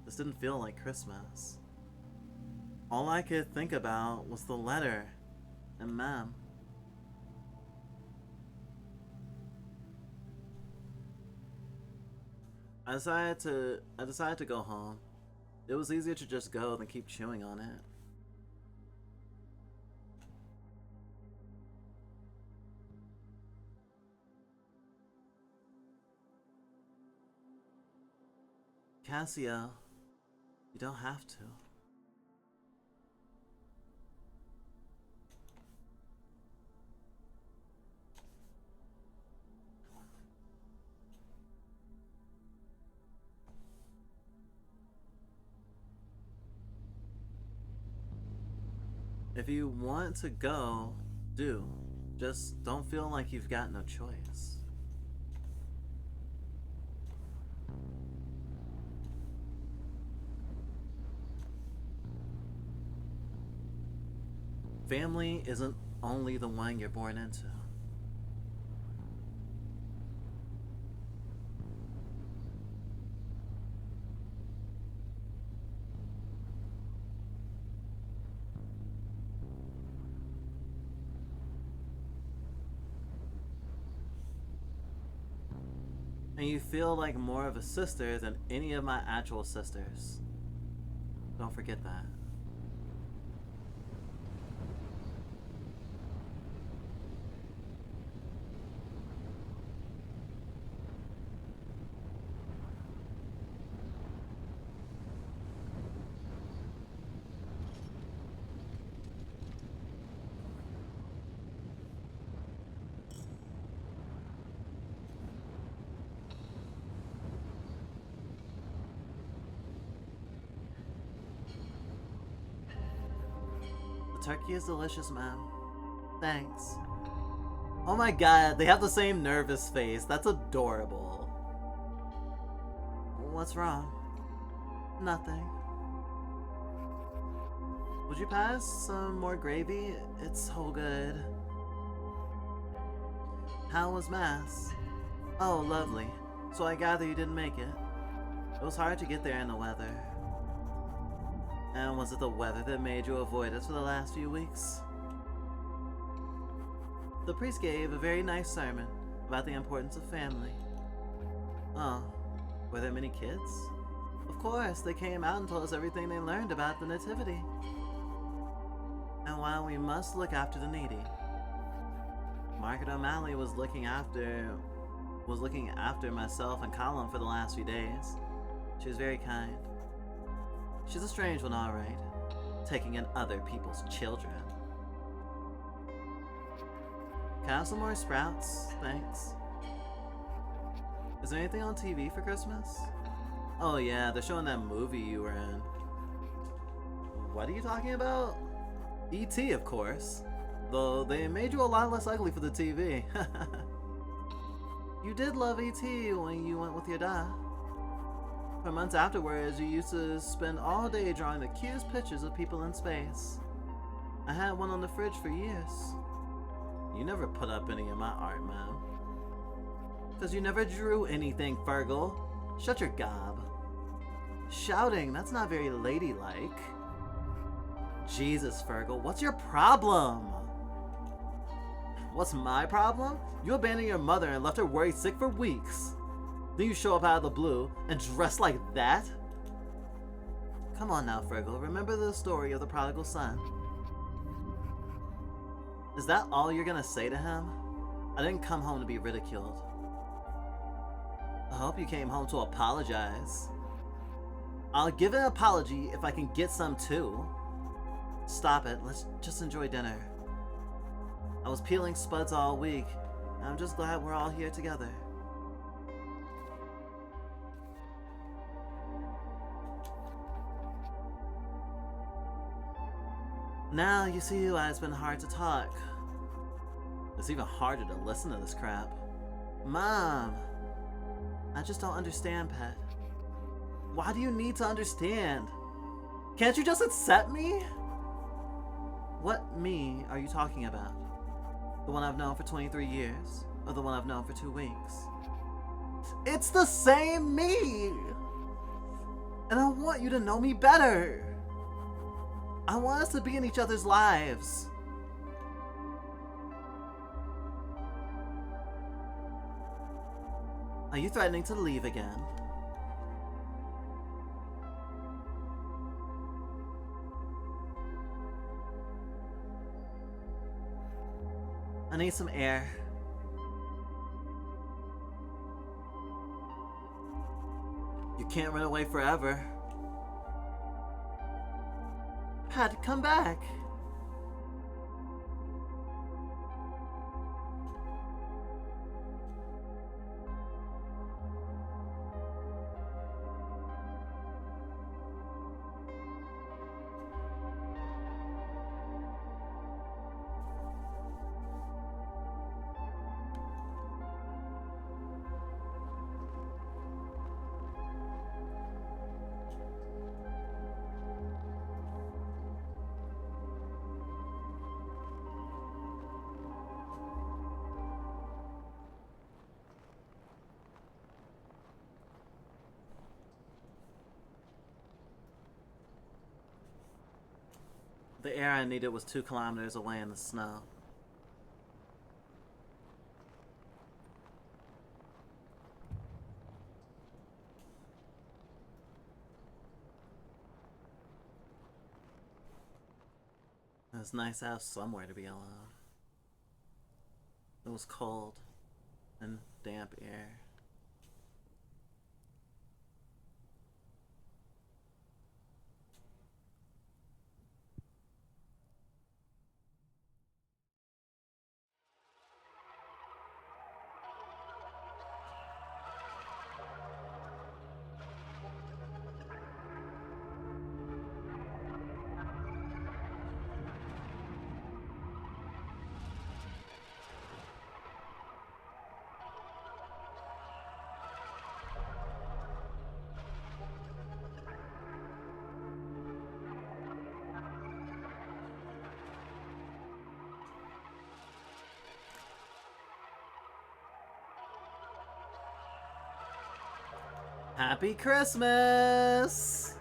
This didn't feel like Christmas. All I could think about was the letter and Mom. I decided to go home. It was easier to just go than keep chewing on it. Cassio, you don't have to. If you want to go, do. Just don't feel like you've got no choice. Family isn't only the one you're born into. And you feel like more of a sister than any of my actual sisters. Don't forget that. The turkey is delicious, ma'am. Thanks. Oh my god, they have the same nervous face. That's adorable. What's wrong? Nothing. Would you pass some more gravy? It's so good. How was Mass? Oh, lovely. So I gather you didn't make it. It was hard to get there in the weather. And was it the weather that made you avoid us for the last few weeks? The priest gave a very nice sermon about the importance of family. Oh, were there many kids? Of course, they came out and told us everything they learned about the Nativity. And while we must look after the needy, Margaret O'Malley was looking after myself and Colin for the last few days. She was very kind. She's a strange one, all right, taking in other people's children. Can I have some more sprouts? Thanks. Is there anything on TV for Christmas? Oh yeah, they're showing that movie you were in. What are you talking about? E.T., of course. Though they made you a lot less ugly for the TV. You did love E.T. when you went with your dad. For months afterwards, you used to spend all day drawing the cutest pictures of people in space. I had one on the fridge for years. You never put up any of my art, man. Cause you never drew anything, Fergal. Shut your gob. Shouting, that's not very ladylike. Jesus, Fergal, what's your problem? What's my problem? You abandoned your mother and left her worried sick for weeks. Then you show up out of the blue and dress like that? Come on now, Fergal, remember the story of the prodigal son. Is that all you're gonna say to him? I didn't come home to be ridiculed. I hope you came home to apologize. I'll give an apology if I can get some too. Stop it, let's just enjoy dinner. I was peeling spuds all week, and I'm just glad we're all here together. Now you see why it's been hard to talk. It's even harder to listen to this crap. Mom! I just don't understand, Pet. Why do you need to understand? Can't you just accept me? What me are you talking about? The one I've known for 23 years? Or the one I've known for 2 weeks? It's the same me! And I want you to know me better! I want us to be in each other's lives. Are you threatening to leave again? I need some air. You can't run away forever. Pat, come back. The air I needed was 2 kilometers away in the snow. It was nice to have somewhere to be alone. It was cold and damp air. Happy Christmas!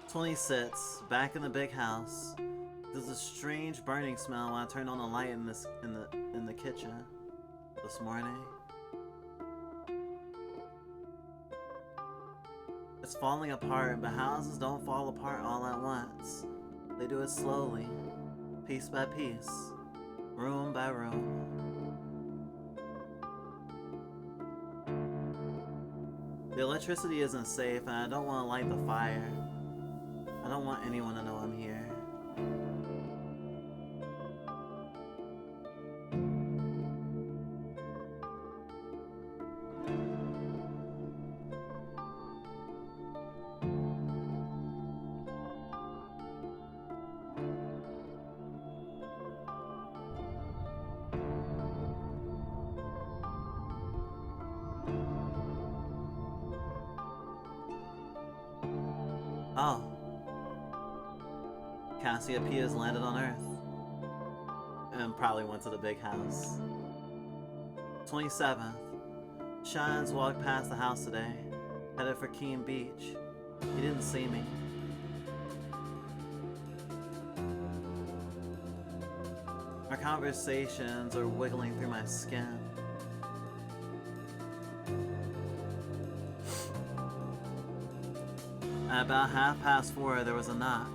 "26, back in the big house. There's a strange burning smell when I turned on the light in the kitchen this morning. It's falling apart, but houses don't fall apart all at once. They do it slowly, piece by piece, room by room. The electricity isn't safe, and I don't want to light the fire. I don't want anyone to know I'm here. Oh. Cassiopeia's landed on Earth. And probably went to the big house. 27th. Shines walked past the house today, headed for Keene Beach. He didn't see me. Our conversations are wiggling through my skin. At about 4:30, there was a knock.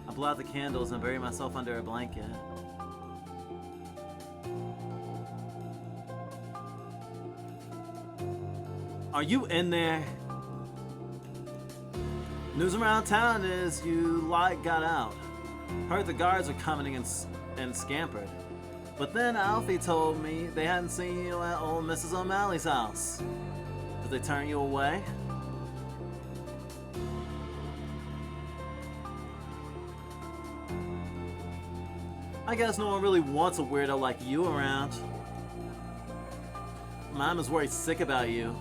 I blew out the candles and buried myself under a blanket. Are you in there? News around town is you got out. Heard the guards were coming and scampered. But then Alfie told me they hadn't seen you at old Mrs. O'Malley's house. Did they turn you away? I guess no one really wants a weirdo like you around. Mom is worried sick about you.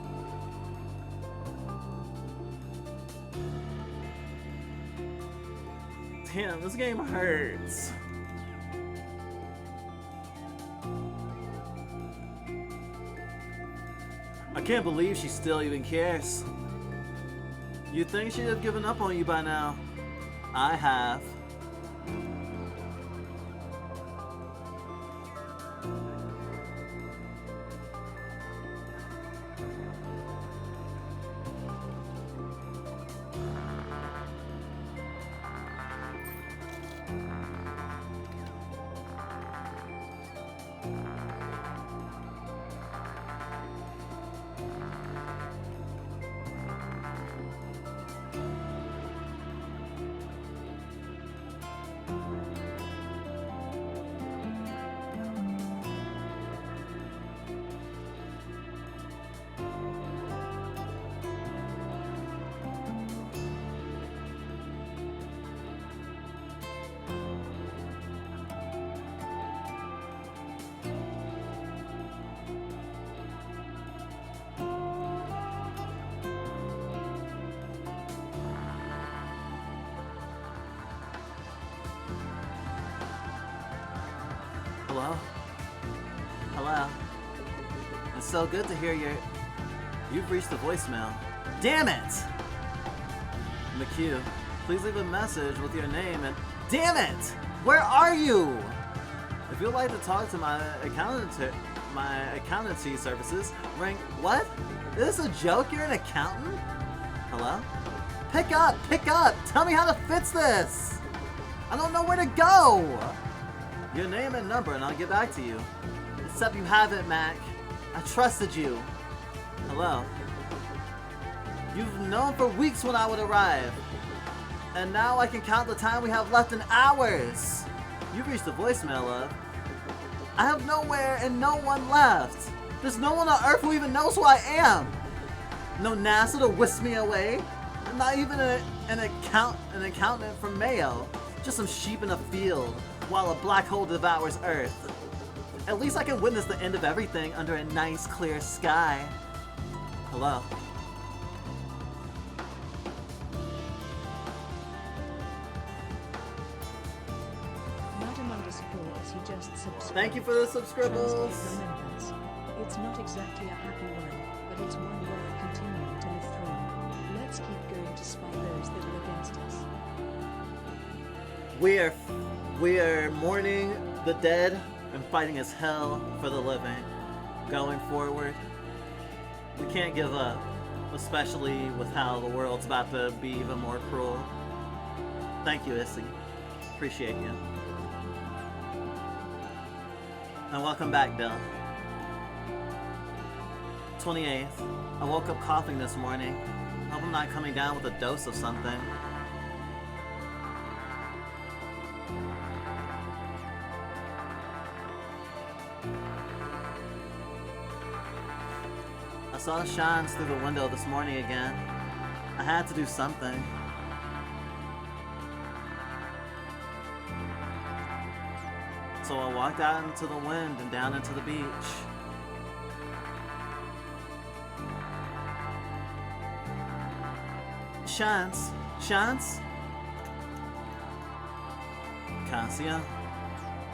Damn, this game hurts. I can't believe she still even cares. You'd think she'd have given up on you by now. I have. Hello? Hello? It's so good to hear you've reached the voicemail. Damn it! McHugh, please leave a message with your name and... Damn it! Where are you? If you'd like to talk to my accountancy services, ring... What? Is this a joke? You're an accountant? Hello? Pick up! Pick up! Tell me how to fix this! I don't know where to go! Your name and number and I'll get back to you. Except you haven't, Mac. I trusted you. Hello? You've known for weeks when I would arrive. And now I can count the time we have left in hours. You've reached the voicemail of... I have nowhere and no one left. There's no one on Earth who even knows who I am. No NASA to whisk me away. Not even an accountant from Mayo. Just some sheep in a field while a black hole devours Earth. At least I can witness the end of everything under a nice clear sky. Hello? Thank you for the subscribbles. It's not exactly a happy one, but it's one worth continuing to live through. Let's keep going to spite those that are against us. We are mourning the dead and fighting as hell for the living. Going forward, we can't give up, especially with how the world's about to be even more cruel. Thank you, Issy. Appreciate you. And welcome back, Bill. 28th. I woke up coughing this morning. Hope I'm not coming down with a dose of something. I saw shines through the window this morning again. I had to do something. So I walked out into the wind and down into the beach. Shines? Shines? Cassia?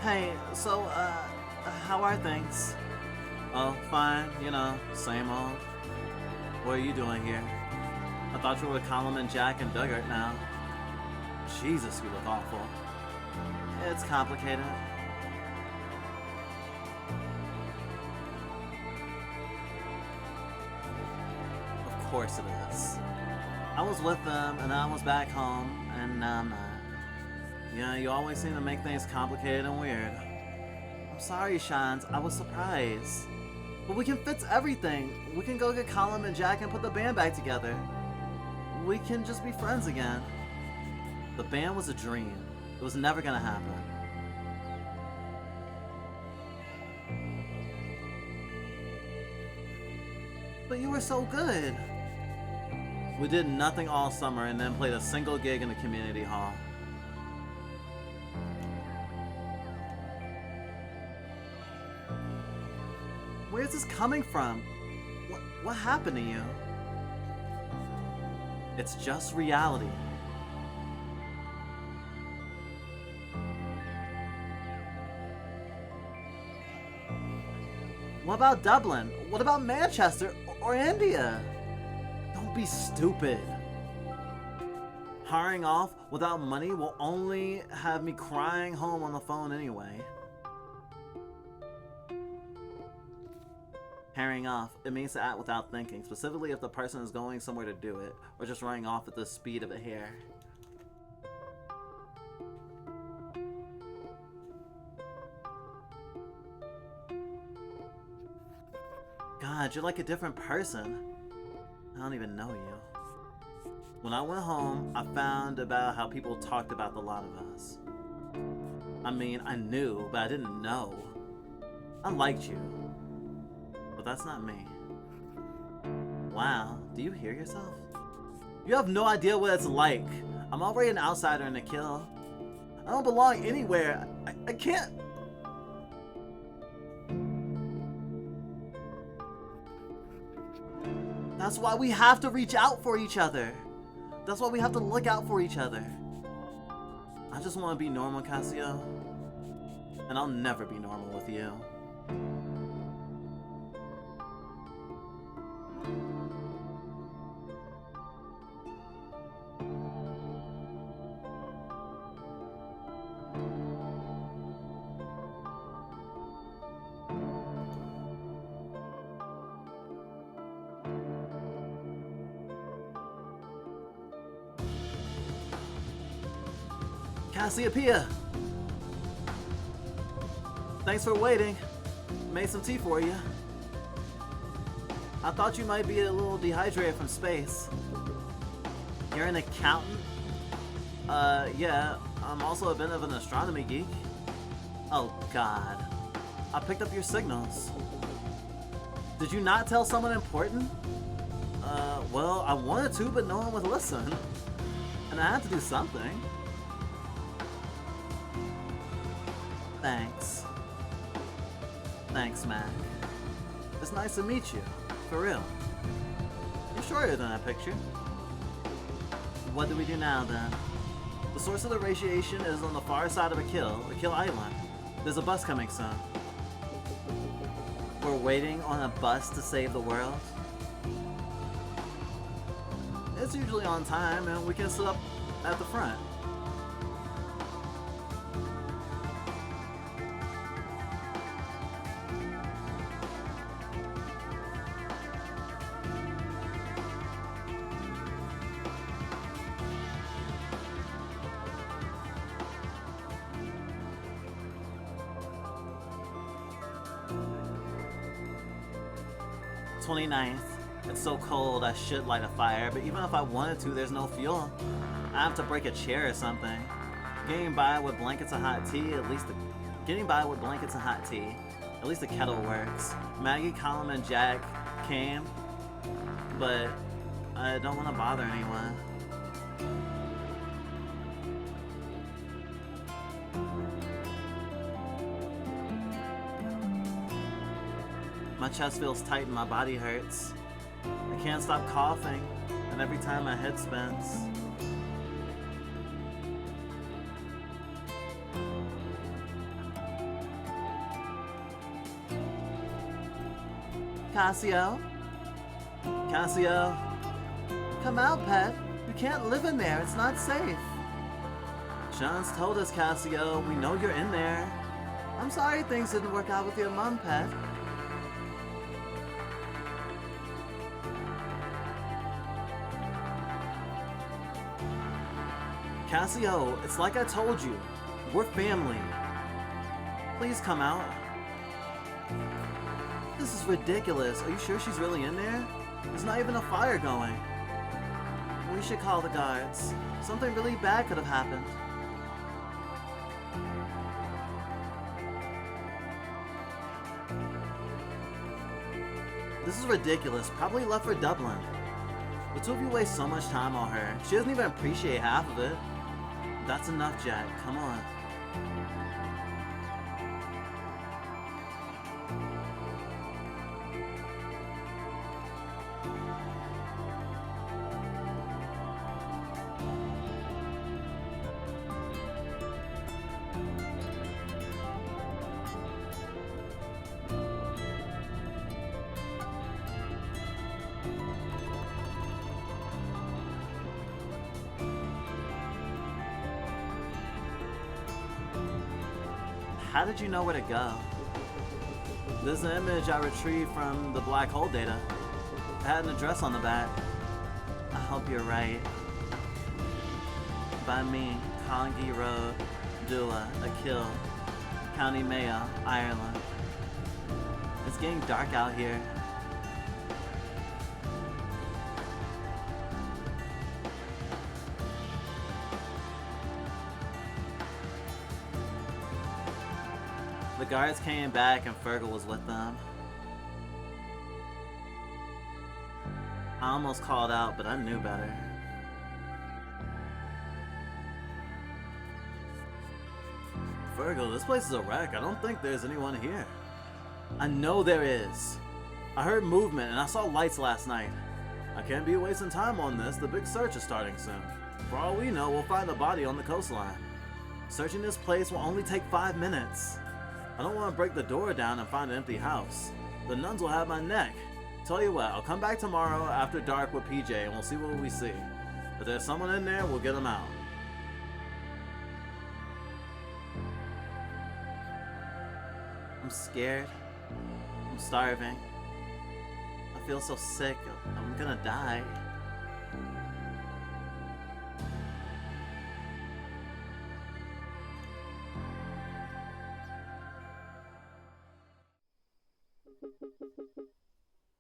Hey, so, how are things? Oh, fine, you know, same old. What are you doing here? I thought you were with Colin and Jack and Duggart now. Jesus, you look awful. It's complicated. Of course it is. I was with them, and I was back home, and now I'm not. Yeah, you always seem to make things complicated and weird. I'm sorry, Shines. I was surprised. But we can fix everything. We can go get Colin and Jack and put the band back together. We can just be friends again. The band was a dream. It was never gonna happen. But you were so good. We did nothing all summer and then played a single gig in the community hall. Where's this coming from? What happened to you? It's just reality. What about Dublin? What about Manchester or India? Don't be stupid. Hiring off without money will only have me crying home on the phone anyway. Pairing off, it means to act without thinking, specifically if the person is going somewhere to do it, or just running off at the speed of a hare. God, you're like a different person. I don't even know you. When I went home, I found about how people talked about the lot of us. I mean, I knew, but I didn't know. I liked you. But that's not me. Wow, do you hear yourself? You have no idea what it's like. I'm already an outsider in the kill. I don't belong anywhere. I can't... That's why we have to reach out for each other. That's why we have to look out for each other. I just want to be normal, Cassio. And I'll never be normal with you. Cassiopeia! Thanks for waiting. Made some tea for you. I thought you might be a little dehydrated from space. You're an accountant? Yeah. I'm also a bit of an astronomy geek. Oh, God. I picked up your signals. Did you not tell someone important? Well, I wanted to, but no one would listen. And I had to do something. Thanks. Thanks, Mac. It's nice to meet you. For real. You're shorter than I pictured. What do we do now, then? The source of the radiation is on the far side of a kill island. There's a bus coming soon. We're waiting on a bus to save the world? It's usually on time, and we can sit up at the front. It's so cold I should light a fire, but even if I wanted to, there's no fuel. I have to break a chair or something. Getting by with blankets and hot tea, at least the kettle works. Maggie, Colin, and Jack came, but I don't want to bother anyone. My chest feels tight and my body hurts. I can't stop coughing, and every time my head spins. Cassio? Cassio? Come out, pet. You can't live in there. It's not safe. John's told us, Cassio. We know you're in there. I'm sorry things didn't work out with your mom, pet. Cassio, it's like I told you. We're family. Please come out. This is ridiculous. Are you sure she's really in there? There's not even a fire going. We should call the guards. Something really bad could have happened. This is ridiculous. Probably left for Dublin. The two of you waste so much time on her. She doesn't even appreciate half of it. That's enough, Jack. Come on. How did you know where to go? This is an image I retrieved from the black hole data. It had an address on the back. I hope you're right. By me, Congi Road, Dula, Akil, County Mayo, Ireland. It's getting dark out here. The guards came back and Fergal was with them. I almost called out, but I knew better. Fergal, this place is a wreck. I don't think there's anyone here. I know there is. I heard movement and I saw lights last night. I can't be wasting time on this. The big search is starting soon. For all we know, we'll find a body on the coastline. Searching this place will only take 5 minutes. I don't want to break the door down and find an empty house. The nuns will have my neck. Tell you what, I'll come back tomorrow after dark with PJ and we'll see what we see. If there's someone in there, we'll get them out. I'm scared. I'm starving. I feel so sick. I'm gonna die.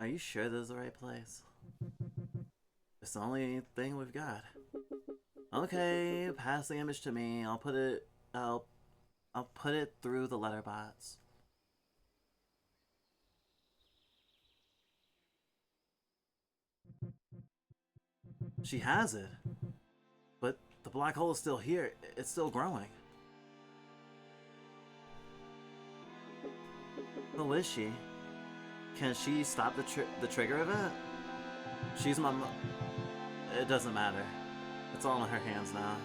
Are you sure this is the right place? It's the only thing we've got. Okay, pass the image to me. I'll I'll put it through the letterbox. She has it. But the black hole is still here. It's still growing. Who is she? Can she stop the trigger of it? She's my It doesn't matter. It's all in her hands now.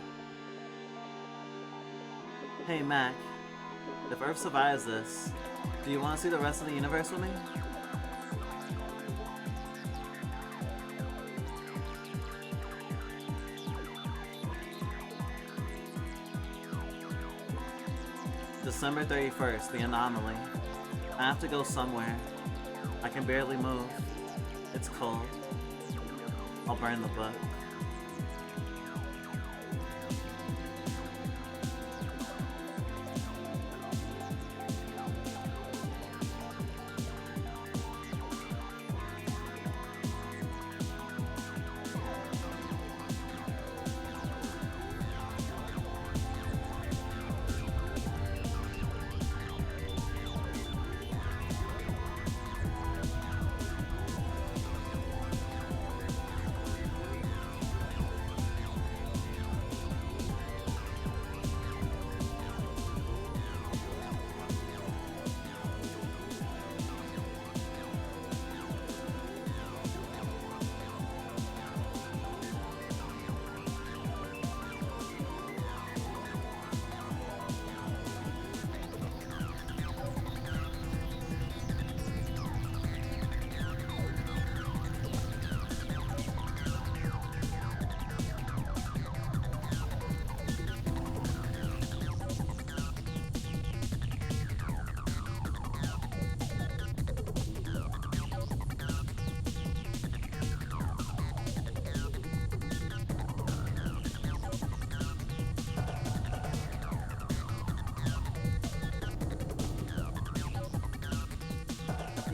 Hey, Mac. If Earth survives this, do you want to see the rest of the universe with me? December 31st, the anomaly. I have to go somewhere. I can barely move. It's cold. I'll burn the book.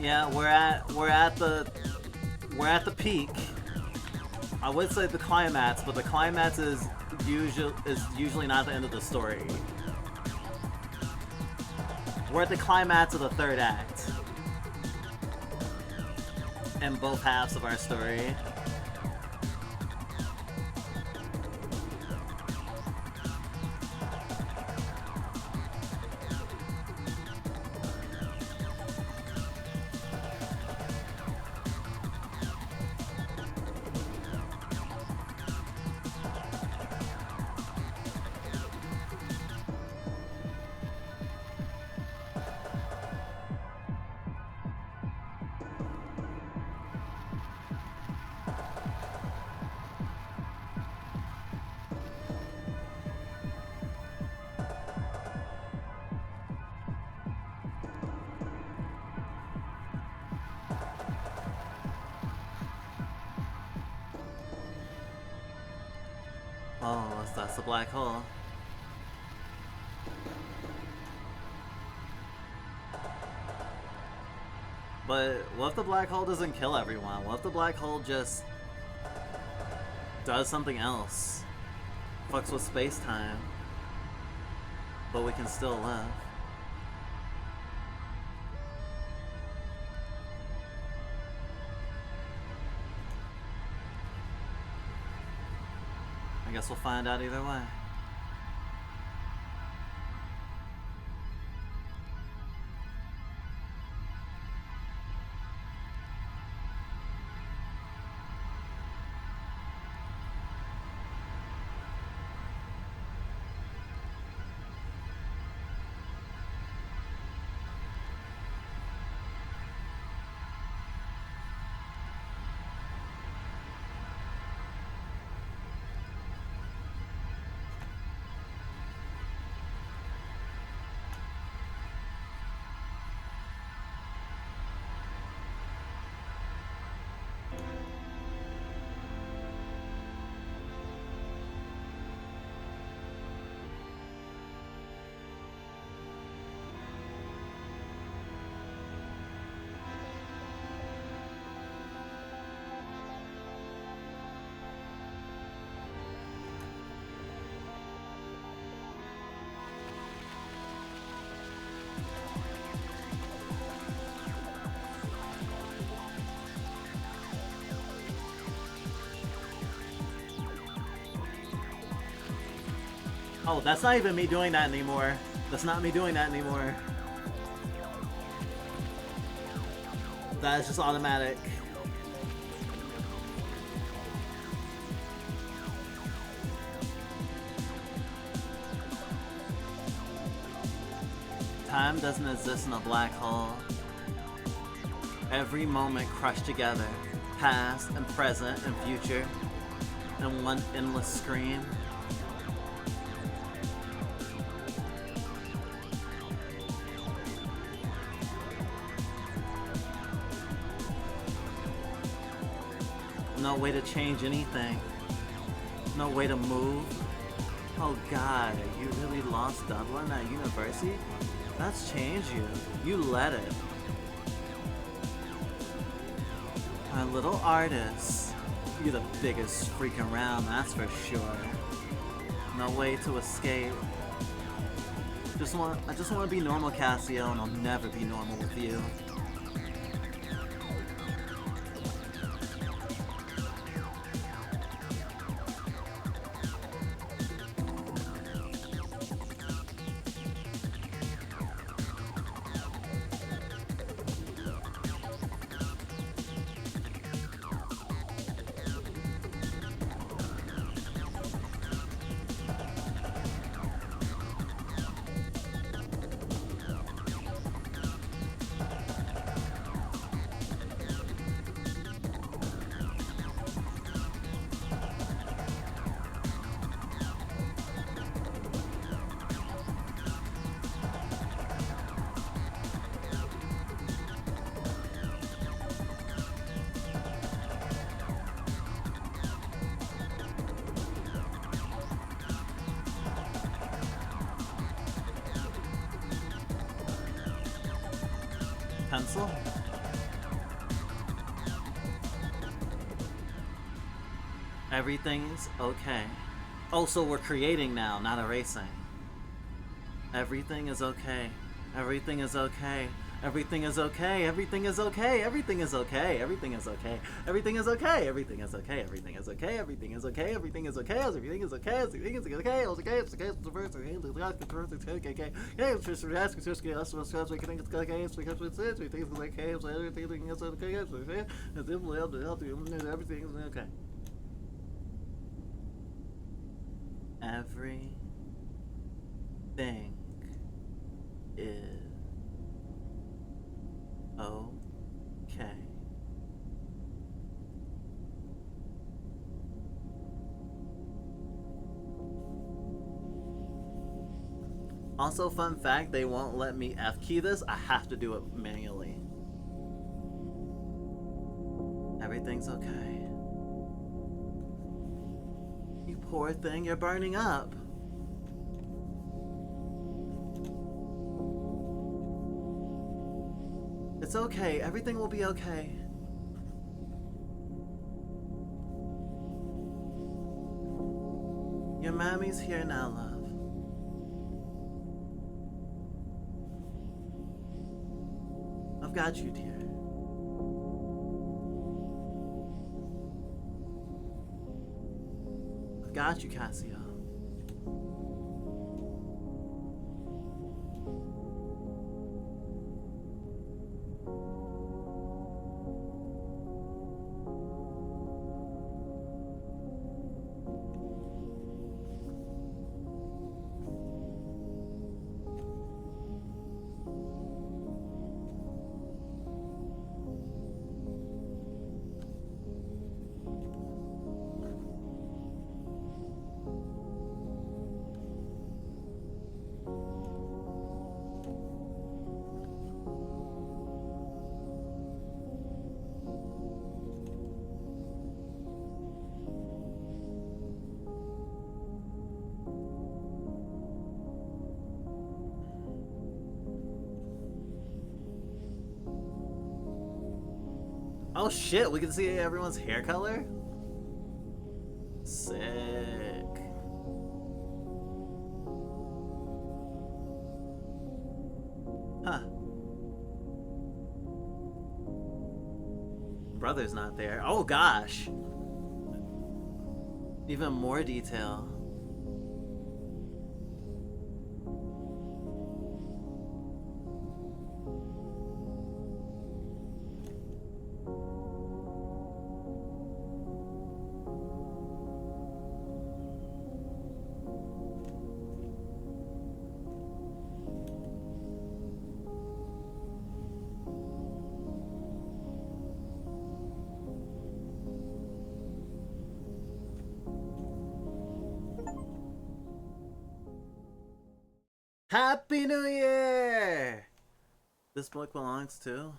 Yeah, we're at the peak. I would say the climax, but the climax is usually not the end of the story. We're at the climax of the third act in both halves of our story. Oh, that's the black hole. But what if the black hole doesn't kill everyone? What if the black hole just does something else? Fucks with space-time. But we can still live. I guess we'll find out either way. Oh, that's not even me doing that anymore. That's not me doing that anymore. That is just automatic. Time doesn't exist in a black hole. Every moment crushed together, past and present and future, in one endless screen. No way to change anything. No way to move. Oh God, you really lost Dublin at university? That's changed you. You let it. My little artist. You're the biggest freak around, that's for sure. No way to escape. I just want to be normal, Cassio, and I'll never be normal with you. Pencil? Everything's okay. Oh, so we're creating now, not erasing. Everything is okay. Everything is okay. Everything is okay. Everything is okay. Everything is okay. Everything is okay. Everything is okay. Everything is okay. Everything is okay. Everything is okay. Everything is okay. Everything is okay. Everything is okay. It's okay. It's okay. It's the first thing. It's okay. It's okay. Yeah, it's just ask. It's just us. It's okay. It's okay. It's because it's it. We think it's okay. It's everything is okay. It's okay. It's everything is okay. Everything is okay. Also, fun fact, they won't let me F key this. I have to do it manually. Everything's okay. You poor thing, you're burning up. It's okay. Everything will be okay. Your mommy's here now, love. I've got you, dear. I've got you, Cassio. Oh shit, we can see everyone's hair color? Sick. Huh. Brother's not there. Oh gosh. Even more detail. Happy New Year! This book belongs to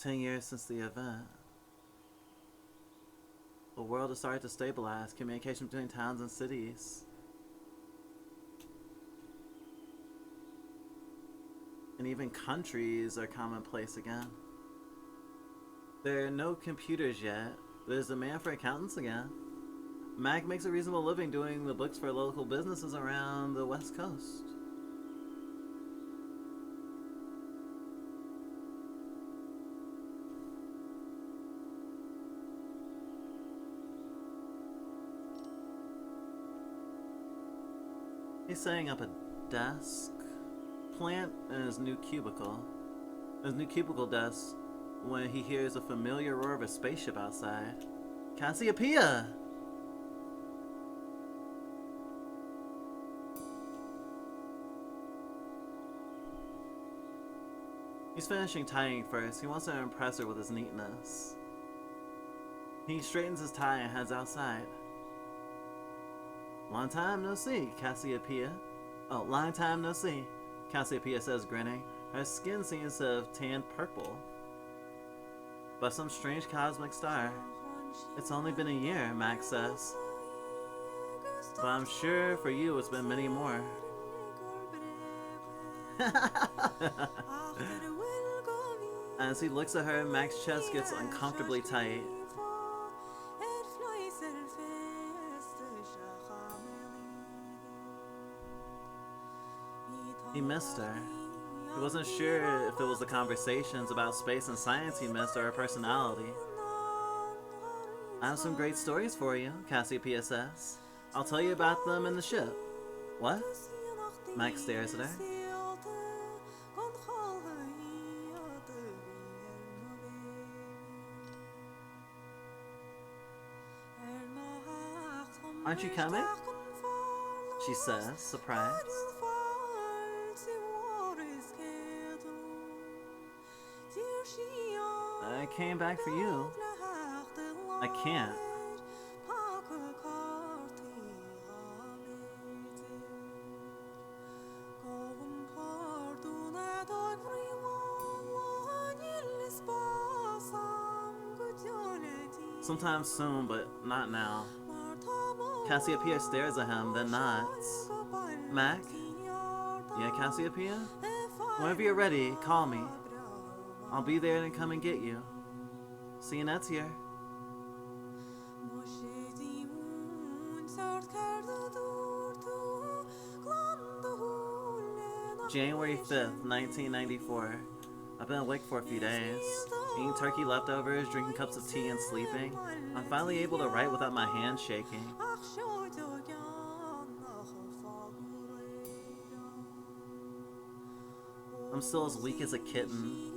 10 years since the event. The world has started to stabilize, communication between towns and cities. And even countries are commonplace again. There are no computers yet. There's demand for accountants again. Mac makes a reasonable living doing the books for local businesses around the West Coast. He's setting up a desk plant in his new cubicle. His new cubicle desk when he hears a familiar roar of a spaceship outside. Cassiopeia! He's finishing tying first. He wants to impress her with his neatness. He straightens his tie and heads outside. Long time no see, Cassiopeia. Oh, long time no see, Cassiopeia says, grinning. Her skin seems to have tanned purple. By some strange cosmic star. It's only been a year, Max says. But I'm sure for you it's been many more. As he looks at her, Max's chest gets uncomfortably tight. He missed her. He wasn't sure if it was the conversations about space and science he missed or her personality. I have some great stories for you, Cassiopeia says. I'll tell you about them in the ship. What? Max stares at her. Aren't you coming? She says, surprised. I came back for you. I can't. Sometime soon, but not now. Cassiopeia stares at him, then nods. Mac? Yeah, Cassiopeia? Whenever you're ready, call me. I'll be there and come and get you. See you next year. January 5th, 1994. I've been awake for a few days, eating turkey leftovers, drinking cups of tea, and sleeping. I'm finally able to write without my hands shaking. I'm still as weak as a kitten.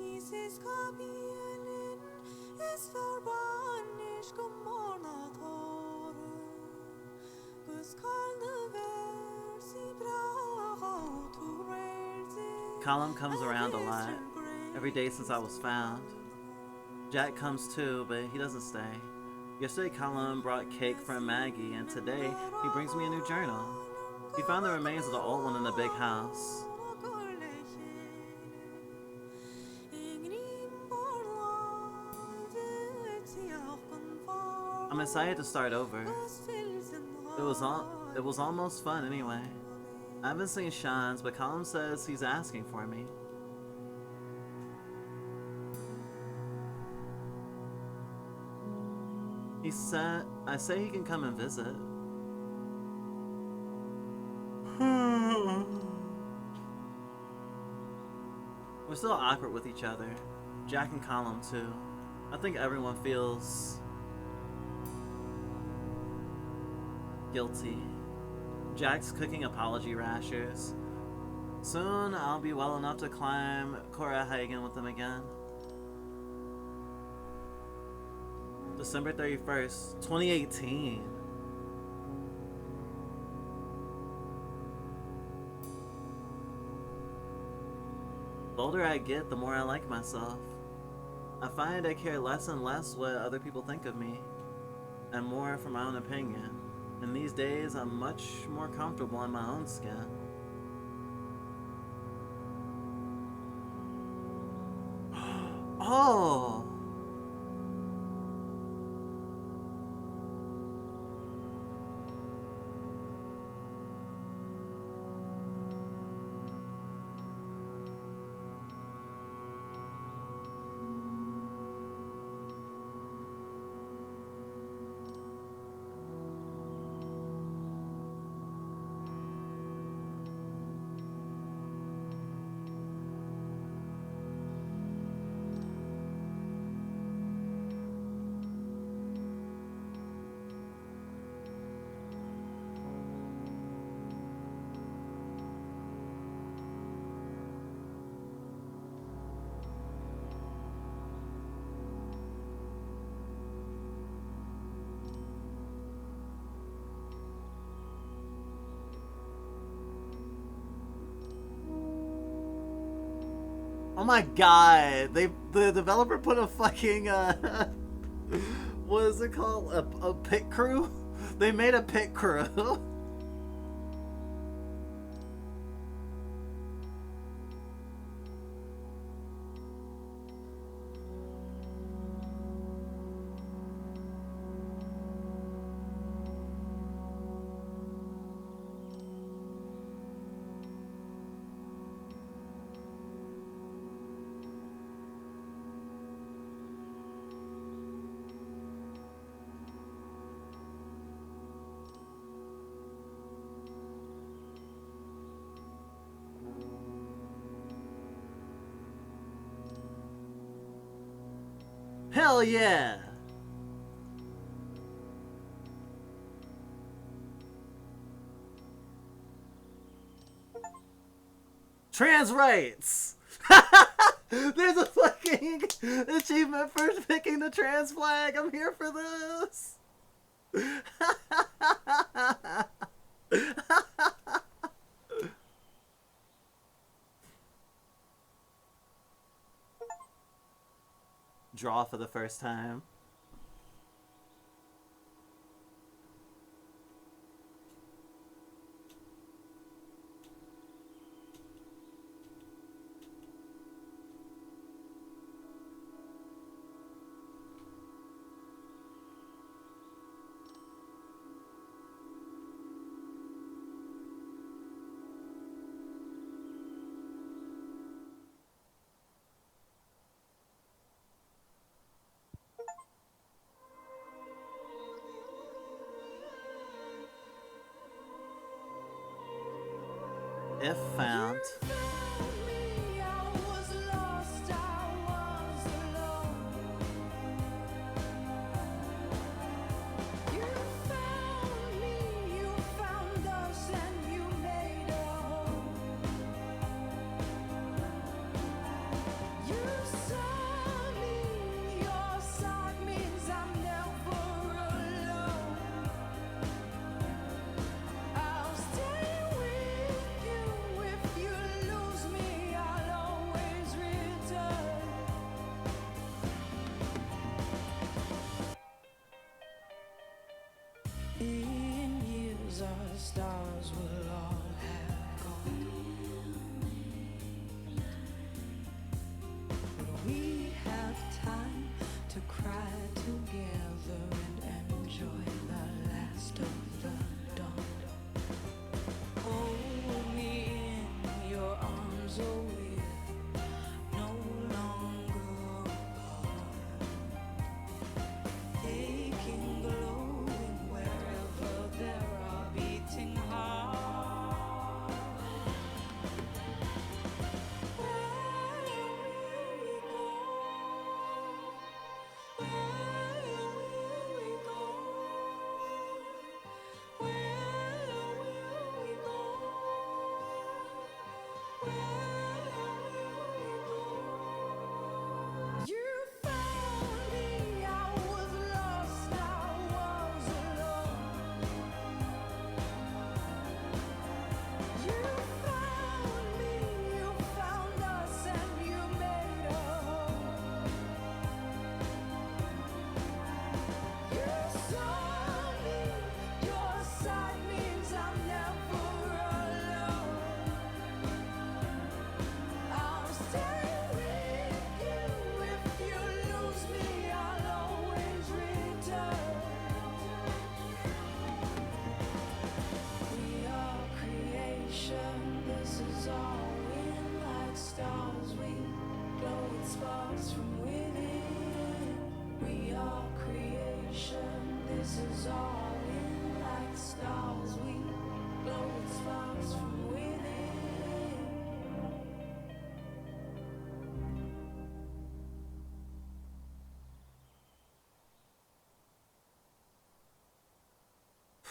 Colin comes around a lot, every day since I was found. Jack comes too, but he doesn't stay. Yesterday Colin brought cake from Maggie, and today he brings me a new journal. He found the remains of the old one in the big house. I'm excited to start over. It was almost fun anyway. I haven't seen Sean's, but Colin says he's asking for me. I say he can come and visit. We're still awkward with each other. Jack and Colin too. I think everyone feels guilty. Jack's cooking apology rashers. Soon I'll be well enough to climb Corahagen with them again. December 31st, 2018. The older I get, the more I like myself. I find I care less and less what other people think of me, and more for my own opinion. And these days, I'm much more comfortable in my own skin. Oh! Oh my god! The developer put a fucking what is it called? A pit crew? They made a pit crew. Hell yeah! Trans rights! There's a fucking achievement for picking the trans flag. I'm here for this. Draw for the first time. If found. In years our stars will all have gone, but we have time to cry together and enjoy the last of the dawn. Hold me in your arms, oh we're no longer apart. Aching, glowing wherever there are beating hearts.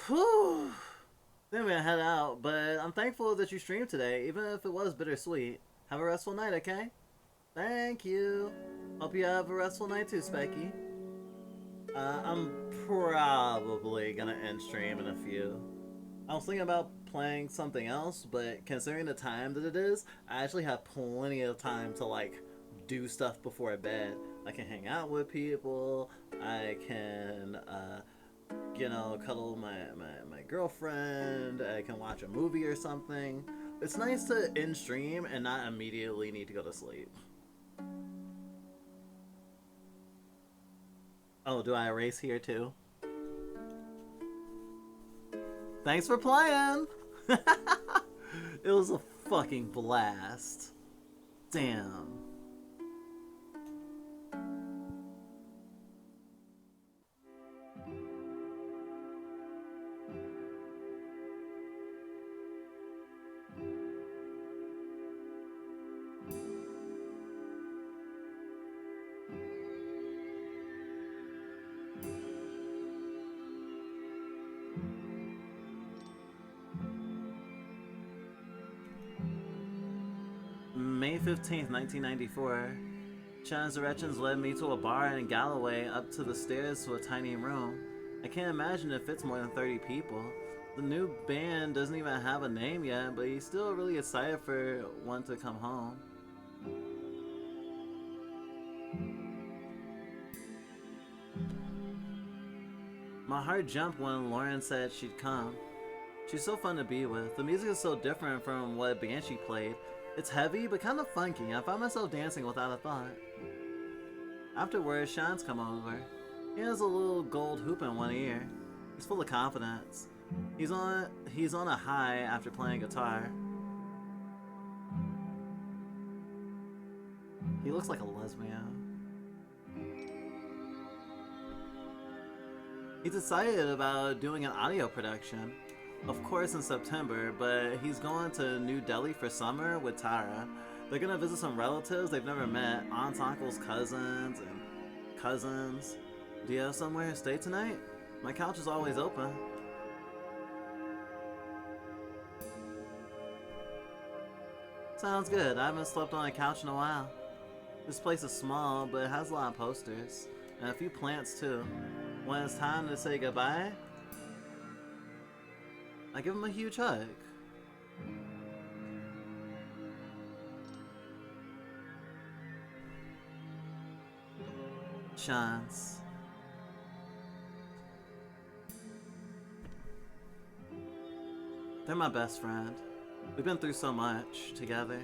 Whew. Then we're gonna head out, but I'm thankful that you streamed today, even if it was bittersweet. Have a restful night, okay? Thank you. Hope you have a restful night too, Specky. I'm probably gonna end stream in a few. I was thinking about playing something else, but considering the time that it is, I actually have plenty of time to like do stuff before bed. I can hang out with people. I can, cuddle my girlfriend. I can watch a movie or something. It's nice to end stream and not immediately need to go to sleep. Oh, do I erase here too? Thanks for playing! It was a fucking blast. Damn. May 15th, 1994. Shannon's directions led me to a bar in Galloway, up to the stairs to a tiny room. I can't imagine it fits more than 30 people. The new band doesn't even have a name yet, but he's still really excited for one to come home. My heart jumped when Lauren said she'd come. She's so fun to be with. The music is so different from what band she played. It's heavy, but kind of funky. I found myself dancing without a thought. Afterwards, Sean's come over. He has a little gold hoop in one ear. He's full of confidence. He's on a high after playing guitar. He looks like a lesbian. He's excited about doing an audio production. Of course in September, but he's going to New Delhi for summer with Tara. They're gonna visit some relatives they've never met, aunts, uncles, cousins, and cousins. Do you have somewhere to stay tonight? My couch is always open. Sounds good. I haven't slept on a couch in a while. This place is small, but it has a lot of posters. And a few plants too. When it's time to say goodbye, I give him a huge hug. Chance. They're my best friend. We've been through so much together.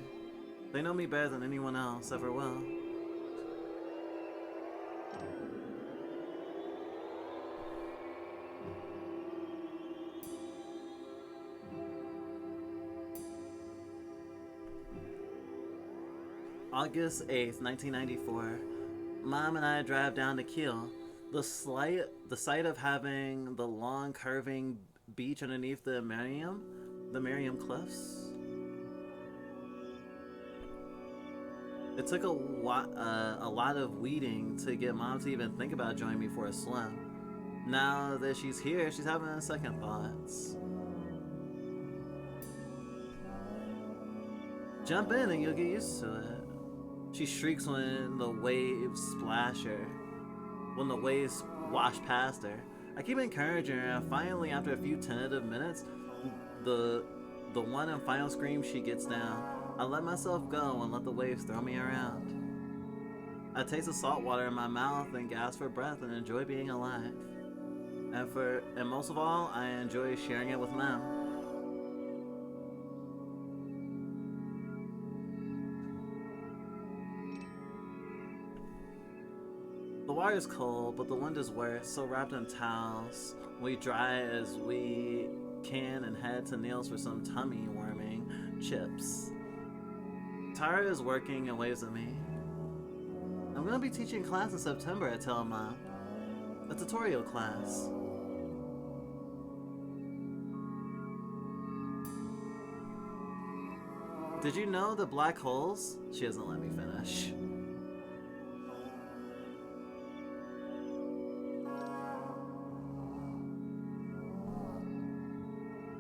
They know me better than anyone else ever will. August 8th, 1994. Mom and I drive down to Kiel. The sight of having the long curving beach underneath the Miriam Cliffs. It took a lot of weeding to get Mom to even think about joining me for a swim. Now that she's here, she's having second thoughts. Jump in and you'll get used to it. She shrieks when the waves splash her, when the waves wash past her. I keep encouraging her, and finally, after a few tentative minutes, the one and final scream, she gets down. I let myself go and let the waves throw me around. I taste the salt water in my mouth and gasp for breath and enjoy being alive. And most of all, I enjoy sharing it with them. The water's cold, but the wind is worse, so wrapped in towels, we dry as we can and head to Neil's for some tummy warming chips. Tara is working and waves at me. I'm gonna be teaching class in September, I tell Mom. A tutorial class. Did you know that black holes? She doesn't let me finish.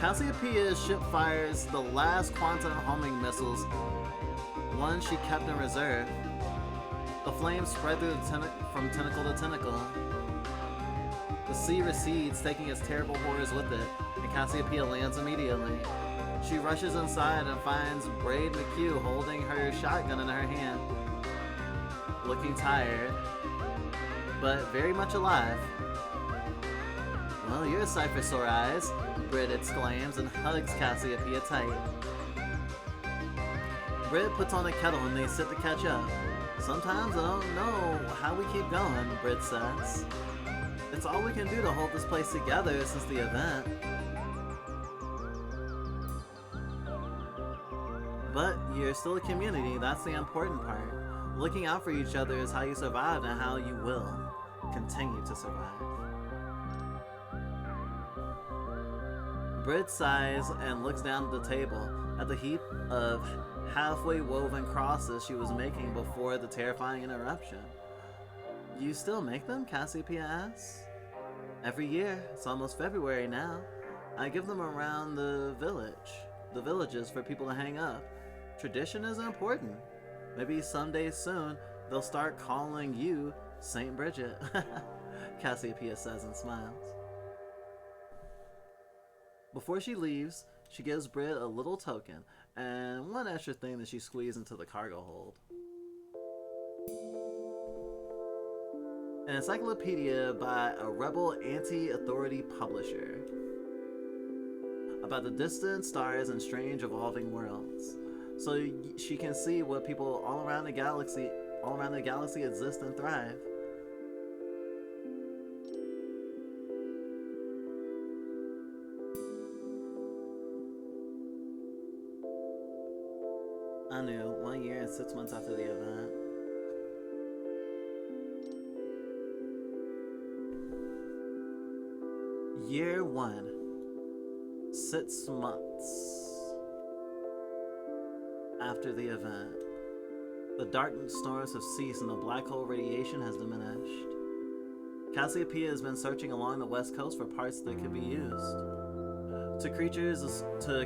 Cassiopeia's ship fires the last quantum homing missiles, one she kept in reserve. The flames spread through from tentacle to tentacle. The sea recedes, taking its terrible horrors with it, and Cassiopeia lands immediately. She rushes inside and finds Braid McHugh holding her shotgun in her hand, looking tired, but very much alive. "Well, you're a sight for sore eyes," Brit exclaims and hugs Cassiopeia tight. Brit puts on a kettle and they sit to catch up. "Sometimes I don't know how we keep going," Brit says. "It's all we can do to hold this place together since the event." But you're still a community, that's the important part. Looking out for each other is how you survive and how you will continue to survive. Brit sighs and looks down at the table, at the heap of halfway woven crosses she was making before the terrifying interruption. "You still make them?" Cassiopeia asks. "Every year. It's almost February now. I give them around the villages for people to hang up. Tradition is important. Maybe someday soon they'll start calling you Saint Bridget," Cassiopeia says and smiles. Before she leaves, she gives Brit a little token and one extra thing that she squeezed into the cargo hold. An encyclopedia by a rebel anti-authority publisher about the distant stars and strange evolving worlds, so she can see what people all around the galaxy exist and thrive. I knew, 1 year and 6 months after the event. Year 1. 6 months after the event. The dark storms have ceased and the black hole radiation has diminished. Cassiopeia has been searching along the west coast for parts that could be used to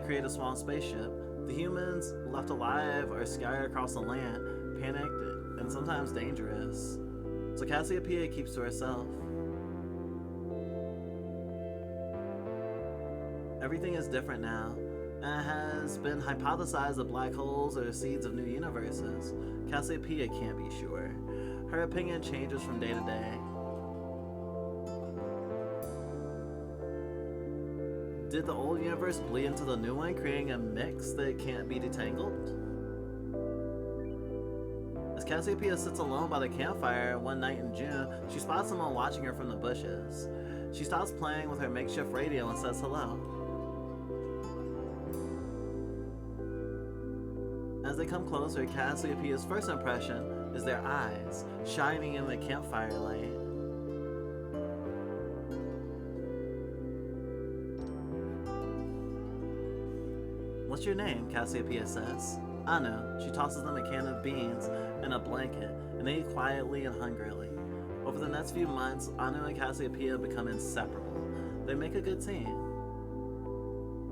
create a small spaceship. The humans left alive are scattered across the land, panicked and sometimes dangerous. So Cassiopeia keeps to herself. Everything is different now, and it has been hypothesized that black holes are the seeds of new universes. Cassiopeia can't be sure. Her opinion changes from day to day. Did the old universe bleed into the new one, creating a mix that can't be detangled? As Cassiopeia sits alone by the campfire one night in June, she spots someone watching her from the bushes. She stops playing with her makeshift radio and says hello. As they come closer, Cassiopeia's first impression is their eyes, shining in the campfire light. "What's your name?" Cassiopeia says. "Anu." She tosses them a can of beans and a blanket, and they eat quietly and hungrily. Over the next few months, Anu and Cassiopeia become inseparable. They make a good team.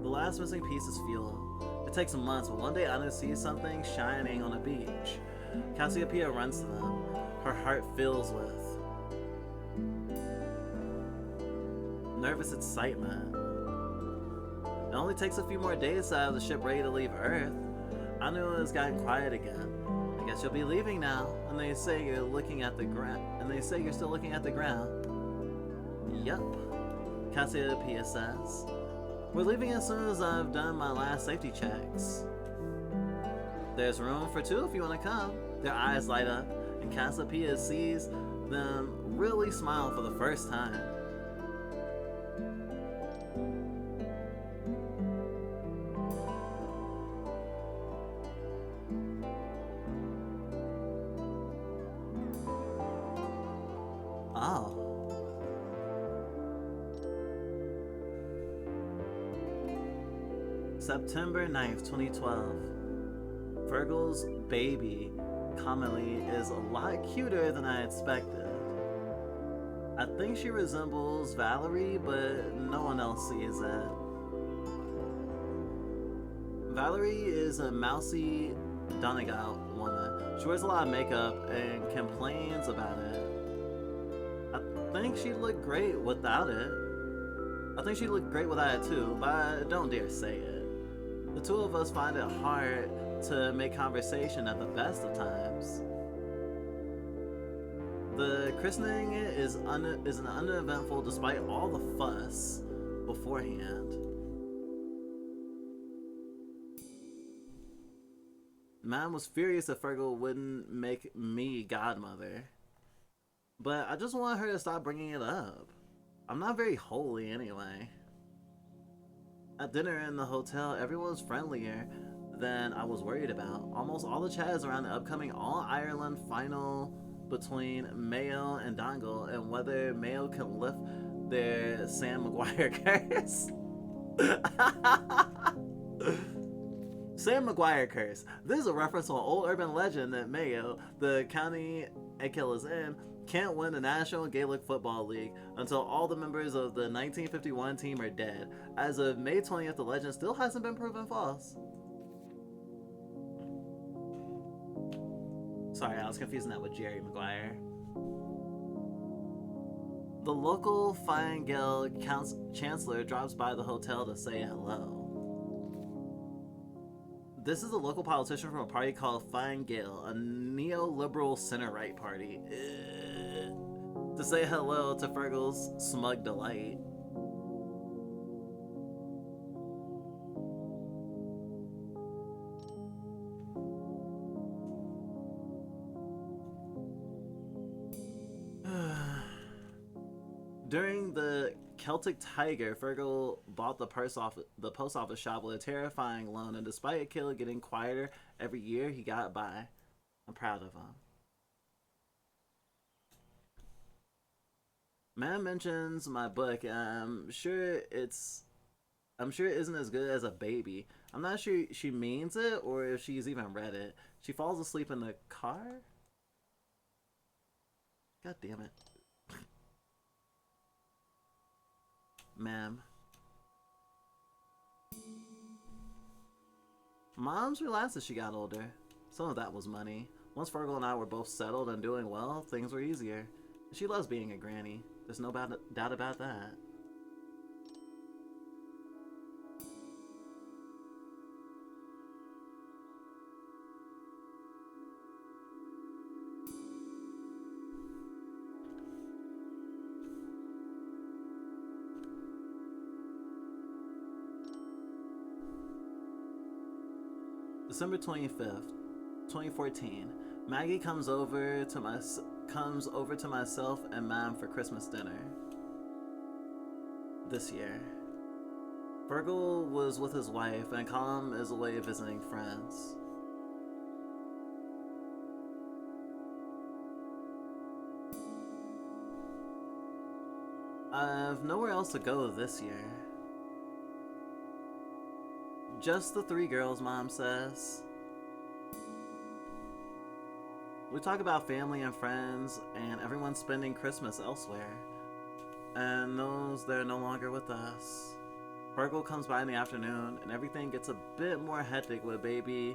The last missing piece is fuel. It takes months, but one day Anu sees something shining on a beach. Cassiopeia runs to them. Her heart fills with nervous excitement. It only takes a few more days to have the ship ready to leave Earth. Anu has gotten quiet again. "I guess you'll be leaving now." And they say you're looking at the ground. And they say you're still looking at the ground. "Yup," Cassiopeia says. "We're leaving as soon as I've done my last safety checks." "There's room for 2 if you want to come." Their eyes light up, and Cassiopeia sees them really smile for the first time. Oh. September 9th, 2012. Virgil's baby, Kamali, is a lot cuter than I expected. I think she resembles Valerie, but no one else sees it. Valerie is a mousy Donegal woman. She wears a lot of makeup and complains about it. I think she'd look great without it. I think she'd look great without it too, but I don't dare say it. The two of us find it hard to make conversation at the best of times. The christening is an uneventful despite all the fuss beforehand. Man was furious that Fergal wouldn't make me godmother. But I just want her to stop bringing it up. I'm not very holy anyway. At dinner in the hotel, everyone was friendlier than I was worried about. Almost all the chat is around the upcoming All-Ireland final between Mayo and Dongle and whether Mayo can lift their Sam Maguire curse. Sam Maguire curse. This is a reference to an old urban legend that Mayo, the county Achill is in, can't win the National Gaelic Football League until all the members of the 1951 team are dead. As of May 20th, the legend still hasn't been proven false. Sorry, I was confusing that with Jerry Maguire. The local Fine Gael chancellor drops by the hotel to say hello. This is a local politician from a party called Fine Gael, a neoliberal center-right party. To say hello to Fergal's smug delight. During the Celtic Tiger, Fergal bought the post office shop with a terrifying loan, and despite Achill getting quieter every year, he got by. I'm proud of him. Man mentions my book, and I'm sure it isn't as good as a baby. I'm not sure she means it or if she's even read it. She falls asleep in the car? God damn it. Ma'am. Mom's relaxed as she got older. Some of that was money. Once Fergal and I were both settled and doing well, things were easier. She loves being a granny. There's no doubt about that. December 25th, 2014. Maggie comes over to myself and Mom for Christmas dinner. This year. Fergal was with his wife and Colin is away visiting friends. I've nowhere else to go this year. Just the three girls, Mom says. We talk about family and friends and everyone spending Christmas elsewhere. And those that are no longer with us. Fergal comes by in the afternoon and everything gets a bit more hectic with baby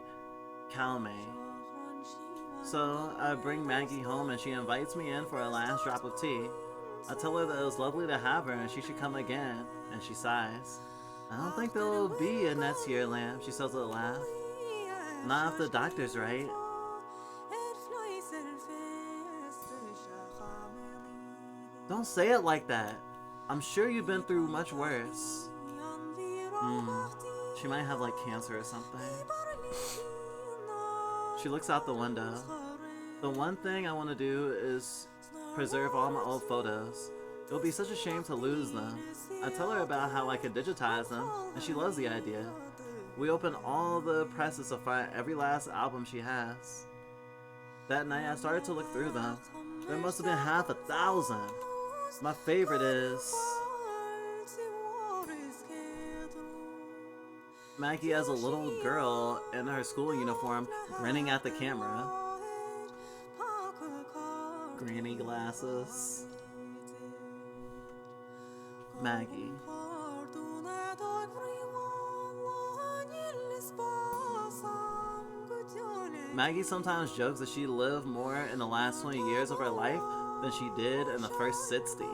Calme. So I bring Maggie home and she invites me in for a last drop of tea. I tell her that it was lovely to have her and she should come again, and she sighs. I don't think there'll be a next year, Lamb, she says with a laugh. Not if the doctor's right. Don't say it like that. I'm sure you've been through much worse. She might have like cancer or something. She looks out the window. The one thing I want to do is preserve all my old photos. It would be such a shame to lose them. I tell her about how I could digitize them, and she loves the idea. We open all the presses to find every last album she has. That night I started to look through them. There must have been half 1,000. My favorite is Maggie as a little girl in her school uniform grinning at the camera. Granny glasses. Maggie. Maggie sometimes jokes that she lived more in the last 20 years of her life than she did in the first 60.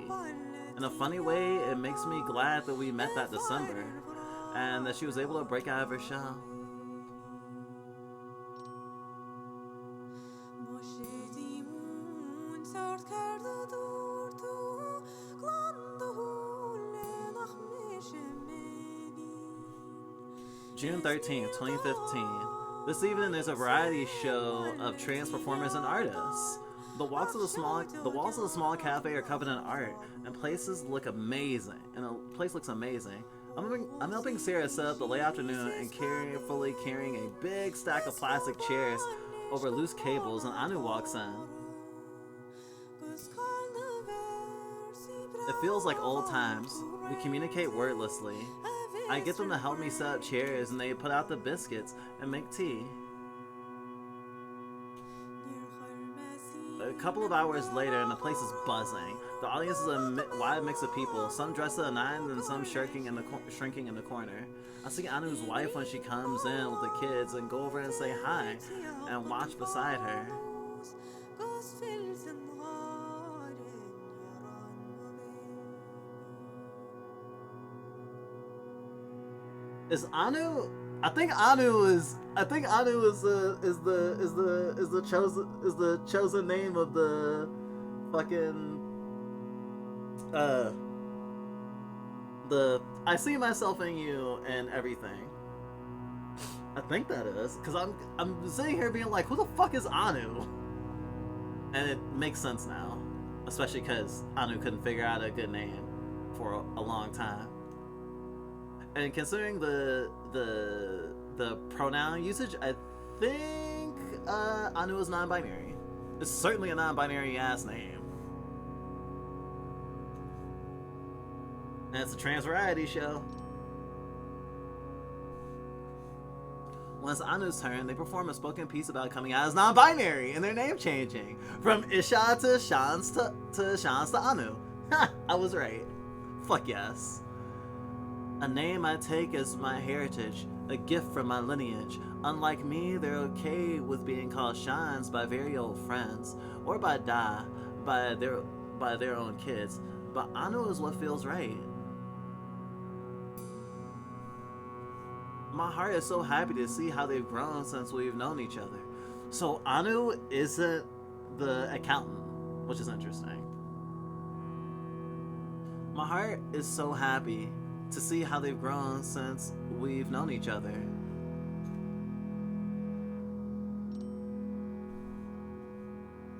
In a funny way, it makes me glad that we met that December and that she was able to break out of her shell. June 13th, 2015. This evening there's a variety show of trans performers and artists. The walls of the small cafe are covered in art, and places look amazing. And the place looks amazing. I'm helping Sarah set up the late afternoon and carefully carrying a big stack of plastic chairs over loose cables, and Anu walks in. It feels like old times. We communicate wordlessly. I get them to help me set up chairs, and they put out the biscuits and make tea. A couple of hours later, and the place is buzzing. The audience is a wide mix of people, some dressed to the nines and some shrinking in the corner. I see Anu's wife when she comes in with the kids and go over and say hi and watch beside her. Is Anu? I think Anu is the chosen name of the fucking the I see myself in you and everything. I think that is, because I'm sitting here being like, who the fuck is Anu? And it makes sense now, especially because Anu couldn't figure out a good name for a long time. And considering the pronoun usage, I think Anu is non-binary. It's certainly a non-binary ass name. And it's a trans variety show. When it's Anu's turn, they perform a spoken piece about coming out as non-binary and their name changing from Isha to Shans to Shans to Anu. Ha! I was right. Fuck yes. A name I take as my heritage, a gift from my lineage. Unlike me, they're okay with being called Shans by very old friends, or by Da, by their own kids. But Anu is what feels right. My heart is so happy to see how they've grown since we've known each other. So Anu isn't the accountant, which is interesting. My heart is so happy to see how they've grown since we've known each other.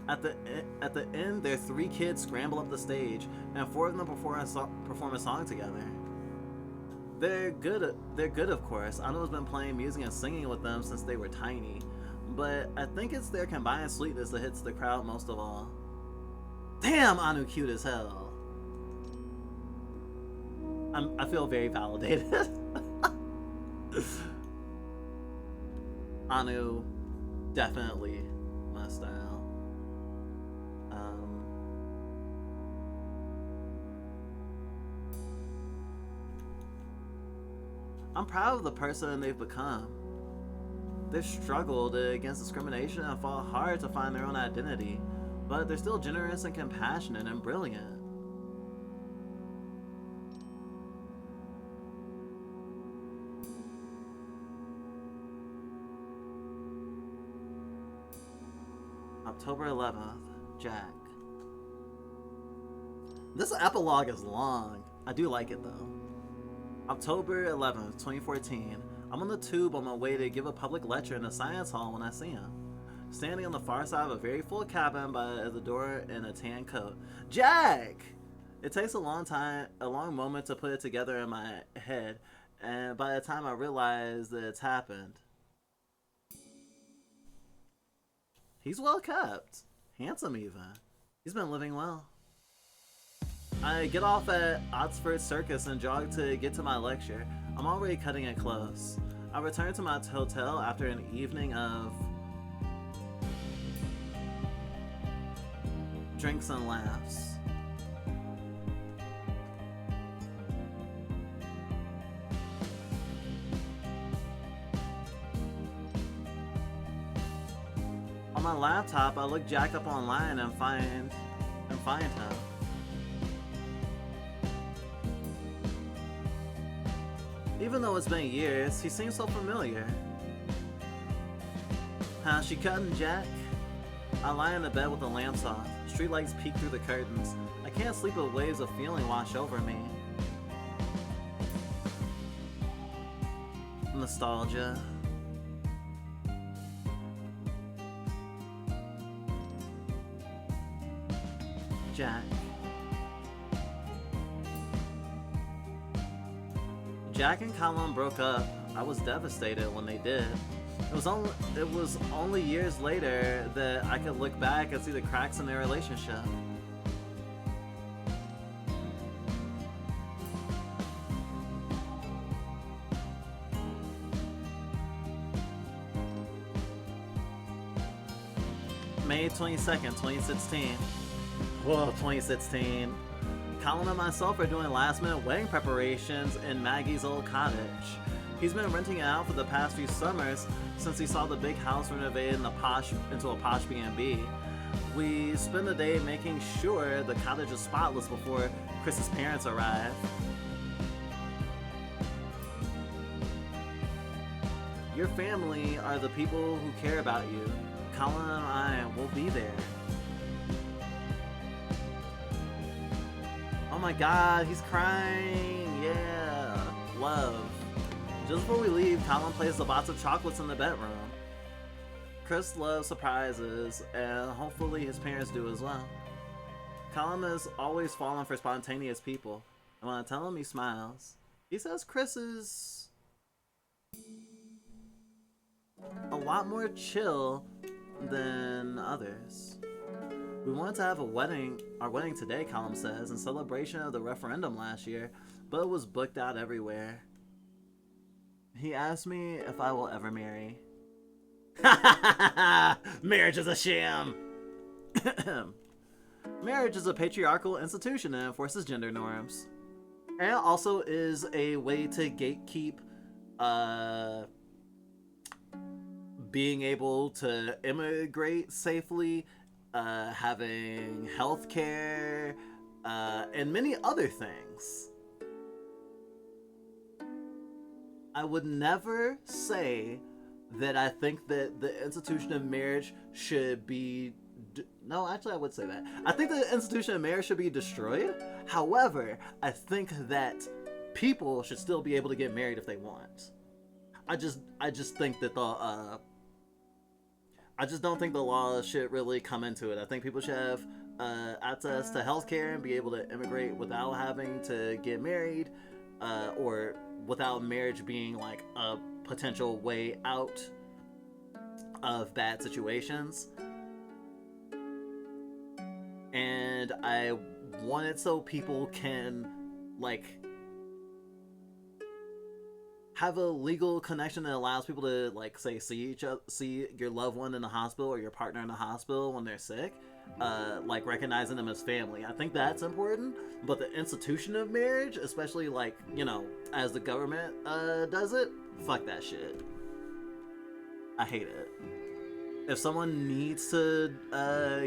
At the end, their 3 kids scramble up the stage, and 4 of them perform a song together. They're good, of course. Anu's been playing music and singing with them since they were tiny, but I think it's their combined sweetness that hits the crowd most of all. Damn, Anu cute as hell. I feel very validated. Anu, definitely my style. I'm proud of the person they've become. They've struggled against discrimination and fought hard to find their own identity, but they're still generous and compassionate and brilliant. October 11th, Jack. This epilogue is long. I do like it though. October 11th, 2014. I'm on the tube on my way to give a public lecture in a science hall when I see him. Standing on the far side of a very full cabin by the door in a tan coat. Jack! It takes a long moment to put it together in my head, and by the time I realize that it's happened. He's well kept. Handsome even. He's been living well. I get off at Oxford Circus and jog to get to my lecture. I'm already cutting it close. I return to my hotel after an evening of drinks and laughs. my laptop, I look Jack up online and find him. Even though it's been years, he seems so familiar. How's she cutting, Jack? I lie in the bed with the lamps off. Streetlights peek through the curtains. I can't sleep with waves of feeling wash over me. Nostalgia. Jack. Jack and Colin broke up. I was devastated when they did. It was only years later that I could look back and see the cracks in their relationship. May 22nd, 2016. Whoa, 2016. Colin and myself are doing last-minute wedding preparations in Maggie's old cottage. He's been renting it out for the past few summers since he saw the big house renovated into a posh B&B. We spend the day making sure the cottage is spotless before Chris's parents arrive. Your family are the people who care about you. Colin and I will be there. Oh my god, he's crying! Yeah! Love. Just before we leave, Colin places a box of chocolates in the bedroom. Chris loves surprises, and hopefully his parents do as well. Colin has always fallen for spontaneous people, and when I tell him, he smiles. He says Chris is a lot more chill than others. We wanted to have our wedding today, Colin says, in celebration of the referendum last year, but it was booked out everywhere. He asked me if I will ever marry. Marriage is a sham! Marriage is a patriarchal institution that enforces gender norms. And it also is a way to gatekeep being able to immigrate safely, having health care, and many other things. I would never say that I think that the institution of marriage should be... No, actually I would say that. I think the institution of marriage should be destroyed. However, I think that people should still be able to get married if they want. I just think that I just don't think the law should really come into it. I think people should have access to healthcare and be able to immigrate without having to get married, or without marriage being like a potential way out of bad situations. And I want it so people can like have a legal connection that allows people to like say see your loved one in the hospital or your partner in the hospital when they're sick, like recognizing them as family. I think that's important, but the institution of marriage, especially like, you know, as the government does it, fuck that shit. I hate it. If someone needs to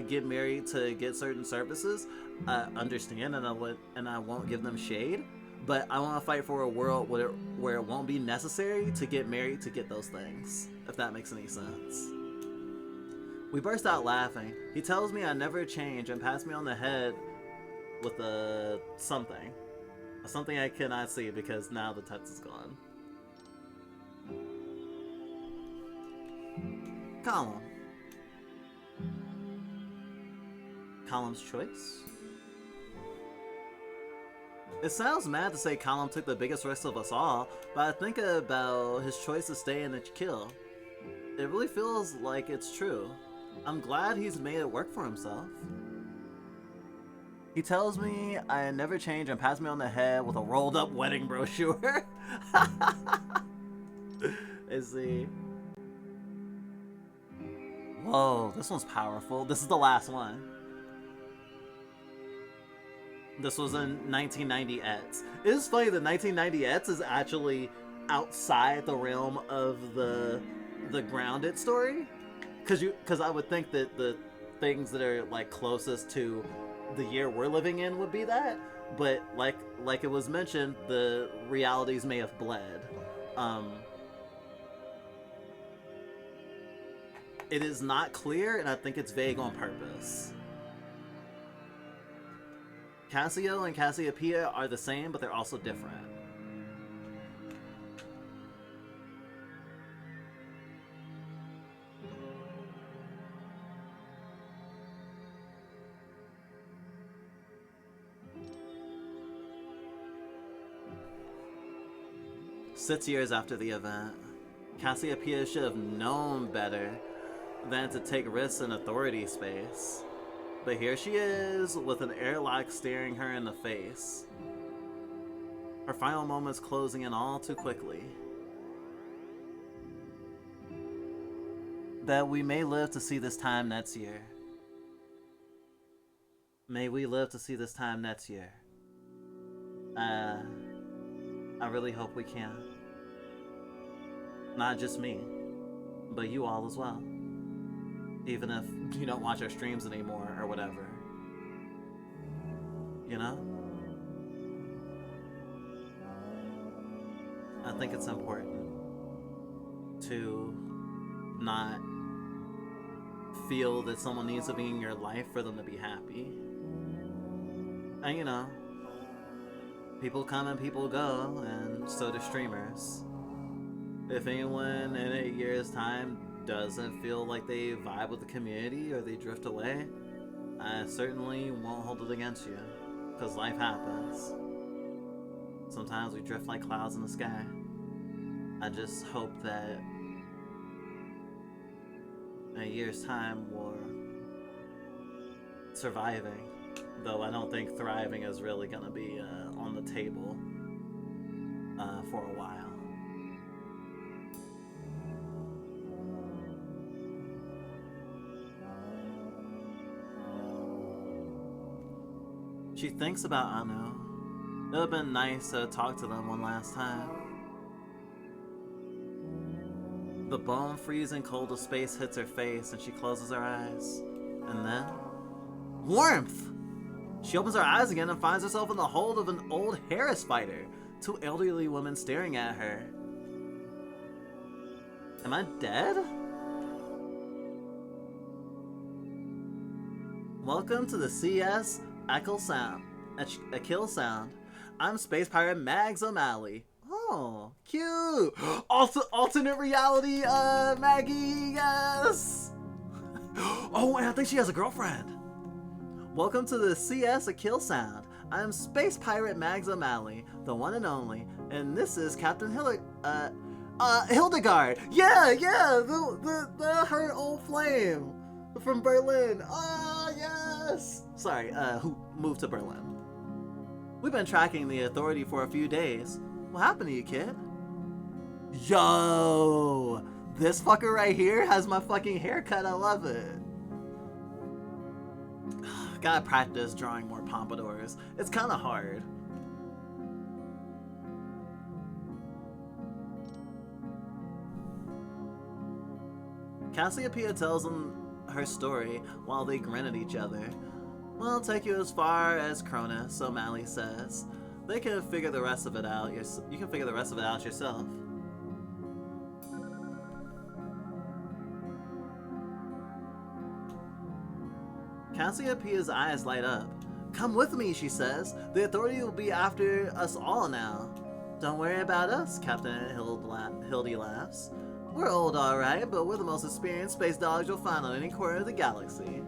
get married to get certain services, I understand, and I won't give them shade. But I want to fight for a world where it won't be necessary to get married to get those things, if that makes any sense. We burst out laughing. He tells me I never change and pats me on the head with something I cannot see because now the text is gone. Colin. Colin's choice? It sounds mad to say Colin took the biggest risk of us all, but I think about his choice to stay and to kill. It really feels like it's true. I'm glad he's made it work for himself. He tells me I never change and pats me on the head with a rolled up wedding brochure. Is he? Whoa, this one's powerful. This is the last one. This was in 1990X. It is funny that 1990X is actually outside the realm of the Grounded story. because I would think that the things that are like closest to the year we're living in would be that, but like it was mentioned, the realities may have bled. Um, it is not clear, and I think it's vague on purpose. Cassio and Cassiopeia are the same, but they're also different. Six years after the event, Cassiopeia should have known better than to take risks in authority space. But here she is, with an airlock staring her in the face. Her final moments closing in all too quickly. That we may live to see this time next year. May we live to see this time next year. I really hope we can. Not just me, but you all as well. Even if you don't watch our streams anymore or whatever. You know? I think it's important to not feel that someone needs to be in your life for them to be happy. And you know, people come and people go, and so do streamers. If anyone in a year's time doesn't feel like they vibe with the community or they drift away, I certainly won't hold it against you, because life happens. Sometimes we drift like clouds in the sky. I just hope that in a year's time we're surviving, though I don't think thriving is really going to be on the table for a while. She thinks about Anu. It would have been nice to talk to them one last time. The bone freezing cold of space hits her face and she closes her eyes. And then... warmth! She opens her eyes again and finds herself in the hold of an old Harris fighter. Two elderly women staring at her. Am I dead? Welcome to the CS Achill Sound. I'm Space Pirate Mags O'Malley. Oh, cute! Alternate reality, Maggie, yes! Oh, and I think she has a girlfriend. Welcome to the CS Achill Sound. I'm Space Pirate Mags O'Malley, the one and only, and this is Captain Hildegard. Yeah, her old flame from Berlin. Ah, yes! Sorry, who moved to Berlin. We've been tracking the Authority for a few days. What happened to you, kid? Yo! This fucker right here has my fucking haircut. I love it. Gotta practice drawing more pompadours. It's kind of hard. Cassiopeia tells him her story while they grin at each other. Well, I'll take you as far as Cronus, O'Malley says. They can figure the rest of it out. You can figure the rest of it out yourself. Cassiopeia's eyes light up. Come with me, she says. The Authority will be after us all now. Don't worry about us, Captain Hildy laughs. We're old, alright, but we're the most experienced space dogs you'll find on any corner of the galaxy.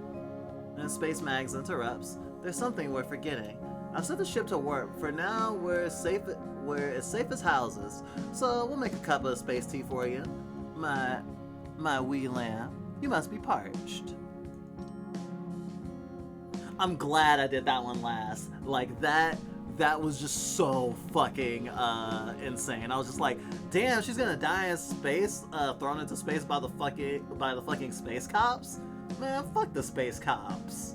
And Space Mags interrupts. There's something we're forgetting. I've set the ship to warp. For now, we're as safe as houses. So we'll make a cup of space tea for you. My wee lamb. You must be parched. I'm glad I did that one last. Like, that was just so fucking insane. I was just like, damn, she's gonna die in space, thrown into space by the fucking space cops? Man, fuck the space cops.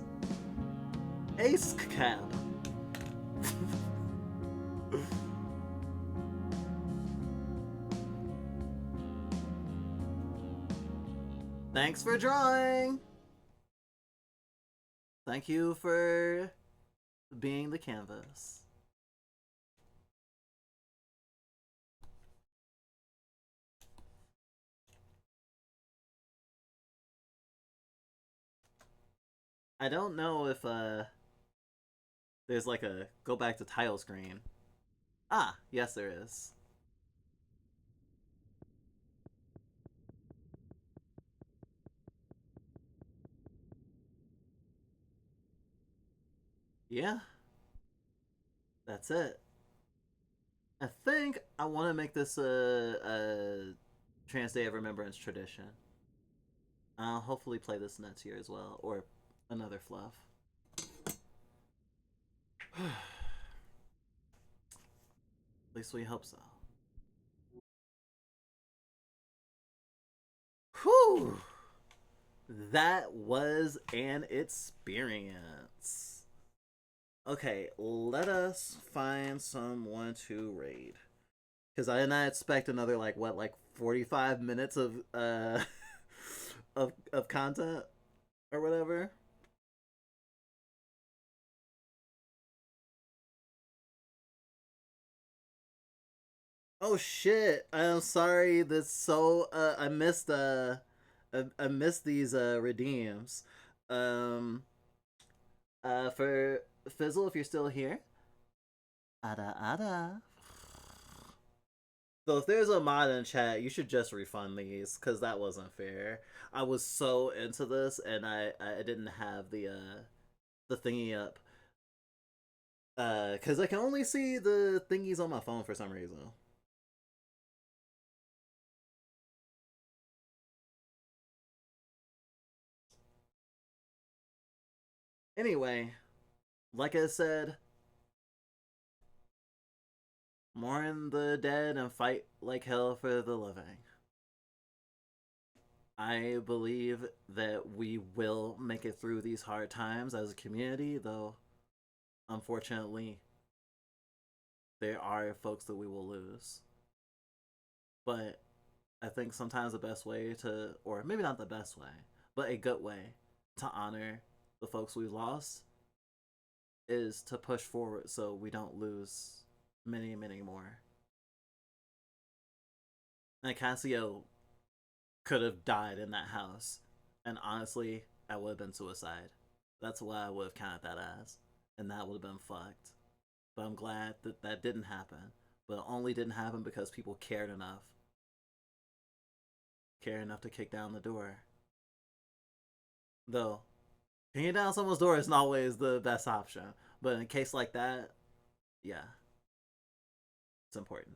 Ace cab. Thanks for drawing. Thank you for being the canvas. I don't know if there's like a go back to title screen. Ah, yes there is. Yeah, that's it. I think I want to make this a Trans Day of Remembrance tradition. I'll hopefully play this next year as well, or another fluff. At least we hope so. Whew! That was an experience. Okay, let us find someone to raid. Because I did not expect another like 45 minutes of of content or whatever. Oh shit! I'm sorry. That's so. I missed these redeems. Um. For Fizzle, if you're still here. Ada ada. So if there's a mod in chat, you should just refund these because that wasn't fair. I was so into this and I didn't have the thingy up. Because I can only see the thingies on my phone for some reason. Anyway, like I said, mourn the dead and fight like hell for the living. I believe that we will make it through these hard times as a community, though unfortunately there are folks that we will lose. But I think sometimes the best way to, or maybe not the best way, but a good way to honor the folks we've lost is to push forward so we don't lose many, many more. And Cassio could have died in that house. And honestly, I would have been suicide. That's what I would have counted that as. And that would have been fucked. But I'm glad that that didn't happen. But it only didn't happen because people cared enough. Cared enough to kick down the door. Though, kicking down someone's door isn't always the best option. But in a case like that, yeah, it's important.